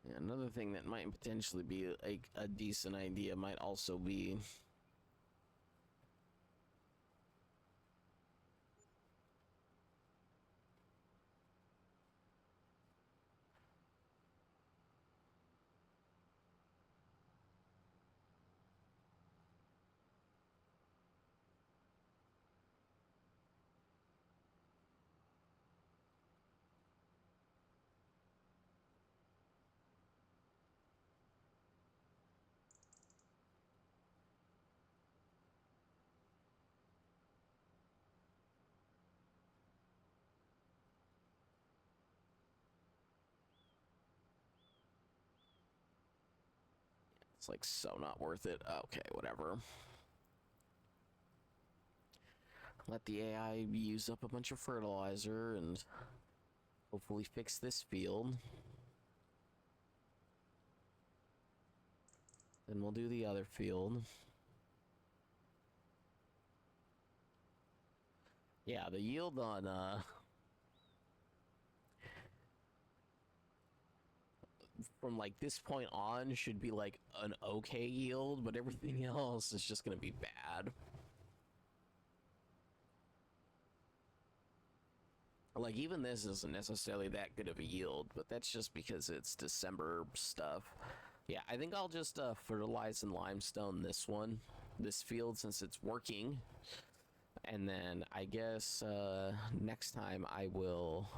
Yeah, another thing that might potentially be a decent idea might also be it's like so not worth it. Okay, whatever. Let the AI use up a bunch of fertilizer and hopefully fix this field. Then we'll do the other field. Yeah, the yield on from like this point on should be like an okay yield, but everything else is just gonna be bad. Like even this isn't necessarily that good of a yield, but that's just because it's December stuff. Yeah, I think I'll just fertilize and limestone this field since it's working. And then I guess next time I will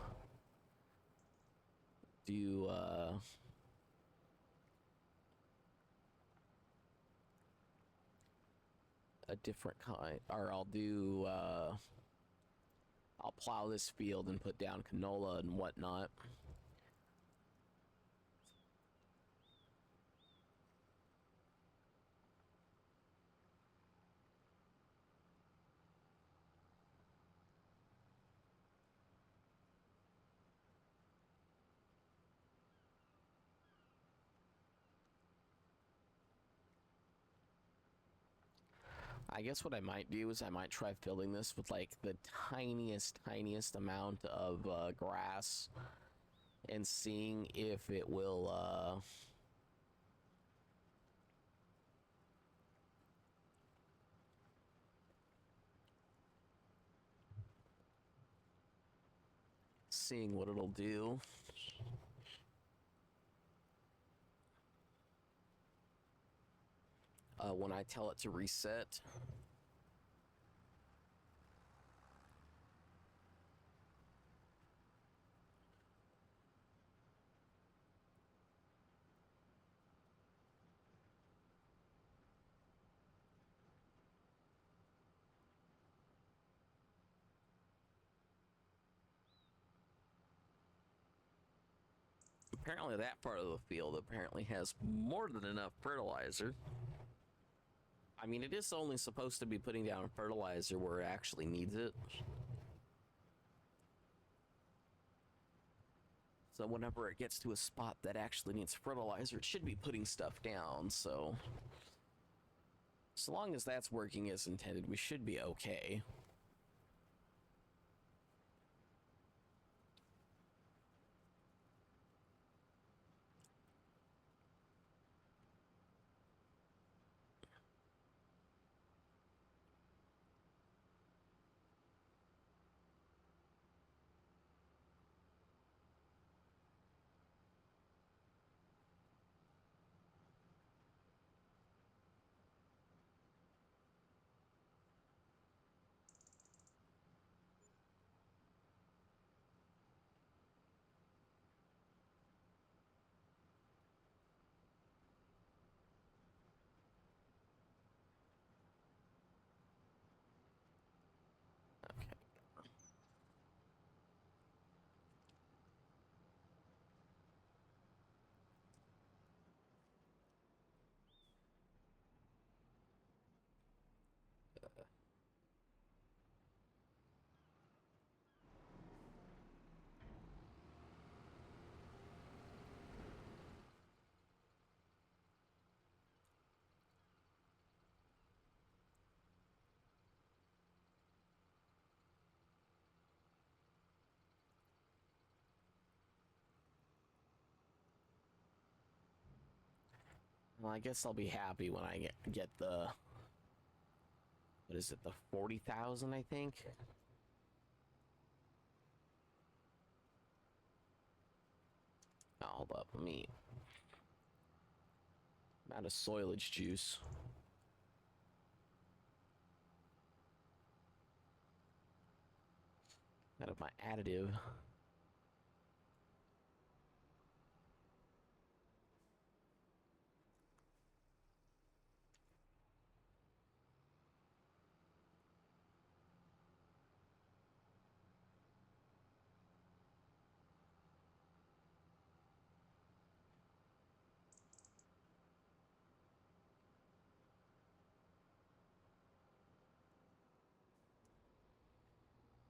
do a different kind, or I'll plow this field and put down canola and whatnot. I guess what I might do is I might try filling this with like the tiniest amount of grass and seeing if it will seeing what it'll do. When I tell it to reset. Apparently that part of the field apparently has more than enough fertilizer. I mean, it is only supposed to be putting down fertilizer where it actually needs it. So whenever it gets to a spot that actually needs fertilizer, it should be putting stuff down. So long as that's working as intended, we should be okay. Well, I guess I'll be happy when I get the, what is it, the 40,000, I think? Oh, hold up, let me... I'm out of soilage juice. Out of my additive.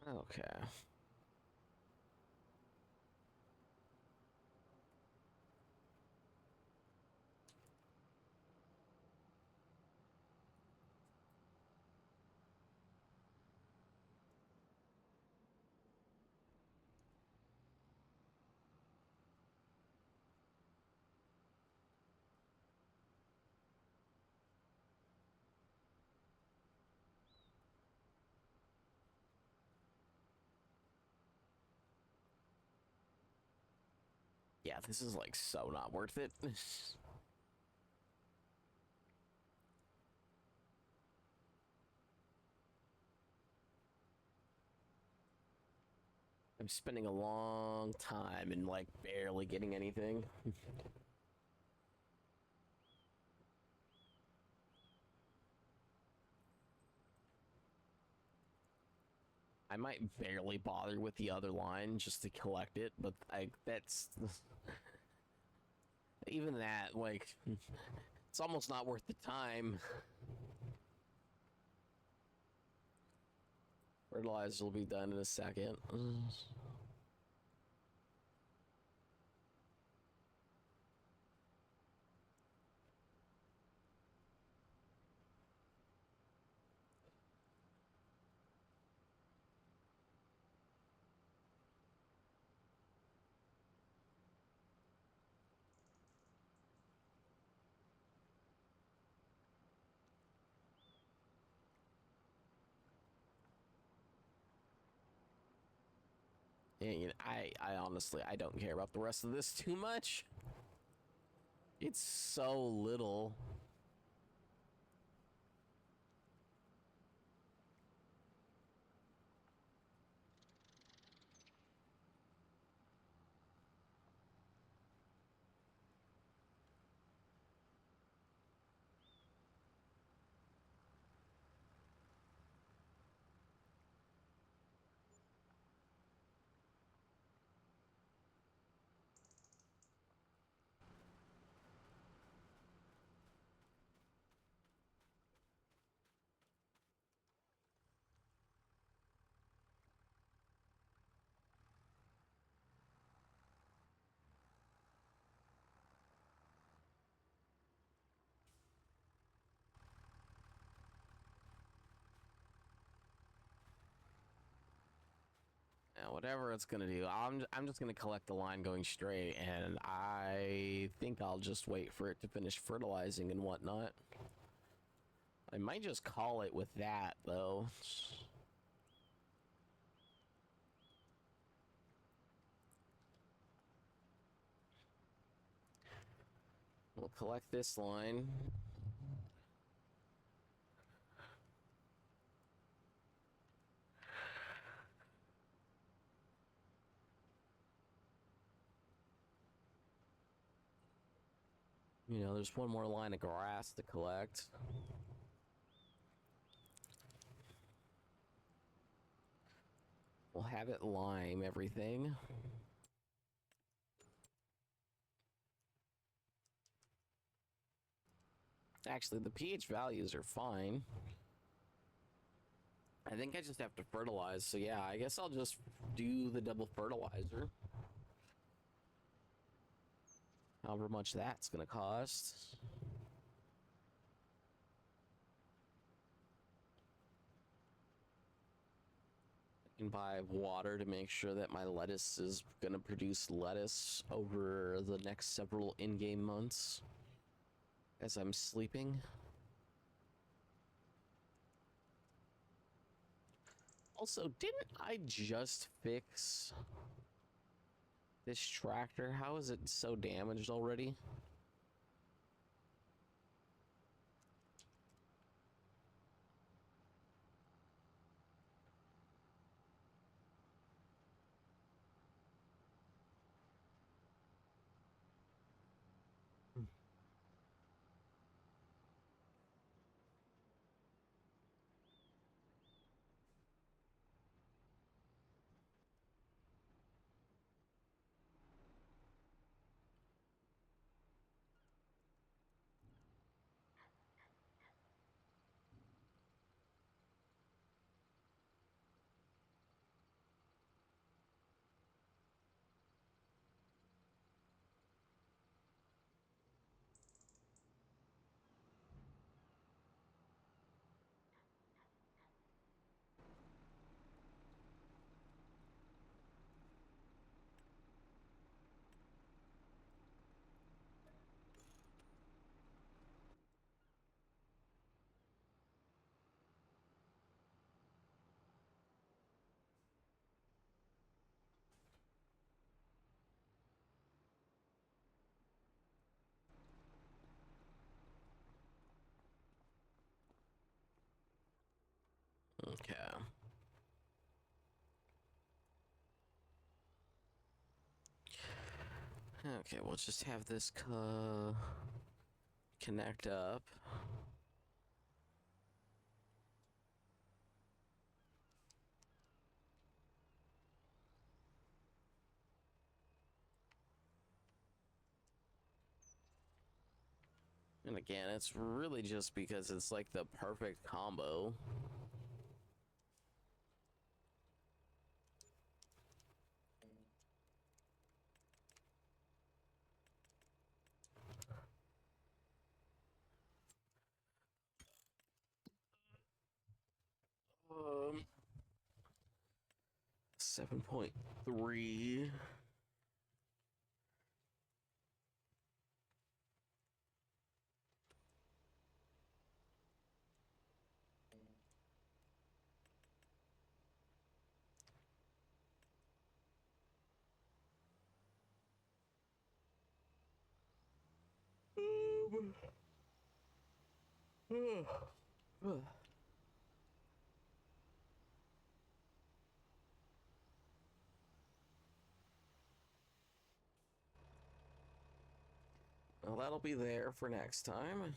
Okay. Yeah, this is like so not worth it. I'm spending a long time and like barely getting anything. I might barely bother with the other line just to collect it, but that's even that, like, it's almost not worth the time. Fertilizer will be done in a second. Yeah, you know, I honestly, I don't care about the rest of this too much. It's so little. whatever it's gonna do. I'm just gonna collect the line going straight, and I think I'll just wait for it to finish fertilizing and whatnot. I might just call it with that though. We'll collect this line. You know, there's one more line of grass to collect. We'll have it lime everything. Actually, the pH values are fine. I think I just have to fertilize, so yeah, I guess I'll just do the double fertilizer. However much that's gonna cost. I can buy water to make sure that my lettuce is gonna produce lettuce over the next several in-game months as I'm sleeping. Also, didn't I just fix this tractor? How is it so damaged already? Okay. Okay, we'll just have this connect up. And again, it's really just because it's like the perfect combo. Um, 7.3. Well, that'll be there for next time.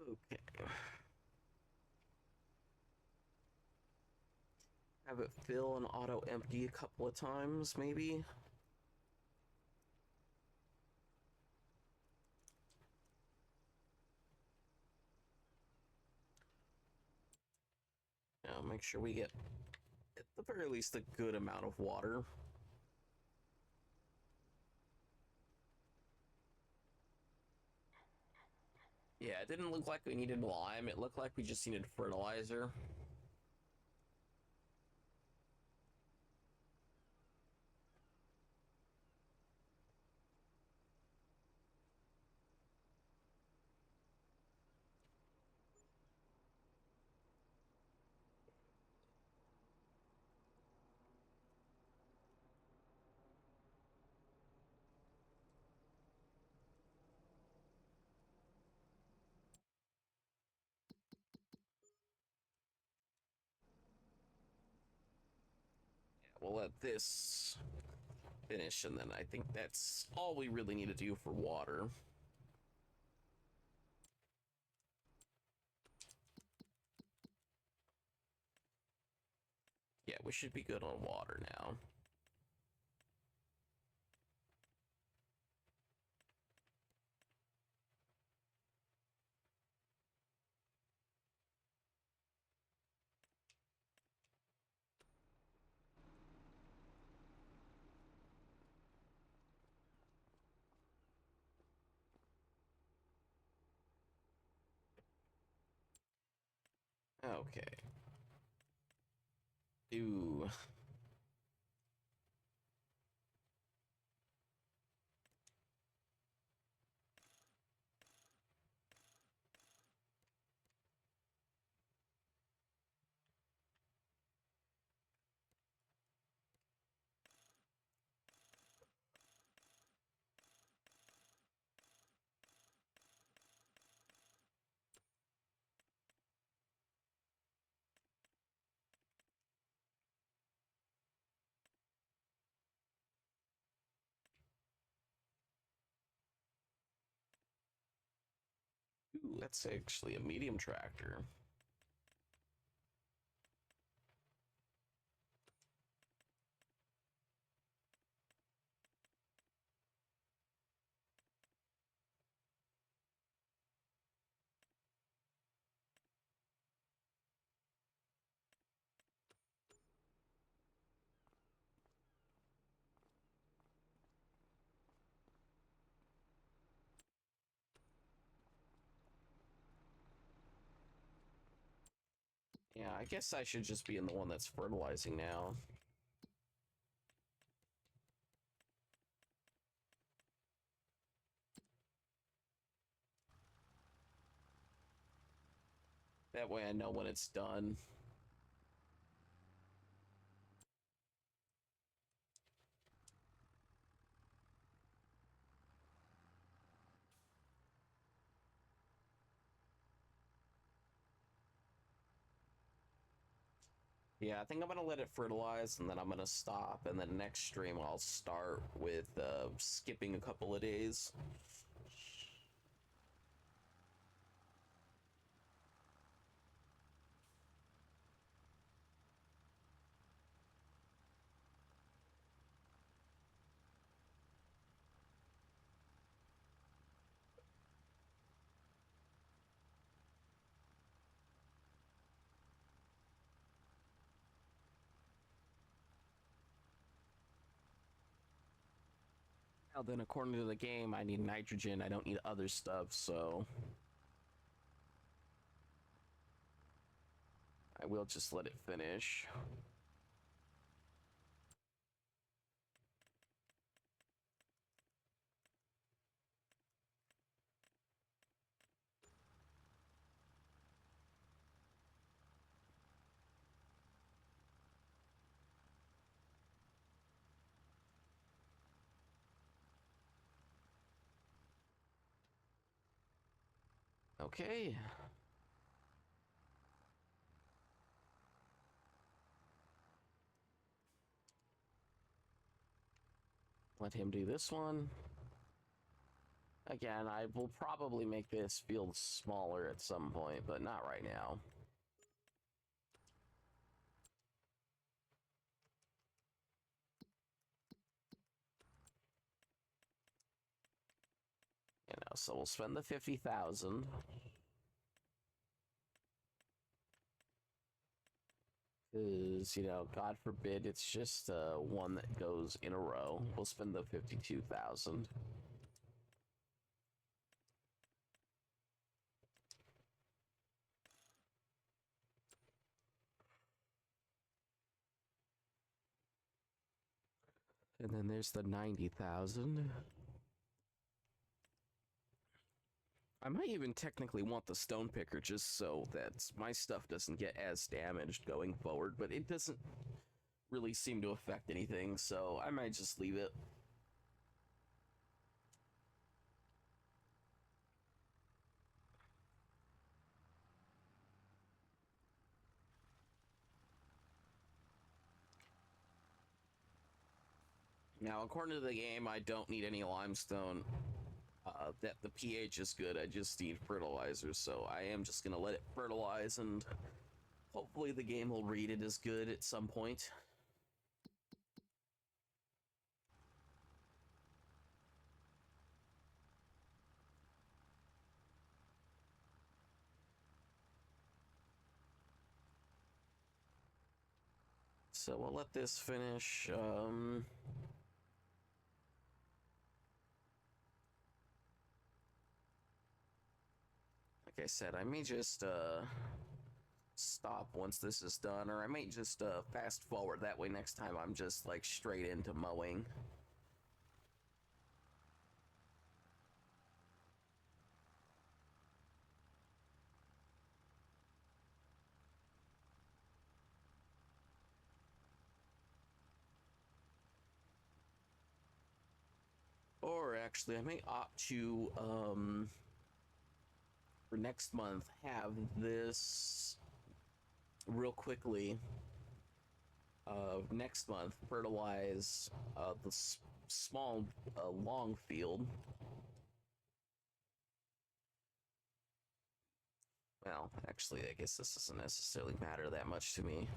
Okay. Have it fill and auto empty a couple of times, maybe? Yeah, make sure we get, at the very least, a good amount of water. Yeah, it didn't look like we needed lime. It looked like we just needed fertilizer. We'll let this finish, and then I think that's all we really need to do for water. Yeah, we should be good on water now. Okay. Ooh. Ooh, that's actually a medium tractor. Yeah, I guess I should just be in the one that's fertilizing now. That way I know when it's done. Yeah, I think I'm gonna let it fertilize and then I'm gonna stop, and then next stream I'll start with skipping a couple of days. Now then, according to the game, I need nitrogen. I don't need other stuff, so I will just let it finish. Okay. Let him do this one. Again, I will probably make this field smaller at some point, but not right now. You know, so we'll spend the 50,000. Because, you know, God forbid it's just one that goes in a row. We'll spend the 52,000. And then there's the 90,000. I might even technically want the stone picker just so that my stuff doesn't get as damaged going forward, but it doesn't really seem to affect anything, so I might just leave it. Now, according to the game, I don't need any limestone. That the pH is good. I just need fertilizer, so I am just gonna let it fertilize, and hopefully the game will read it as good at some point. So we'll let this finish. Like I said, I may just stop once this is done, or I might just fast forward. That way, next time I'm just like straight into mowing. Or actually, I may opt to for next month have this real quickly. Next month, fertilize the small long field. Well, actually, I guess this doesn't necessarily matter that much to me.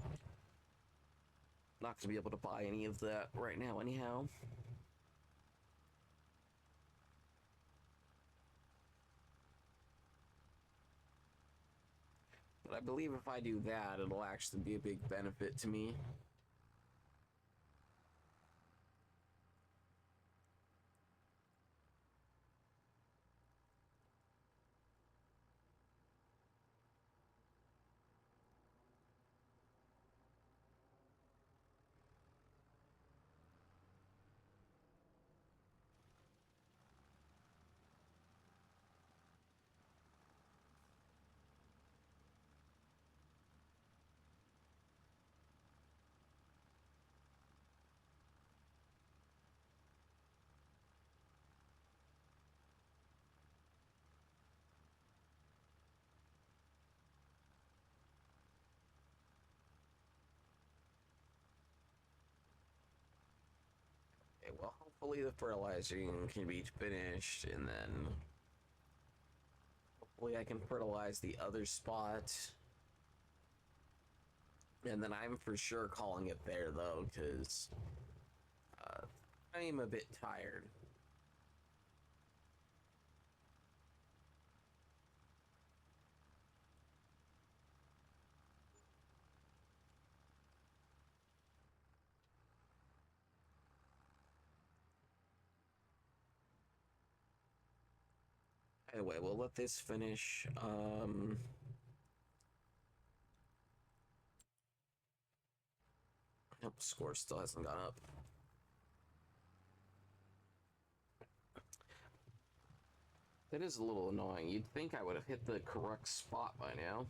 Not gonna be able to buy any of that right now, anyhow. But I believe if I do that, it'll actually be a big benefit to me. Okay, well, hopefully the fertilizing can be finished, and then hopefully I can fertilize the other spot. And then I'm for sure calling it there, though, because I'm a bit tired. Anyway, we'll let this finish. Nope, score still hasn't gone up. That is a little annoying. You'd think I would have hit the correct spot by now.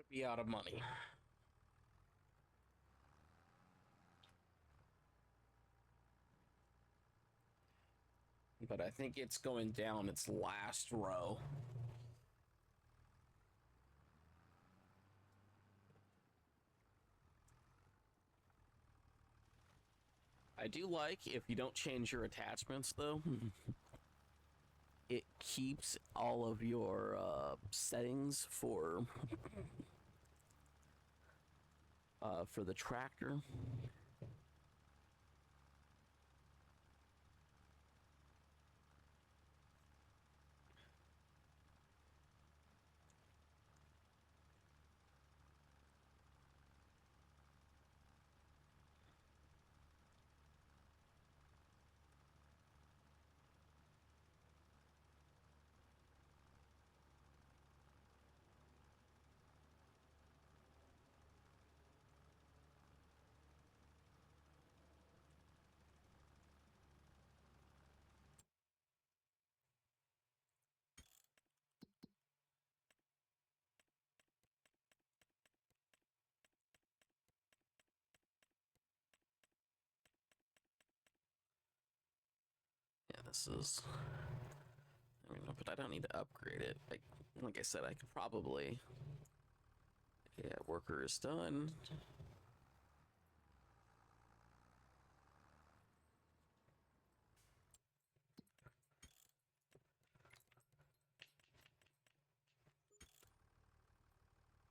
Be out of money. But I think it's going down its last row. I do like if you don't change your attachments though, it keeps all of your settings for the tractor. Yeah, this is. I mean, but I don't need to upgrade it. Like I said, I could probably. Yeah, worker is done.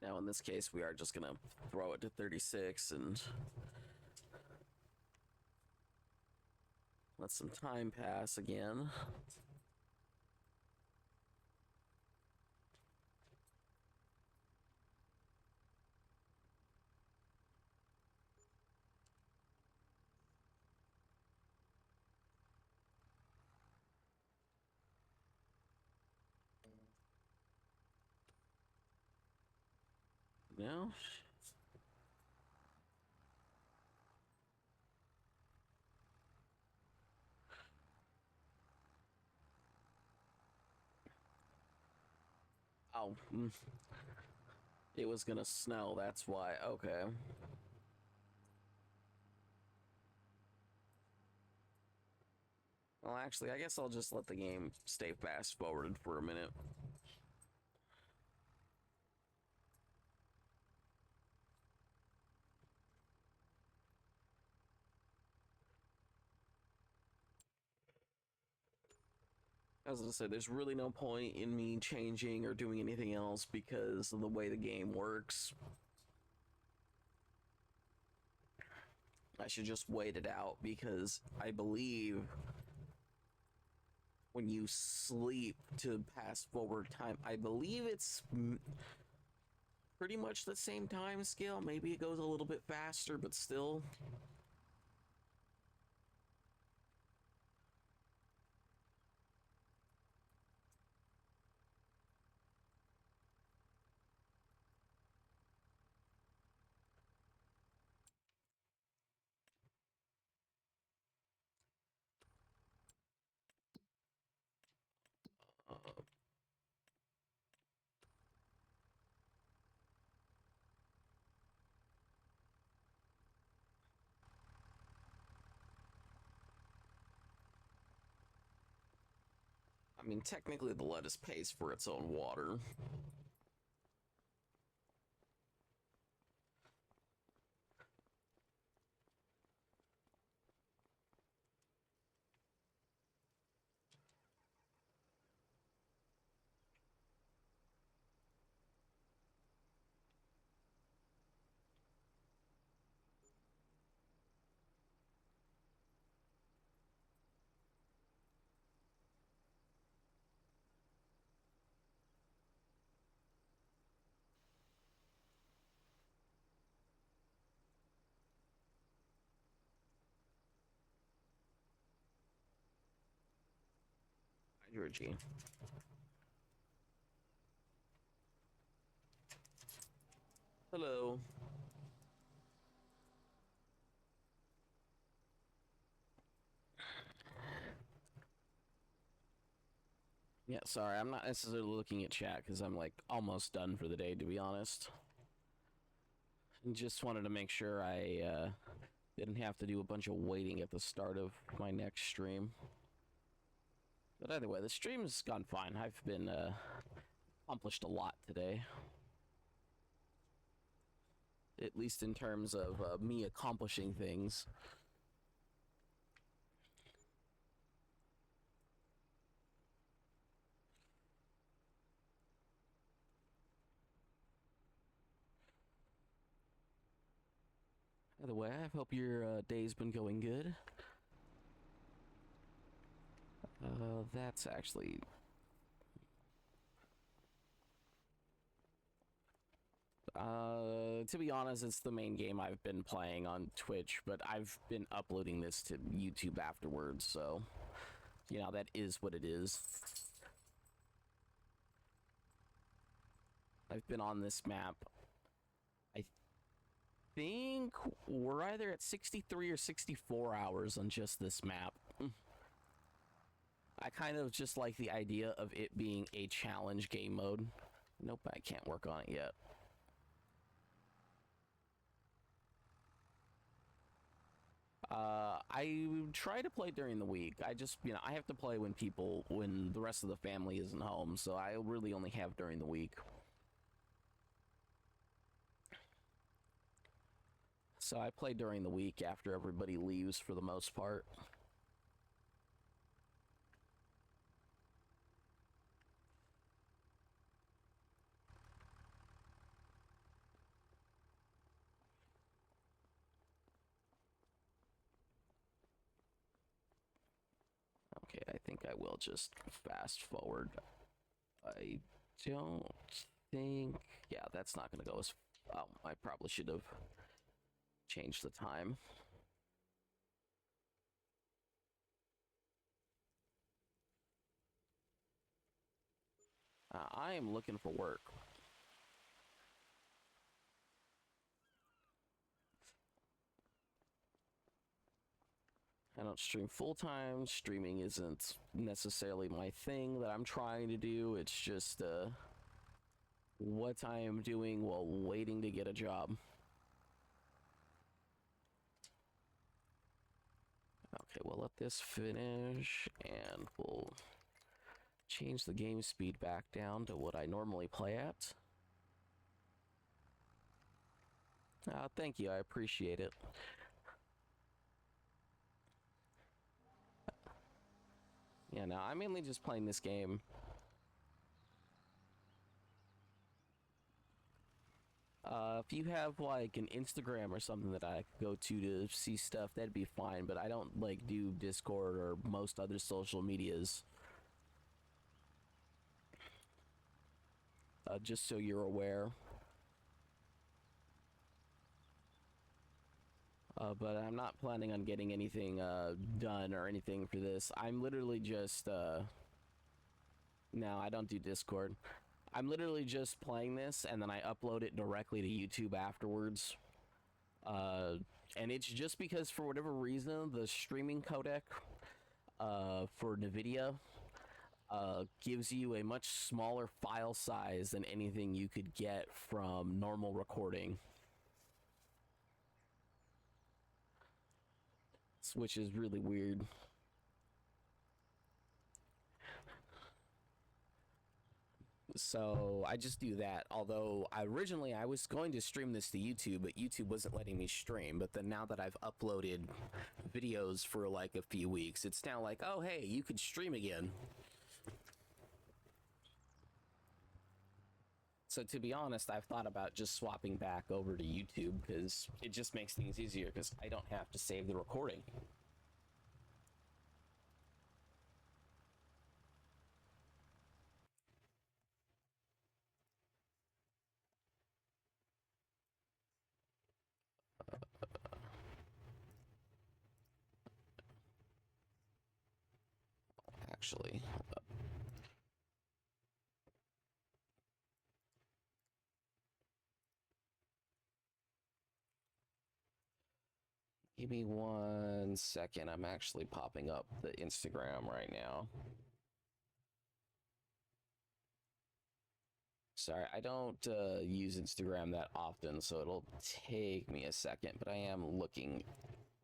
Now, in this case, we are just gonna throw it to 36 and let some time pass again. Now, oh, it was gonna snow. That's why. Okay. Well, actually, I guess I'll just let the game stay fast forwarded for a minute. As I said, there's really no point in me changing or doing anything else because of the way the game works. I should just wait it out because I believe when you sleep to pass forward time, I believe it's pretty much the same time scale. Maybe it goes a little bit faster, but still. Uh, I mean, technically, the lettuce pays for its own water. Georgie. Hello. Yeah, sorry, I'm not necessarily looking at chat because I'm like almost done for the day, to be honest. Just wanted to make sure I didn't have to do a bunch of waiting at the start of my next stream. But either way, the stream's gone fine. I've been accomplished a lot today. At least in terms of me accomplishing things. By the way, I hope your day's been going good. That's actually... to be honest, it's the main game I've been playing on Twitch, but I've been uploading this to YouTube afterwards, so... You know, that is what it is. I've been on this map. I think we're either at 63 or 64 hours on just this map. I kind of just like the idea of it being a challenge game mode. Nope, I can't work on it yet. I try to play during the week. I just, you know, I have to play when the rest of the family isn't home, so I really only have during the week. So I play during the week after everybody leaves for the most part. Okay, I think I will just fast forward. I don't think... Yeah, that's not going to go as... Oh, I probably should have changed the time. I am looking for work. I don't stream full-time. Streaming isn't necessarily my thing that I'm trying to do. It's just what I am doing while waiting to get a job. Okay, we'll let this finish, and we'll change the game speed back down to what I normally play at. Thank you, I appreciate it. Yeah, no, I'm mainly just playing this game. If you have like an Instagram or something that I could go to see stuff, that'd be fine, but I don't like do Discord or most other social medias. Just so you're aware. But I'm not planning on getting anything done or anything for this. I'm literally just... No, I don't do Discord. I'm literally just playing this, and then I upload it directly to YouTube afterwards. And it's just because, for whatever reason, the streaming codec for NVIDIA gives you a much smaller file size than anything you could get from normal recording. Which is really weird. So I just do that. Although originally I was going to stream this to YouTube, but YouTube wasn't letting me stream. But then now that I've uploaded videos for like a few weeks, it's now like, oh hey, you could stream again. So to be honest, I've thought about just swapping back over to YouTube because it just makes things easier because I don't have to save the recording. Actually, give me 1 second. I'm actually popping up the Instagram right now. Sorry, I don't use Instagram that often, so it'll take me a second, but I am looking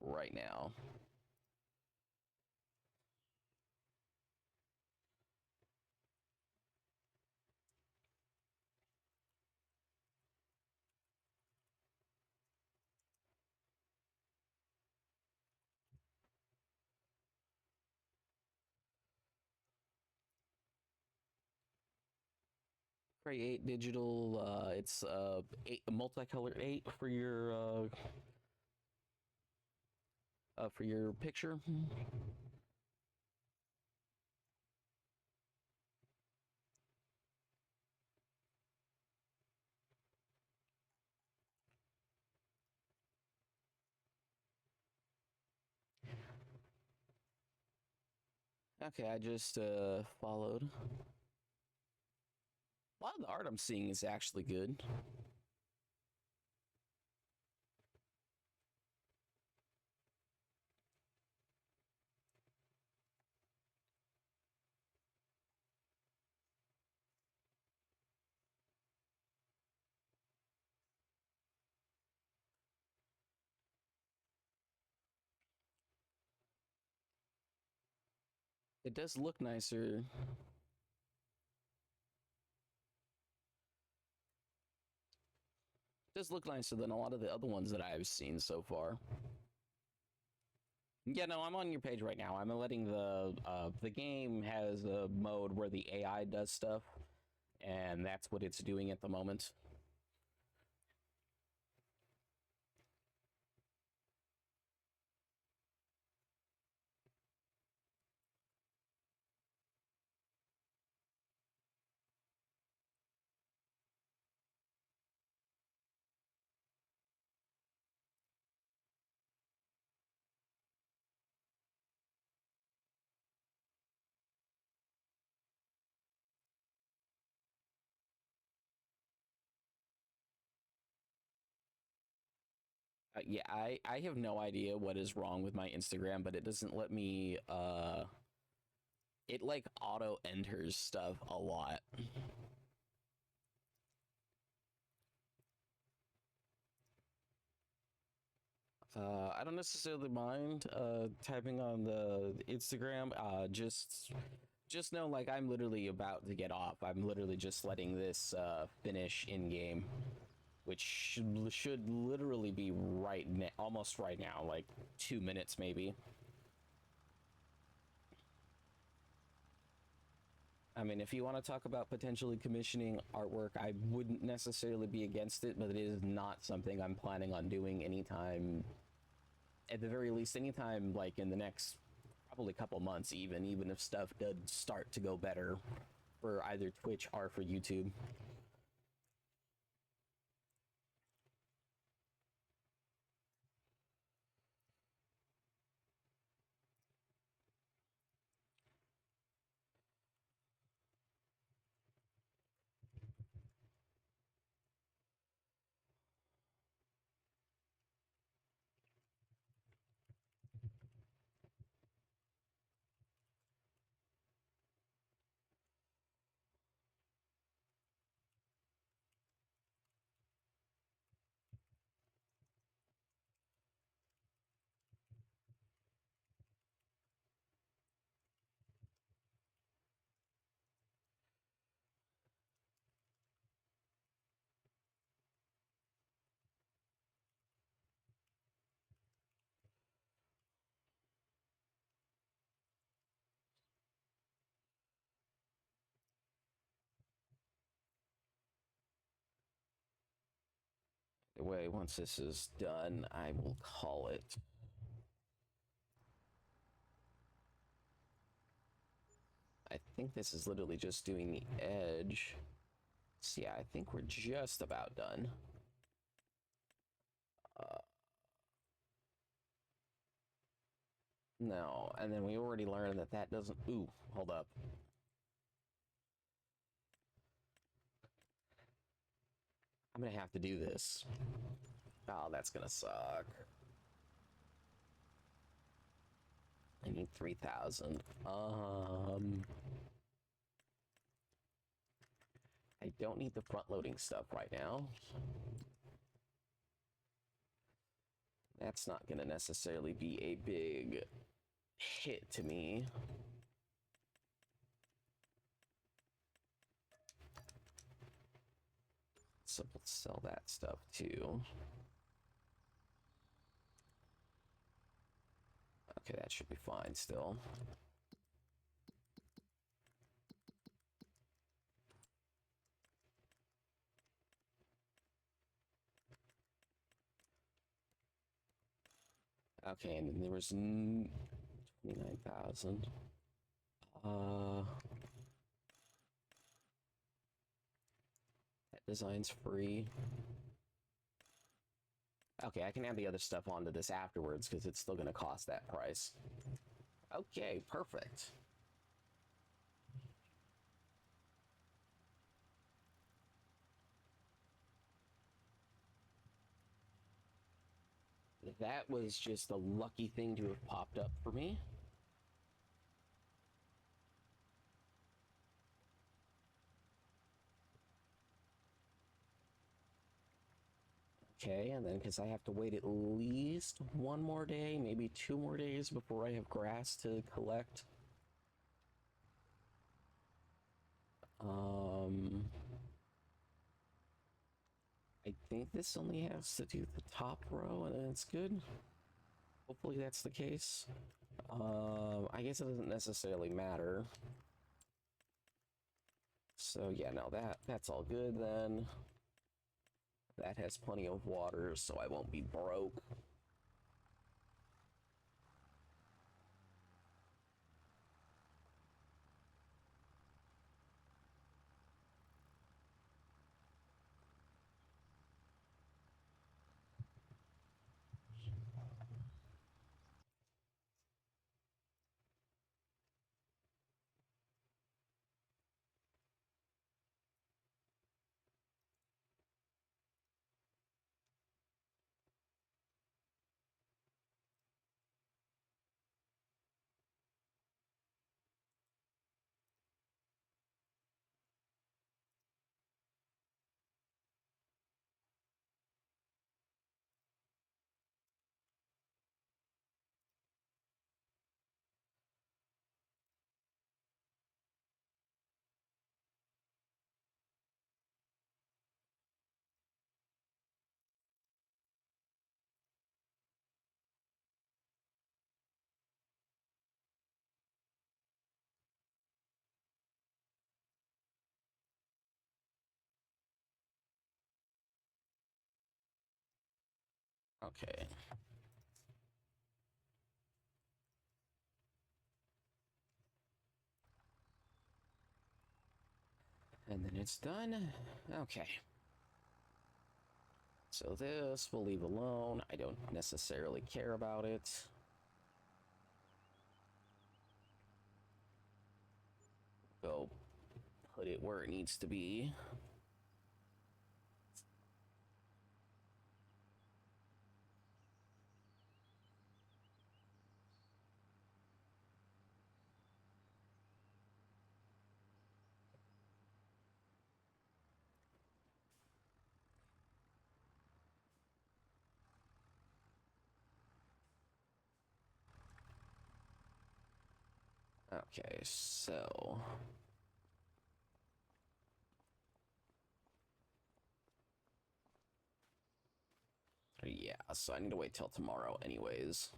right now. Create digital. It's eight, a multicolored 8 for your picture. Okay, I just followed. A lot of the art I'm seeing is actually good. It does look nicer. It does look nicer than a lot of the other ones that I've seen so far. Yeah, no, I'm on your page right now. I'm letting the game has a mode where the AI does stuff, and that's what it's doing at the moment. Yeah, I have no idea what is wrong with my Instagram, but it doesn't let me it like auto enters stuff a lot. I don't necessarily mind typing on the Instagram. Just know like I'm literally about to get off. I'm literally just letting this finish in game, which should literally be almost right now, like 2 minutes maybe. I mean, if you want to talk about potentially commissioning artwork, I wouldn't necessarily be against it, but it is not something I'm planning on doing anytime, at the very least, anytime like in the next probably couple months, even if stuff does start to go better for either Twitch or for YouTube. Anyway, once this is done, I will call it. I think this is literally just doing the edge. So yeah, I think we're just about done. Uh, no, and then we already learned that that doesn't. Ooh, hold up. I'm gonna have to do this. Oh, that's gonna suck. I need 3,000. I don't need the front-loading stuff right now. That's not going to necessarily be a big hit to me. So we'll sell that stuff too. Okay, that should be fine still. Okay, and then there was 29,000. That design's free. Okay, I can add the other stuff onto this afterwards because it's still going to cost that price. Okay, perfect. That was just a lucky thing to have popped up for me. Okay, and then because I have to wait at least one more day, maybe 2 more days before I have grass to collect. I think this only has to do the top row and then it's good. Hopefully that's the case. I guess it doesn't necessarily matter. So yeah, no, that's all good then. That has plenty of water, so I won't be broke. Okay. And then it's done. Okay. So this we'll leave alone. I don't necessarily care about it. Go put it where it needs to be. Okay, so yeah, so I need to wait till tomorrow anyways.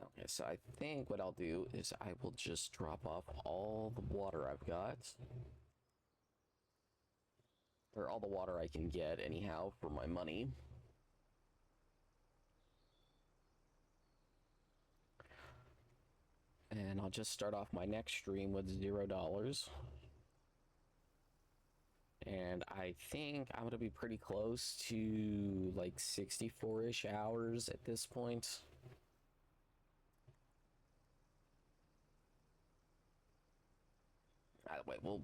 Okay, so I think what I'll do is I will just drop off all the water I've got. Or all the water I can get anyhow for my money. And I'll just start off my next stream with $0. And I think I'm gonna be pretty close to like 64-ish hours at this point. Wait, we'll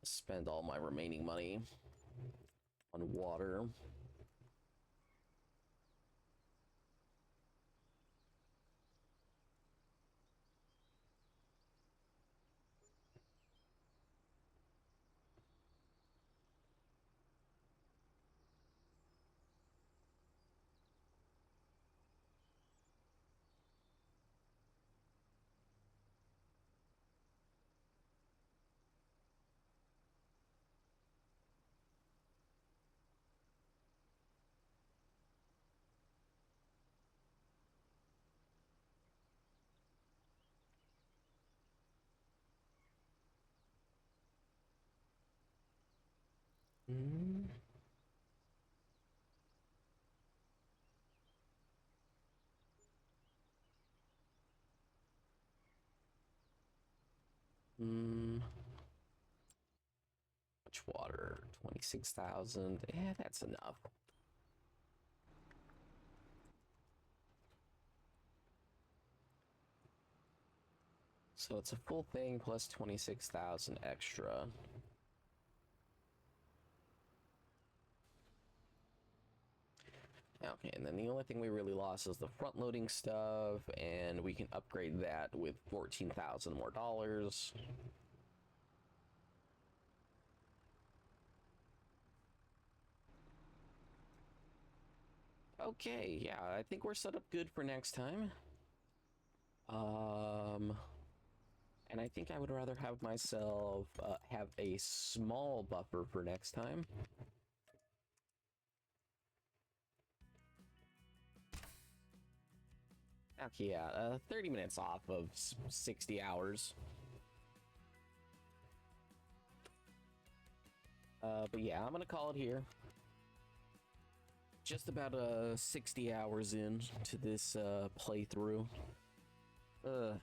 spend all my remaining money on water. Mm. Mm. Much water? 26,000. Yeah, that's enough. So it's a full thing plus 26,000 extra. Okay, and then the only thing we really lost is the front loading stuff, and we can upgrade that with 14,000 more dollars. Okay, yeah, I think we're set up good for next time. And I think I would rather have myself have a small buffer for next time. Okay, yeah, 30 minutes off of 60 hours. But yeah, I'm gonna call it here. Just about 60 hours in to this playthrough. I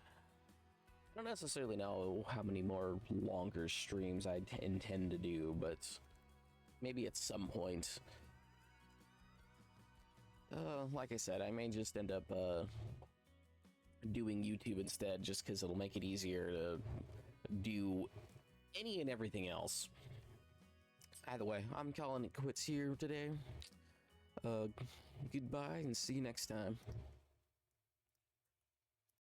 don't necessarily know how many more longer streams I intend to do, but maybe at some point. Like I said, I may just end up doing YouTube instead, just because it'll make it easier to do any and everything else. Either way, I'm calling it quits here today. Goodbye and see you next time.